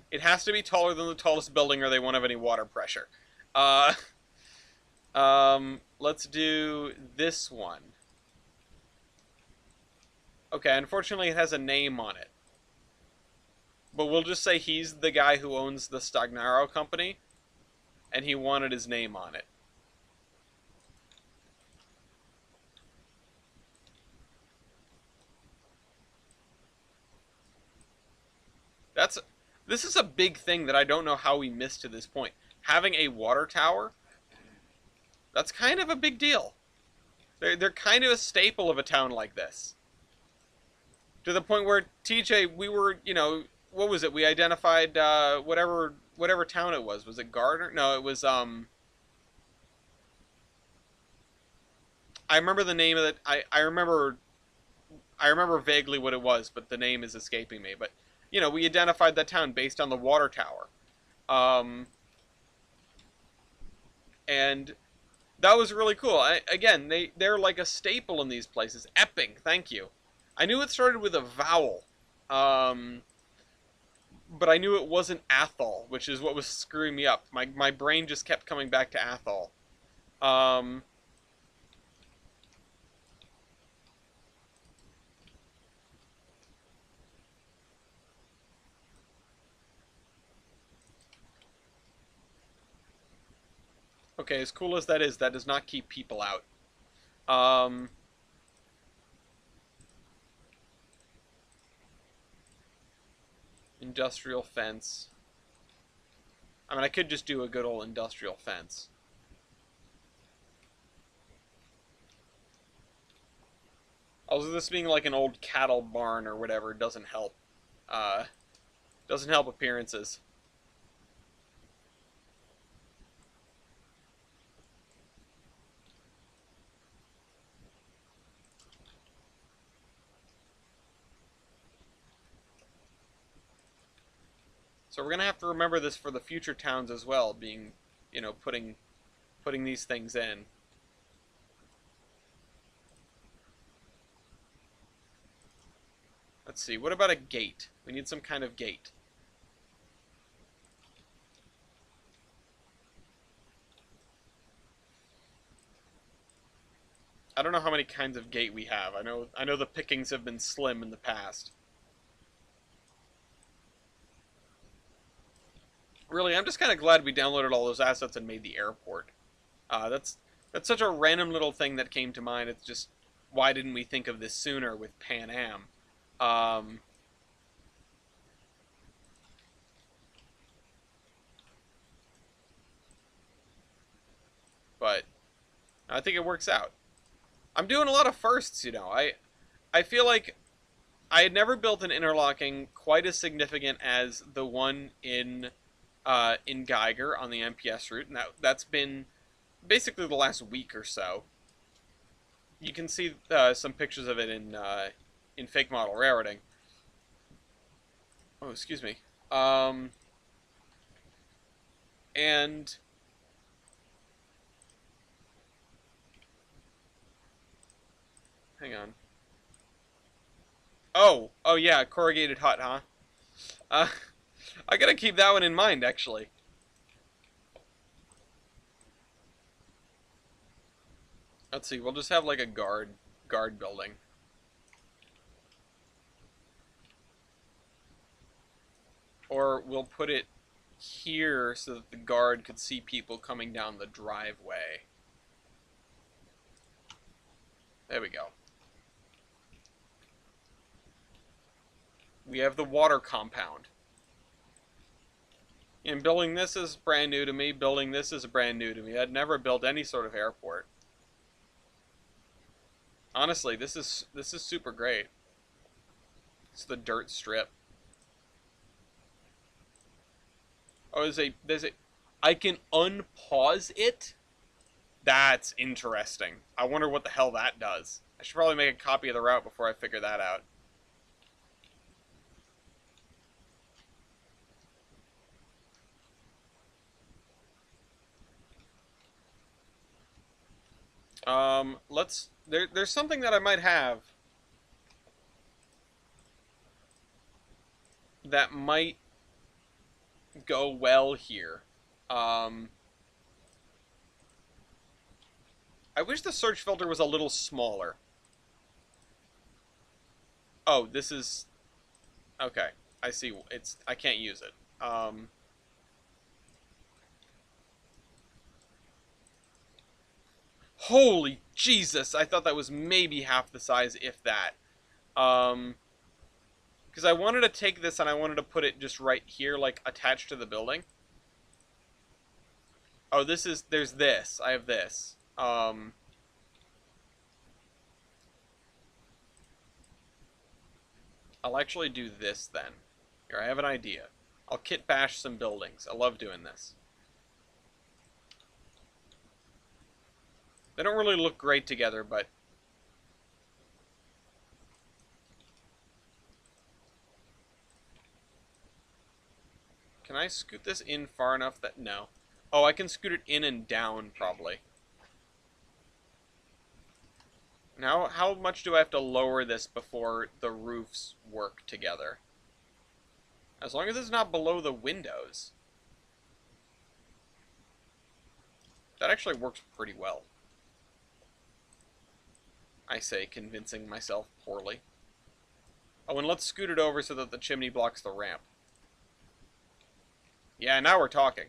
It has to be taller than the tallest building or they won't have any water pressure. Uh, let's do this one. Okay, unfortunately it has a name on it. But we'll just say he's the guy who owns the Stagnaro company, and he wanted his name on it. This is a big thing that I don't know how we missed to this point. Having a water tower, that's kind of a big deal. They're kind of a staple of a town like this. To the point where TJ, we were, what was it? We identified whatever town it was. Was it Gardner? No, it was I remember the name of it. I remember vaguely what it was, but the name is escaping me. But you know, we identified that town based on the water tower. Um, and that was really cool. Again, they're like a staple in these places. Epping, thank you. I knew it started with a vowel, um, but I knew it wasn't Athol, which is what was screwing me up. My brain just kept coming back to Athol. Um, okay, as cool as that is, that does not keep people out. Um, industrial fence. I mean, I could just do a good old industrial fence. Also, this being like an old cattle barn or whatever doesn't help. Uh, doesn't help appearances. So we're gonna have to remember this for the future towns as well, being, you know, putting these things in. Let's see, what about a gate? We need some kind of gate. I don't know how many kinds of gate we have. I know the pickings have been slim in the past. Really, I'm just kind of glad we downloaded all those assets and made the airport. That's such a random little thing that came to mind. It's just, why didn't we think of this sooner with Pan Am? Um, but I think it works out. I'm doing a lot of firsts, you know. I feel like I had never built an interlocking quite as significant as the one in Geiger on the MPS route, and that's been basically the last week or so. You can see some pictures of it in fake model railroading. Oh, excuse me. Um, and hang on. Oh yeah, corrugated hut, huh? Uh, I gotta keep that one in mind, actually. Let's see. We'll just have like a guard building. Or we'll put it here so that the guard could see people coming down the driveway. There we go. We have the water compound. And building this is brand new to me. Building this is brand new to me. I'd never built any sort of airport. Honestly, this is super great. It's the dirt strip. Oh, there's a I can unpause it? That's interesting. I wonder what the hell that does. I should probably make a copy of the route before I figure that out. There's something that I might have that might go well here. Um, I wish the search filter was a little smaller. Oh, this is okay. I see. I can't use it. Holy Jesus! I thought that was maybe half the size, if that. Um, because I wanted to take this and I wanted to put it just right here, like attached to the building. Oh, there's this. I have this. I'll actually do this then. Here, I have an idea. I'll kit bash some buildings. I love doing this. They don't really look great together, but Can I scoot this in far enough that... No. Oh, I can scoot it in and down, probably. Now, how much do I have to lower this before the roofs work together? As long as it's not below the windows. That actually works pretty well. I say, convincing myself poorly. Oh, and let's scoot it over so that the chimney blocks the ramp. Yeah, now we're talking.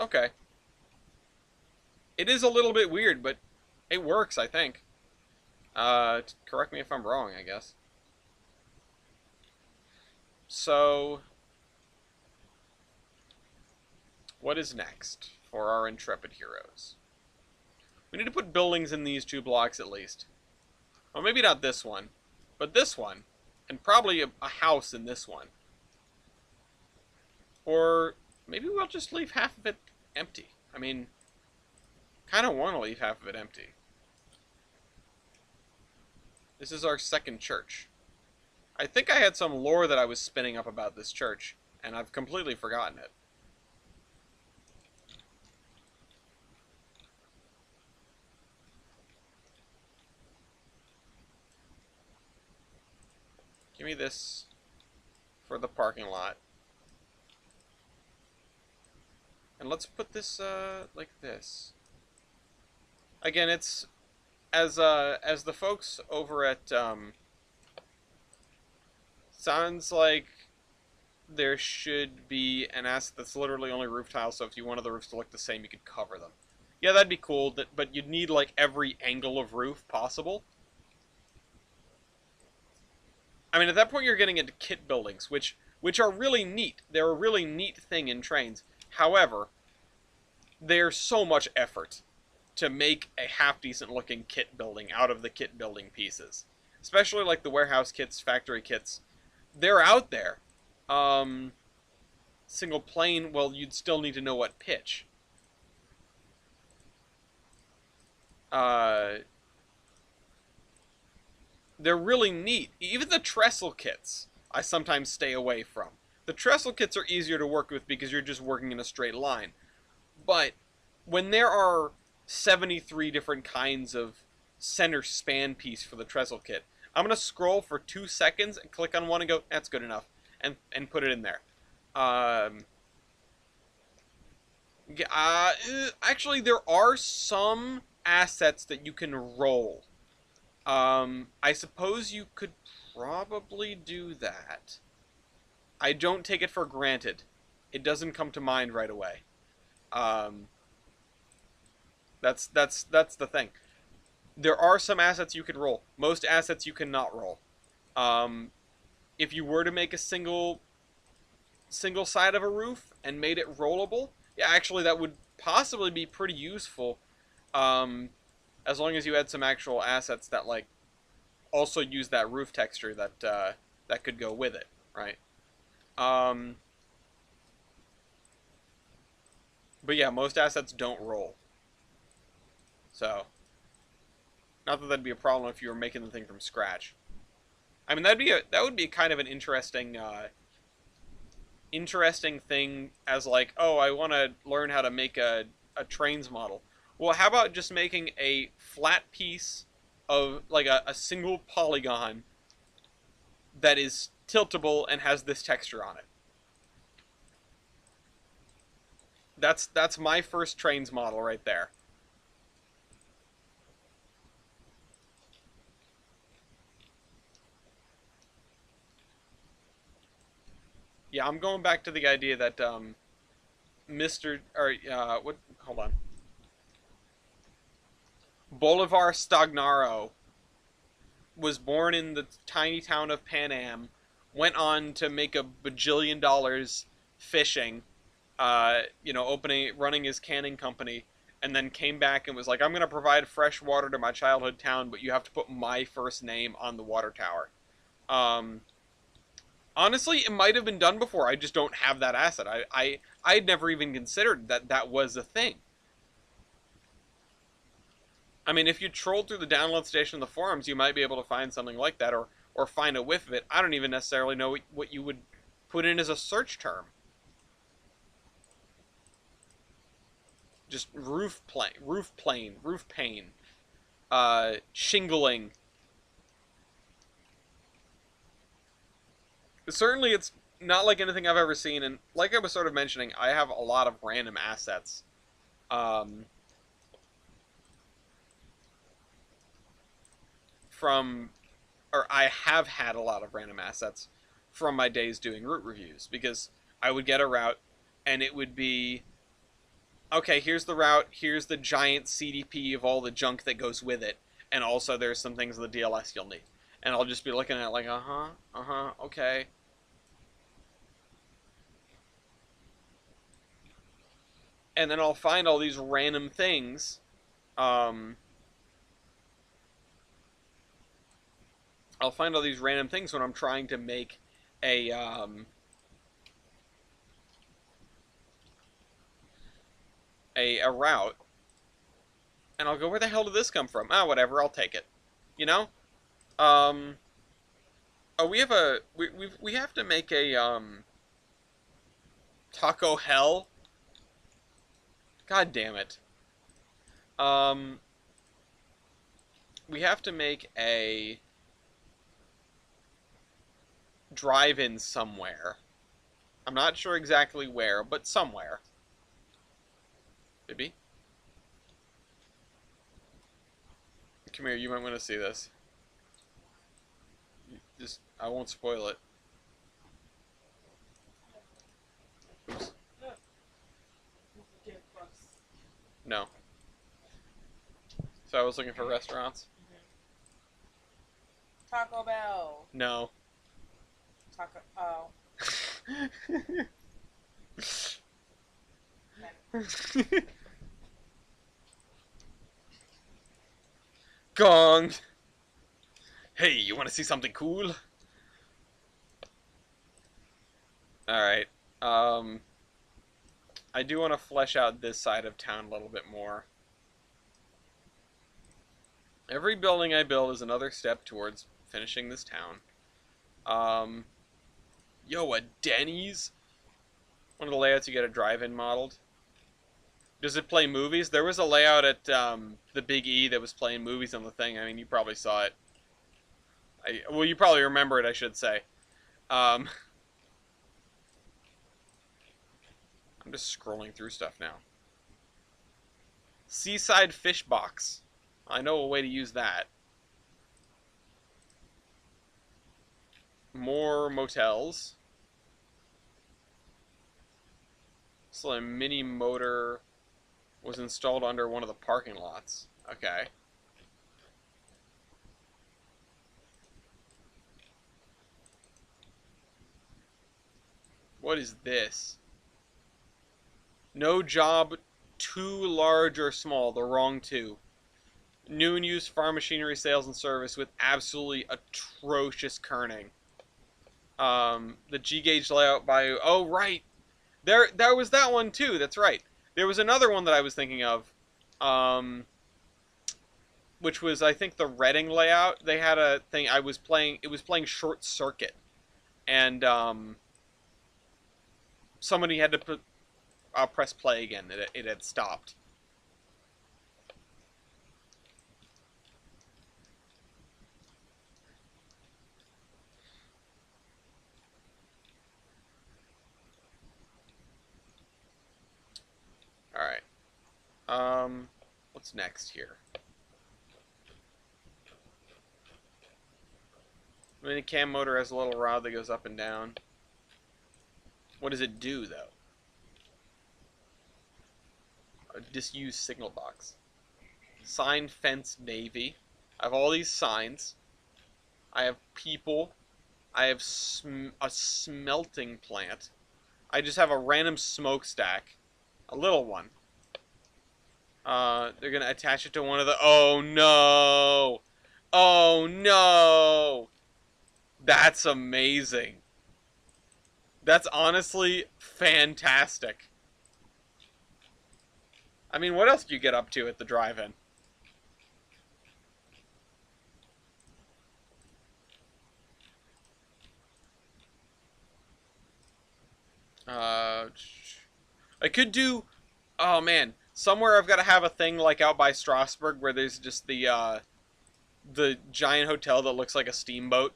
Okay. It is a little bit weird, but it works, I think. Correct me if I'm wrong, I guess. So, what is next for our intrepid heroes? We need to put buildings in these 2 blocks at least. Well, maybe not this one, but this one, and probably a house in this one. Or maybe we'll just leave half of it empty. I mean, kind of want to leave half of it empty. This is our second church. I think I had some lore that I was spinning up about this church, and I've completely forgotten it. Give me this for the parking lot. And let's put this, like this. Again, it's, as the folks over at, sounds like there should be an asset that's literally only roof tile, so if you wanted the roofs to look the same, you could cover them. Yeah, that'd be cool, but you'd need, like, every angle of roof possible. I mean, at that point you're getting into kit buildings, which are really neat. They're a really neat thing in Trainz. However, there's so much effort to make a half-decent looking kit building out of the kit building pieces. Especially like the warehouse kits, factory kits. They're out there. Single plane, well, you'd still need to know what pitch. They're really neat. Even the trestle kits, I sometimes stay away from. The trestle kits are easier to work with because you're just working in a straight line. But when there are 73 different kinds of center span piece for the trestle kit, I'm going to scroll for 2 seconds and click on one and go, that's good enough, and put it in there. Actually, there are some assets that you can roll. I suppose you could probably do that. I don't take it for granted. It doesn't come to mind right away. That's the thing. There are some assets you can roll. Most assets you cannot roll. If you were to make a single side of a roof and made it rollable, yeah, actually that would possibly be pretty useful. As long as you had some actual assets that like also use that roof texture that that could go with it, right? But yeah, most assets don't roll. So, not that that'd be a problem if you were making the thing from scratch. I mean, that would be kind of an interesting interesting thing as like, oh, I want to learn how to make a Trainz model. Well, how about just making a flat piece of like a single polygon that is tiltable and has this texture on it? That's my first Trainz model right there. Yeah, I'm going back to the idea that Mr. or what? Hold on. Bolivar Stagnaro was born in the tiny town of Pan Am, went on to make a bajillion dollars fishing, running his canning company, and then came back and was like, I'm going to provide fresh water to my childhood town, but you have to put my first name on the water tower. Honestly, it might have been done before. I just don't have that asset. I'd never even considered that was a thing. I mean, if you trolled through the download station of the forums, you might be able to find something like that, or find a whiff of it. I don't even necessarily know what you would put in as a search term. Just roof pane, shingling. Certainly, it's not like anything I've ever seen, and like I was sort of mentioning, I have a lot of random assets. Um, from, or I have had a lot of random assets from my days doing route reviews, because I would get a route, and it would be, okay, here's the route, here's the giant CDP of all the junk that goes with it, and also there's some things in the DLS you'll need. And I'll just be looking at it like, okay. And then I'll find all these random things. I'll find all these random things when I'm trying to make a a route, and I'll go, where the hell did this come from? Ah, whatever, I'll take it. You know? Oh, we have a we have to make a Taco Hell. God damn it. Um, we have to make a drive-in somewhere. I'm not sure exactly where, but somewhere. Maybe. Come here, you might want to see this. Just, I won't spoil it. Oops. No. So I was looking for restaurants. Taco Bell. No. Taco. Oh. Gong. Hey, you want to see something cool? Alright. I do want to flesh out this side of town a little bit more. Every building I build is another step towards finishing this town. Yo, a Denny's? One of the layouts you get a drive-in modeled. Does it play movies? There was a layout at the Big E that was playing movies on the thing. I mean, you probably saw it. Well, you probably remember it, I should say. I'm just scrolling through stuff now. Seaside Fish Box. I know a way to use that. More motels. So a mini motor was installed under one of the parking lots. Okay. What is this? No job too large or small. The wrong two. New and used farm machinery sales and service with absolutely atrocious kerning. The G-gauge layout by... Oh, right. There was that one, too. That's right. There was another one that I was thinking of. Which was, I think, the Reading layout. They had a thing I was playing... It was playing Short Circuit. And, somebody had to press play again. It had stopped. Alright. What's next here? I mean, the cam motor has a little rod that goes up and down. What does it do, though? A disused signal box. Sign fence navy. I have all these signs. I have people. I have a smelting plant. I just have a random smokestack. A little one. They're gonna attach it to one of the... Oh, no! Oh, no! That's amazing. That's honestly fantastic. I mean, what else do you get up to at the drive-in? Uh, I could do. Oh man, somewhere I've got to have a thing like out by Strasbourg where there's just the giant hotel that looks like a steamboat.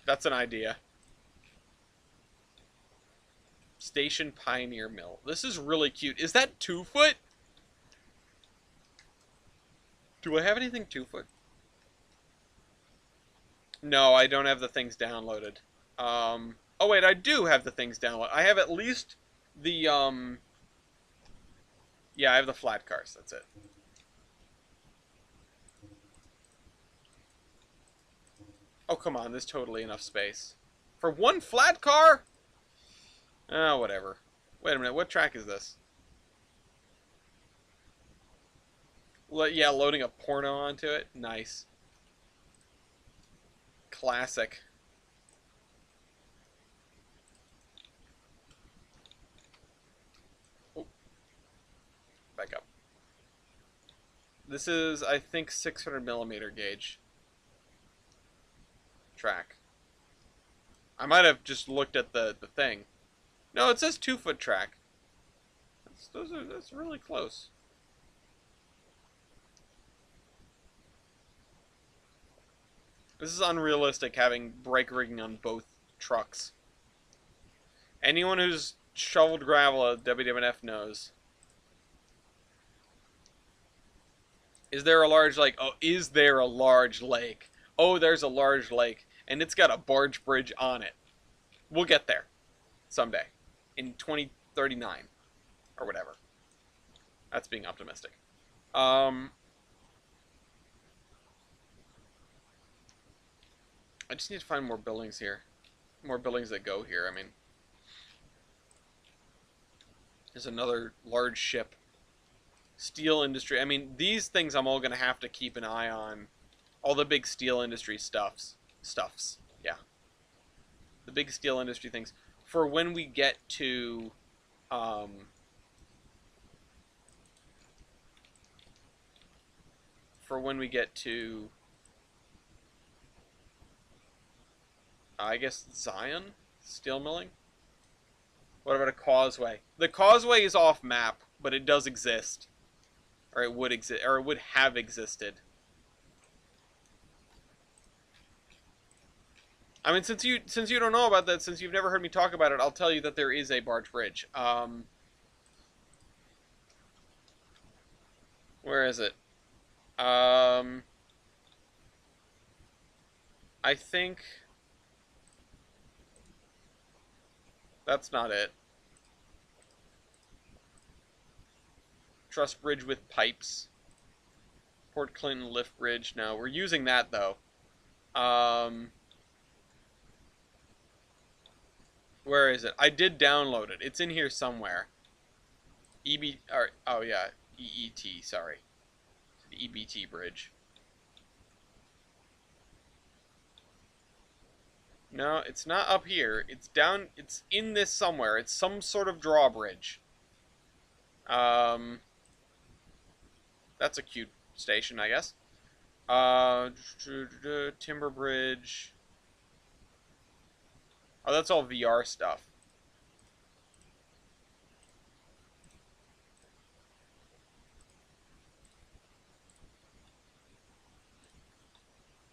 That's an idea. Station Pioneer Mill. This is really cute. Is that 2 foot? Do I have anything 2 foot? No, I don't have the things downloaded. Oh wait, I do have the things downloaded. I have at least the yeah, I have the flat cars. That's it. Oh come on, there's totally enough space for one flat car. Oh, whatever. Wait a minute, what track is this? Yeah, loading a porno onto it. Nice. Classic. Oh, back up. This is, I think, 600 millimeter gauge track. I might have just looked at the thing. No, it says 2 foot track. That's really close. This is unrealistic having brake rigging on both trucks. Anyone who's shoveled gravel at WWF knows. Is there a large lake? Oh, is there a large lake? Oh, there's a large lake, and it's got a barge bridge on it. We'll get there someday in 2039 or whatever. That's being optimistic. I just need to find more buildings here. More buildings that go here. I mean, there's another large ship. Steel industry. I mean, these things I'm all going to have to keep an eye on. All the big steel industry stuffs. Yeah. The big steel industry things. For when we get to... for when we get to... I guess Zion? Steel milling? What about a causeway? The causeway is off map, but it does exist. Or it would exist, or it would have existed. I mean, since you don't know about that, since you've never heard me talk about it, I'll tell you that there is a barge bridge. Where is it? I think that's not it. Truss bridge with pipes. Port Clinton lift bridge. No, we're using that though. Where is it? I did download it. It's in here somewhere. Oh yeah, EET. Sorry, the EBT bridge. No, it's not up here. It's down. It's in this somewhere. It's some sort of drawbridge. That's a cute station, I guess. Timber bridge. Oh, that's all VR stuff.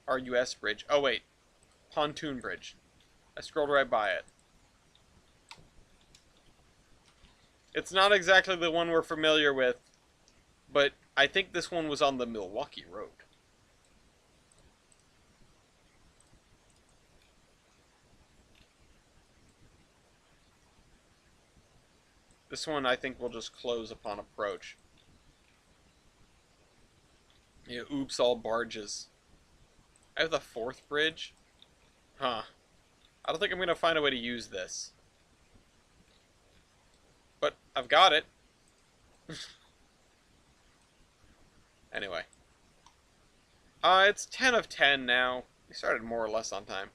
RUS bridge. Oh, wait. Pontoon bridge. I scrolled right by it. It's not exactly the one we're familiar with, but I think this one was on the Milwaukee Road. This one I think will just close upon approach. Yeah, oops, all barges. I have the fourth bridge? Huh. I don't think I'm going to find a way to use this. But I've got it. Anyway. It's 10 of 10 now. We started more or less on time.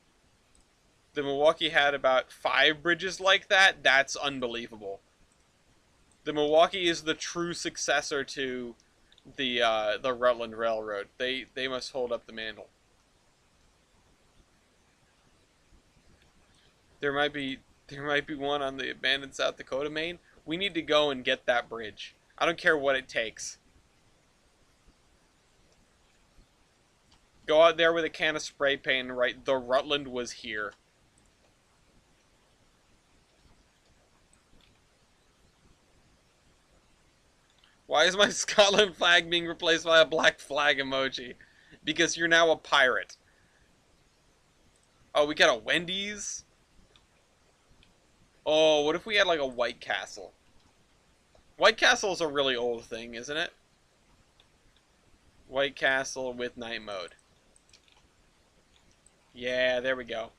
The Milwaukee had about 5 bridges like that. That's unbelievable. The Milwaukee is the true successor to the Rutland Railroad. They must hold up the mantle. There might be one on the abandoned South Dakota main. We need to go and get that bridge. I don't care what it takes. Go out there with a can of spray paint and write, "The Rutland was here." Why is my Scotland flag being replaced by a black flag emoji? Because you're now a pirate. Oh, we got a Wendy's? Oh, what if we had like a White Castle? White Castle is a really old thing, isn't it? White Castle with night mode. Yeah, there we go.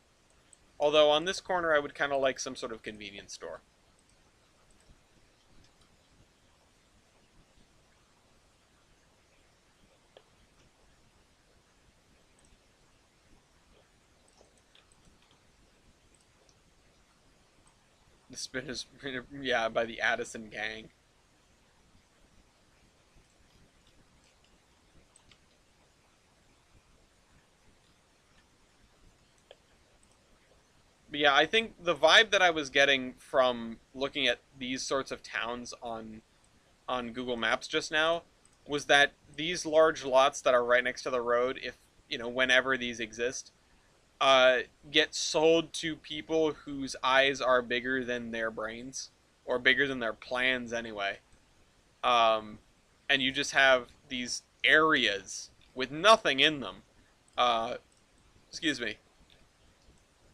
Although on this corner I would kind of like some sort of convenience store. The spin is, yeah, by the Addison gang. But yeah, I think the vibe that I was getting from looking at these sorts of towns on Google Maps just now was that these large lots that are right next to the road, if whenever these exist, uh, get sold to people whose eyes are bigger than their brains or bigger than their plans anyway. Um, and you just have these areas with nothing in them. Uh, excuse me.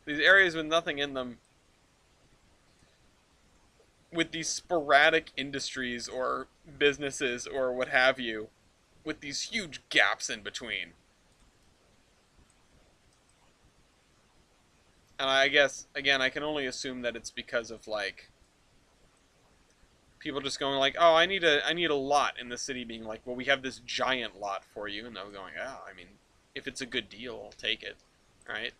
These areas with nothing in them, with these sporadic industries or businesses or what have you, with these huge gaps in between. And I guess again, I can only assume that it's because of like people just going like, "Oh, I need a lot," in the city being like, "Well, we have this giant lot for you," and they're going, "Oh, I mean, if it's a good deal, I'll take it." Right?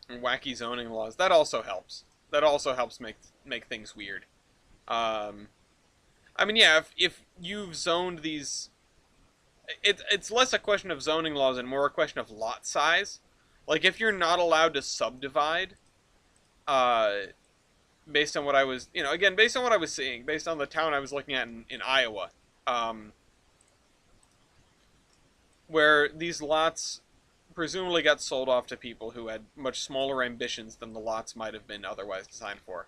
And wacky zoning laws, that also helps. That also helps make things weird. Um, I mean, yeah, if you've zoned these, it's less a question of zoning laws and more a question of lot size. Like if you're not allowed to subdivide, uh, based on what I was, again, based on what I was seeing, based on the town I was looking at in Iowa, um, where these lots presumably got sold off to people who had much smaller ambitions than the lots might have been otherwise designed for.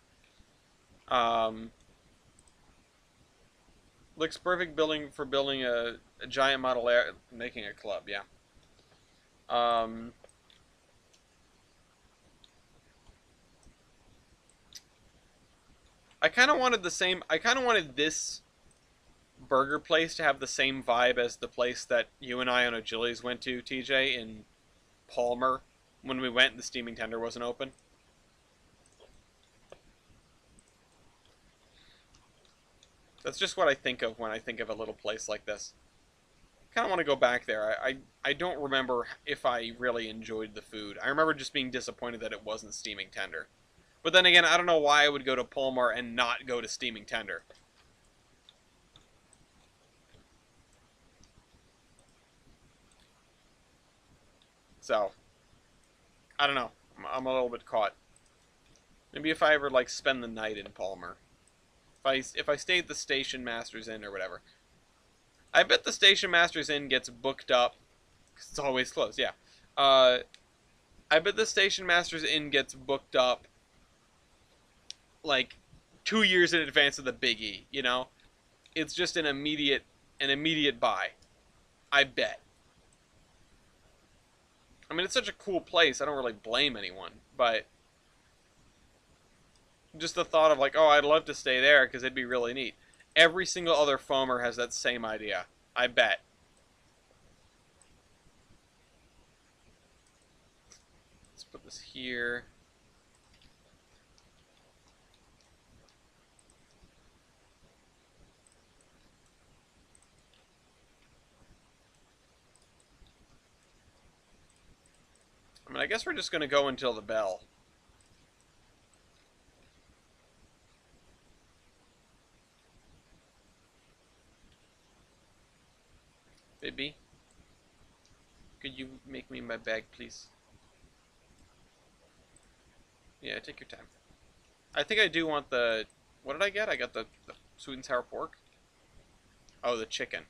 Um, looks perfect building a giant model air, making a club, yeah. Um, I kind of wanted this burger place to have the same vibe as the place that you and I on O'Gilly's went to, TJ, in Palmer when we went and the steaming tender wasn't open. That's just what I think of when I think of a little place like this. Kind of want to go back there. I don't remember if I really enjoyed the food. I remember just being disappointed that it wasn't steaming tender. But then again, I don't know why I would go to Palmer and not go to steaming tender. So, I don't know. I'm a little bit caught. Maybe if I ever like spend the night in Palmer. If I stay at the Station Masters Inn or whatever. I bet the Station Masters Inn gets booked up. 'Cause it's always closed, yeah. Uh, I bet the Station Masters Inn gets booked up like 2 years in advance of the Big E. It's just an immediate buy. I bet. I mean, it's such a cool place. I don't really blame anyone, but just the thought of like, oh, I'd love to stay there because it'd be really neat. Every single other foamer has that same idea. I bet. Let's put this here. I mean, I guess we're just gonna go until the bell. Maybe. Could you make me my bag, please? Yeah, take your time. I think I do want the... What did I get? I got the sweet and sour pork. Oh, the chicken.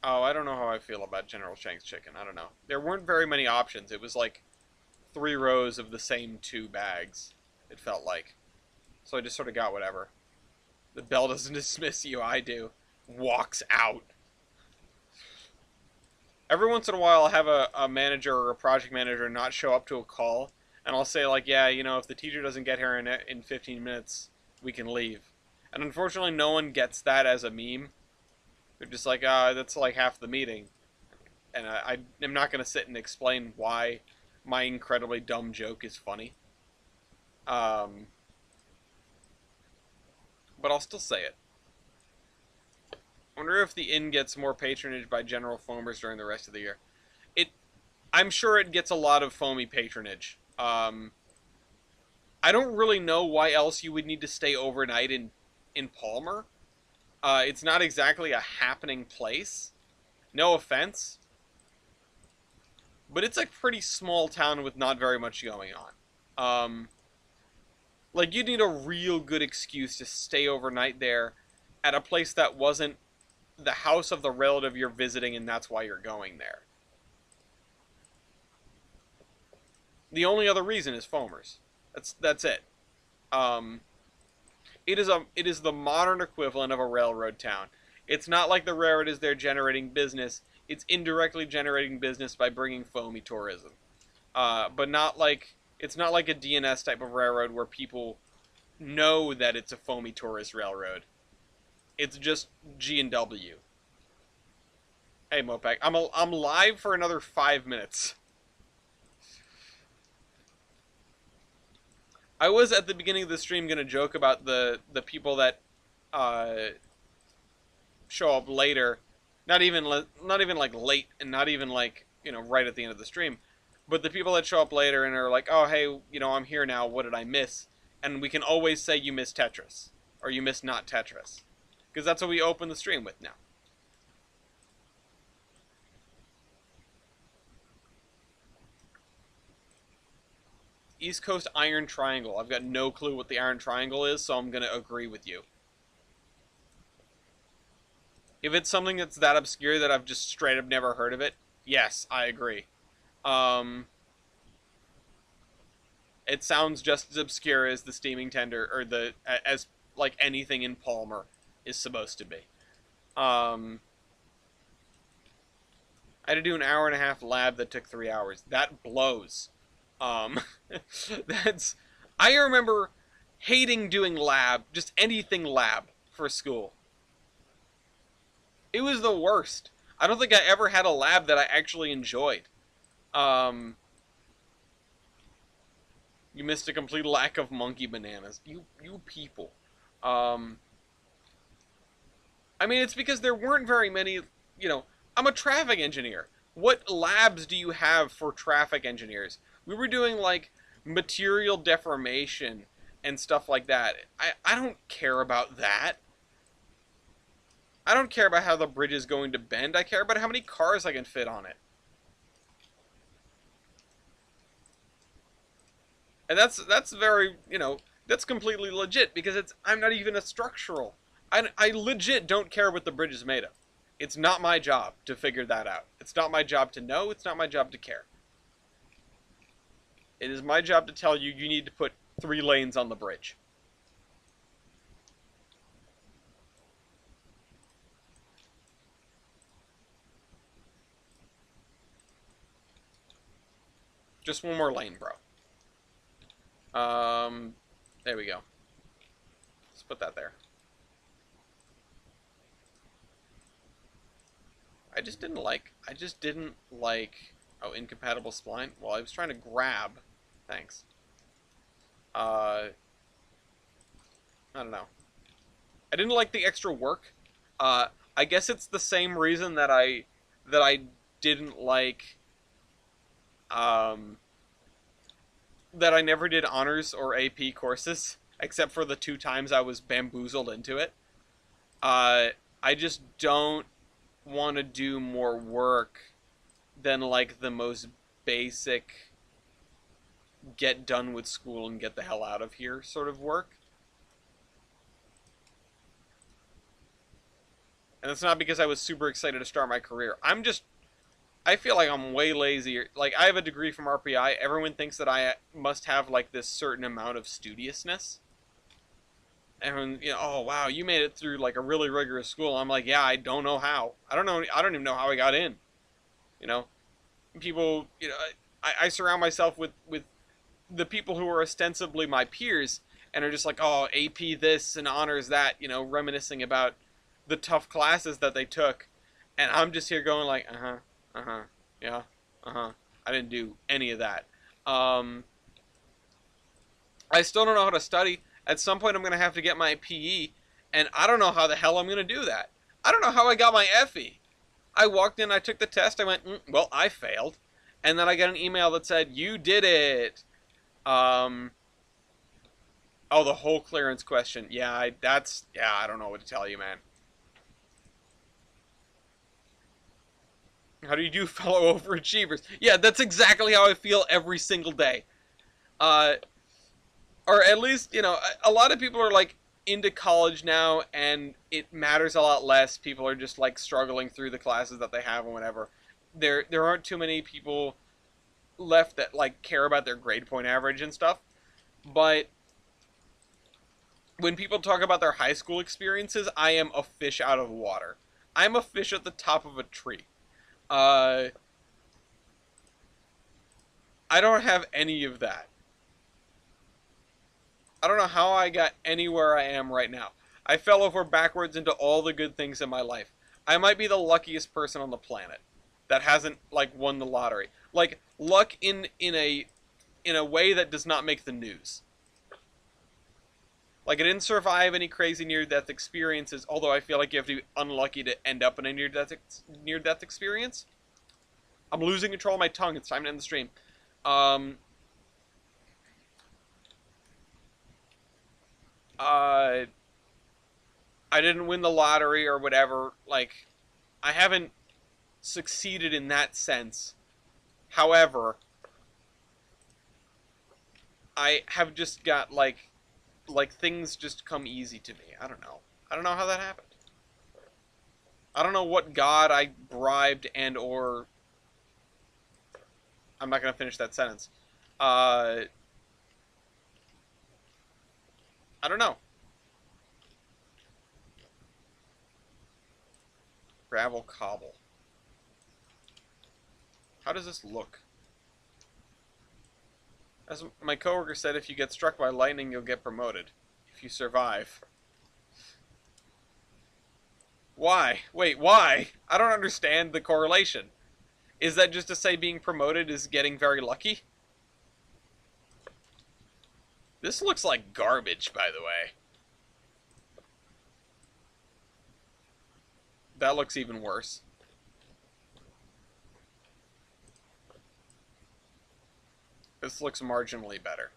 Oh, I don't know how I feel about General Shank's chicken. I don't know. There weren't very many options. It was like 3 rows of the same 2 bags, it felt like. So I just sort of got whatever. The bell doesn't dismiss you, I do. Walks out. Every once in a while, I'll have a manager or a project manager not show up to a call, and I'll say, like, yeah, you know, if the teacher doesn't get here in 15 minutes, we can leave. And unfortunately, no one gets that as a meme. They're just like, that's like half the meeting. And I am not going to sit and explain why my incredibly dumb joke is funny. But I'll still say it. I wonder if the inn gets more patronage by general foamers during the rest of the year. I'm sure it gets a lot of foamy patronage. I don't really know why else you would need to stay overnight in Palmer. It's not exactly a happening place. No offense. But it's a pretty small town with not very much going on. Like, you'd need a real good excuse to stay overnight there at a place that wasn't the house of the relative you're visiting and that's why you're going there. The only other reason is foamers. That's it. It is the modern equivalent of a railroad town. It's not like the railroad is there generating business. It's indirectly generating business by bringing foamy tourism. But not like it's not like a DNS type of railroad where people know that it's a foamy tourist railroad. It's just G&W. Hey Mopac, I'm live for another 5 minutes. I was at the beginning of the stream gonna joke about the people that show up later, not even like late, and not even like, you know, right at the end of the stream, but the people that show up later and are like, oh hey, you know, I'm here now. What did I miss? And we can always say you missed Tetris or you missed not Tetris, because that's what we open the stream with now. East Coast Iron Triangle. I've got no clue what the Iron Triangle is, so I'm going to agree with you. If it's something that's that obscure that I've just straight up never heard of it, yes, I agree. It sounds just as obscure as the steaming tender, or as like anything in Palmer is supposed to be. I had to do an hour and a half lab that took 3 hours. That blows. That's... I remember hating doing lab, just anything lab, for school. It was the worst. I don't think I ever had a lab that I actually enjoyed. You missed a complete lack of monkey bananas. You people. I mean, it's because there weren't very many, you know, I'm a traffic engineer. What labs do you have for traffic engineers? We were doing, like, material deformation and stuff like that. I don't care about that. I don't care about how the bridge is going to bend. I care about how many cars I can fit on it. And that's very, you know, that's completely legit, because I'm not even a structural. I legit don't care what the bridge is made of. It's not my job to figure that out. It's not my job to know. It's not my job to care. It is my job to tell you need to put 3 lanes on the bridge. Just 1 more lane, bro. There we go. Let's put that there. I just didn't like, oh, incompatible spline? Well, I was trying to grab, thanks. I don't know. I didn't like the extra work. I guess it's the same reason that I didn't like, that I never did honors or AP courses, except for the 2 times I was bamboozled into it. I just don't want to do more work than like the most basic get done with school and get the hell out of here sort of work. And it's not because I was super excited to start my career. I feel like I'm way lazier. Like, I have a degree from RPI. Everyone thinks that I must have like this certain amount of studiousness. Everyone, oh wow, you made it through like a really rigorous school. I'm like, yeah, I don't know how. I don't know. I don't even know how I got in. You know, people. I surround myself with the people who are ostensibly my peers and are just like, oh, AP this and honors that. Reminiscing about the tough classes that they took, and I'm just here going like, yeah, I didn't do any of that. Um, I still don't know how to study. At some point, I'm gonna have to get my PE, and I don't know how the hell I'm gonna do that. I don't know how I got my FE. I walked in, I took the test, I went, well, I failed, and then I got an email that said, you did it. Um, oh, the whole clearance question. Yeah, I don't know what to tell you, man. How do you do, fellow overachievers? Yeah, that's exactly how I feel every single day. Uh, or at least, a lot of people are like into college now and it matters a lot less. People are just like struggling through the classes that they have and whatever. There aren't too many people left that like care about their grade point average and stuff. But when people talk about their high school experiences, I am a fish out of water. I'm a fish at the top of a tree. Uh, I don't have any of that. I don't know how I got anywhere I am right now. I fell over backwards into all the good things in my life. I might be the luckiest person on the planet that hasn't like won the lottery. Like luck in a way that does not make the news. Like I didn't survive any crazy near-death experiences, although I feel like you have to be unlucky to end up in a near-death experience. I'm losing control of my tongue. It's time to end the stream. Um, uh, I didn't win the lottery or whatever. Like, I haven't succeeded in that sense. However, I have just got like things just come easy to me. I don't know. I don't know how that happened. I don't know what god I bribed and or I'm not gonna finish that sentence. Uh, I don't know. Gravel cobble. How does this look? As my coworker said, if you get struck by lightning, you'll get promoted. If you survive. Why? Wait, why? I don't understand the correlation. Is that just to say being promoted is getting very lucky? This looks like garbage, by the way. That looks even worse. This looks marginally better.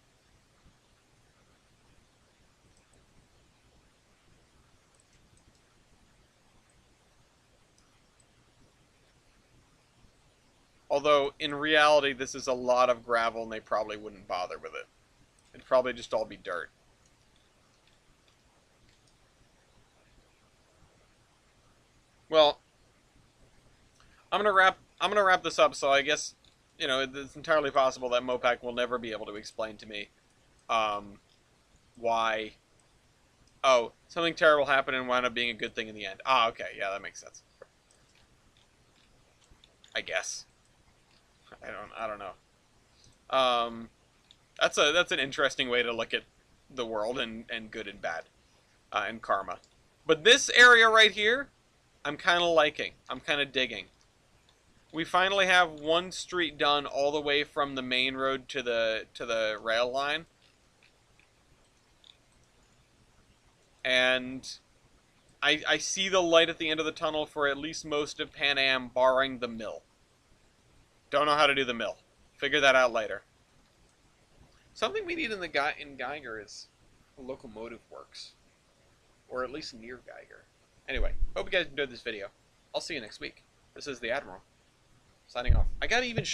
Although, in reality, this is a lot of gravel and they probably wouldn't bother with it. It'd probably just all be dirt. Well, I'm gonna wrap this up, so I guess, it's entirely possible that Mopac will never be able to explain to me, um, why, oh, something terrible happened and wound up being a good thing in the end. Ah, okay, yeah, that makes sense. I guess. I don't know. That's an interesting way to look at the world and good and bad, and karma. But this area right here, I'm kind of liking. I'm kind of digging. We finally have one street done all the way from the main road to the rail line. And I see the light at the end of the tunnel for at least most of Pan Am, barring the mill. Don't know how to do the mill. Figure that out later. Something we need in Geiger is a locomotive works. Or at least near Geiger. Anyway, hope you guys enjoyed this video. I'll see you next week. This is the Admiral, signing off. I got even shorter.